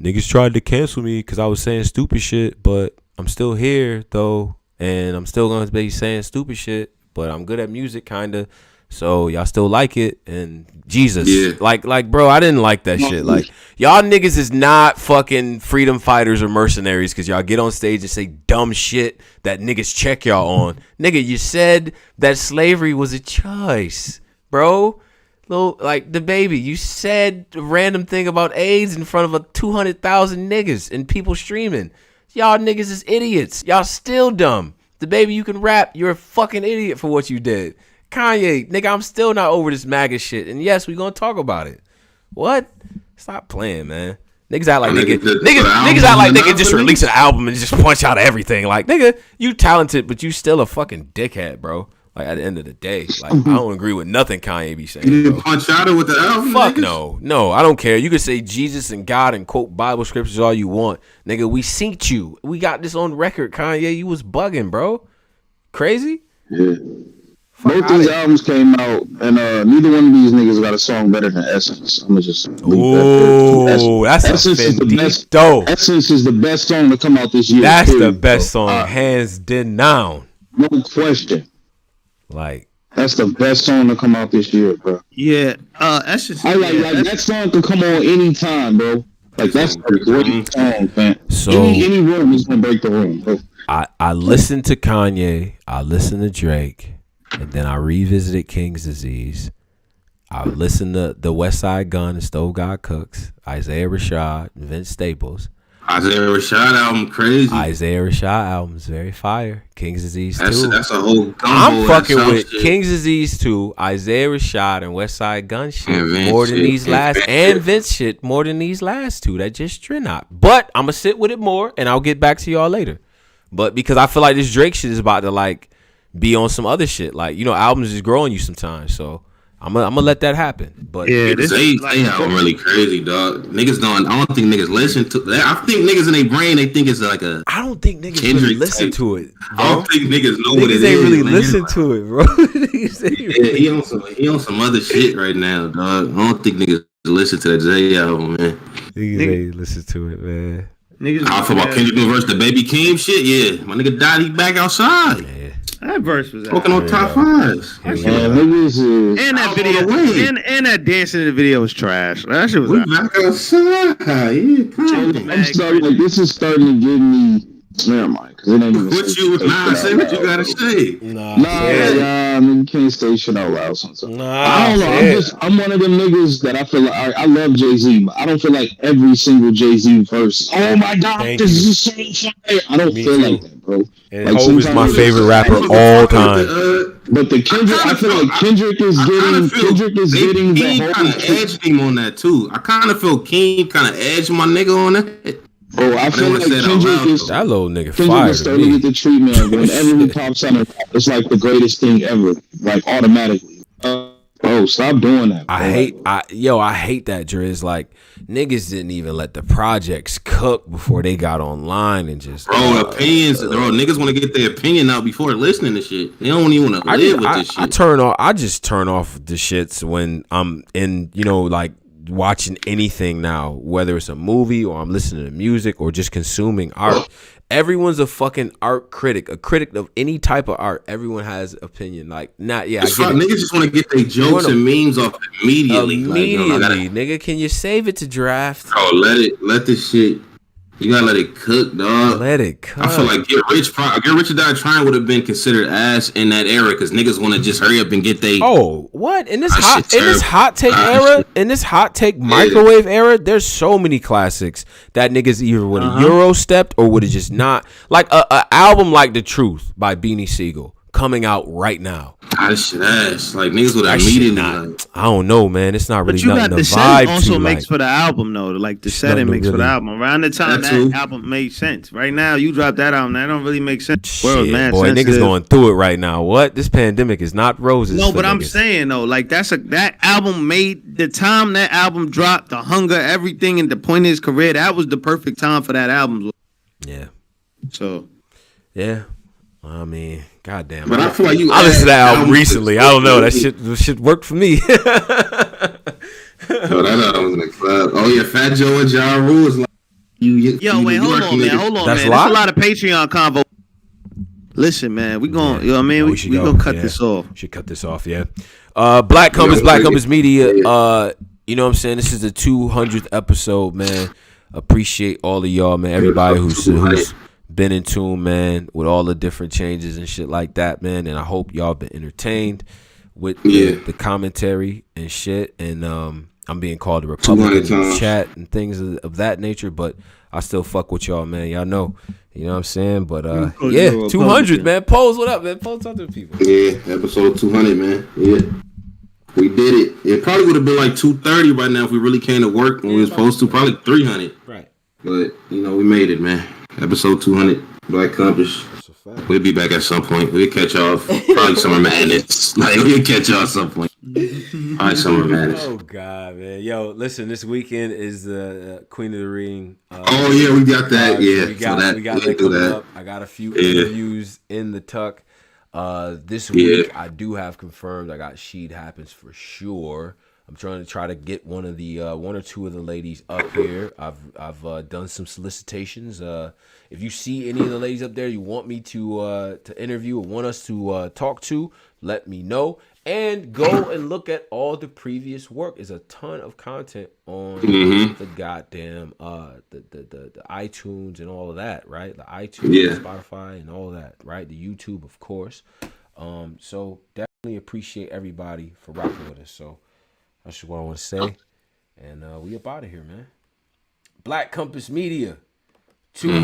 niggas tried to cancel me because I was saying stupid shit, but I'm still here though, and I'm still gonna be saying stupid shit, but I'm good at music kinda. So y'all still like it, and Jesus, yeah. like, bro, I didn't like that shit. Like, y'all niggas is not fucking freedom fighters or mercenaries because y'all get on stage and say dumb shit that niggas check y'all on. Nigga, you said that slavery was a choice, bro. Like the baby, you said a random thing about AIDS in front of 200,000 niggas and people streaming. Y'all niggas is idiots. Y'all still dumb. The baby, you can rap. You're a fucking idiot for what you did. Kanye, nigga, I'm still not over this MAGA shit. And yes, we gonna talk about it. What? Stop playing, man. Niggas act like niggas act like they can just release an album and just punch out everything. Like, nigga, you talented, but you still a fucking dickhead, bro. Like at the end of the day, like I don't agree with nothing Kanye be saying. You didn't punch out with the album? Fuck no, I don't care. You can say Jesus and God and quote Bible scriptures all you want, nigga. We synced you. We got this on record, Kanye. You was bugging, bro. Crazy? Yeah. Both these albums came out, and neither one of these niggas got a song better than Essence. I'm gonna just. Oh, that's Essence a is the best. dope. Essence is the best song to come out this year. That's the best song, hands down. No question. Like that's the best song to come out this year, bro. Yeah, Essence. I like that song can come on anytime, bro. Like that's a great song, man. So any room is gonna break the room, bro. I listened to Kanye, I listened to Drake. And then I revisited King's Disease. I listened to the West Side Gun and Stove God Cooks, Isaiah Rashad, and Vince Staples. Isaiah Rashad album crazy. Isaiah Rashad album is very fire. King's Disease 2. That's a whole gumbo. I'm fucking with shit. King's Disease 2, Isaiah Rashad, and West Side Gun shit more than these last, and Vince shit more than these last two that just trend out. But I'm gonna sit with it more, and I'll get back to y'all later. But because I feel like this Drake shit is about to like be on some other shit. Like, you know, albums is growing you sometimes. So I'm gonna let that happen. But yeah, this album really crazy, dog. Niggas don't. I don't think niggas listen to that. I think niggas in their brain they think it's like a. I don't think niggas really listen to it. Bro. I don't think niggas know what it is. They really listen to it, bro. He on some other shit right now, dog. I don't think niggas listen to that J album, man. Niggas ain't listen to it, man. Niggas. I talk about Kendrick versus the Baby Keem shit. Yeah, my nigga died. He back outside. Yeah. That verse was smoking on top fives. And that video, and that dancing in the video was trash. That shit was back outside. Yeah, I'm starting. Like this is starting to give me Never mind, because it ain't even. What you say what you gotta say. You can't say shit out loud sometimes. I don't know. I'm one of them niggas that I feel like I love Jay-Z, but I don't feel like every single Jay-Z verse. Oh my God, this is so fire. I don't feel like that, bro. And like Hov is my favorite rapper all time. But the Kendrick, I feel like Kendrick is getting the whole kind of edged him on that too. I kind of feel King kind of edged my nigga on that. Bro, I feel like Kendrick is that little nigga Kendrick fire. is starting to get the treatment. Whenever he pops on it's like the greatest thing ever, like automatically. Bro, stop doing that. Bro. I hate that, Driz. Like niggas didn't even let the projects cook before they got online and just opinions. Niggas want to get their opinion out before listening to shit. They don't even want to live with this shit. I just turn off the shits when I'm in, like watching anything now, whether it's a movie or I'm listening to music or just consuming art. Everyone's a fucking art critic, a critic of any type of art. Everyone has opinion. Like, niggas just want to get their jokes and memes off immediately. Nigga, can you save it to draft? Oh, let this shit. You gotta let it cook, dog. Let it cook. I feel like Get Rich or Die Trying would have been considered ass in that era because niggas want to just hurry up and get they. Oh, what in this hot take era, in this hot take microwave era? There's so many classics that niggas either would have Euro stepped or would have just not like a album like The Truth by Beanie Siegel coming out right now. That shit ass. Like niggas would have immediately. I don't know, man. It's not really. But you got the vibe setting also makes for the album though. Like the setting makes for the album. Around the time that album made sense. Right now, you drop that album, that don't really make sense. Shit, boy, niggas going through it right now. What? This pandemic is not roses. No, but I'm saying though, like that album made the time that album dropped, the hunger, everything, and the point of his career. That was the perfect time for that album. Yeah. So. Yeah. I mean, goddamn. But I feel like I listened to that album recently. I don't know. That shit worked for me. That album was in the club. Oh yeah, Fat Joe and Ja Rule is like hold on, man. There's a lot of Patreon convo. Listen, man, we going. You know what I mean? We gonna cut this off. Should cut this off. Yeah. Black Compass Media. You know what I'm saying? This is the 200th episode, man. Appreciate all of y'all, man. Everybody who's been in tune, man, with all the different changes and shit like that, man. And I hope y'all been entertained with the commentary and shit. And I'm being called a Republican in chat and things of that nature, but I still fuck with y'all, man. Y'all know. You know what I'm saying? But 200, man. Pose, what up, man? Pose, talk to the people. Yeah, episode 200, man. Yeah. We did it. It probably would have been like 230 right now if we really came to work when we was supposed to. Probably 300. Right. But, we made it, man. Episode 200, Black Compass. We'll be back at some point. We'll catch y'all. Probably Summer Madness. We'll catch y'all at some point. All right, Summer Madness. Oh, God, man. Yo, listen, this weekend is the Queen of the Ring. We got that. We got that coming up. I got a few interviews in the tuck. This week, I do have confirmed I got Sheed Happens for sure. I'm trying to get one or two of the ladies up here. I've done some solicitations. If you see any of the ladies up there you want me to interview or want us to talk to, let me know. And go and look at all the previous work. There's a ton of content on the goddamn the iTunes and all of that, right? The iTunes, Spotify, and all of that, right? The YouTube, of course. So definitely appreciate everybody for rocking with us. So that's just what I want to say. And we up out of here, man. Black Compass Media.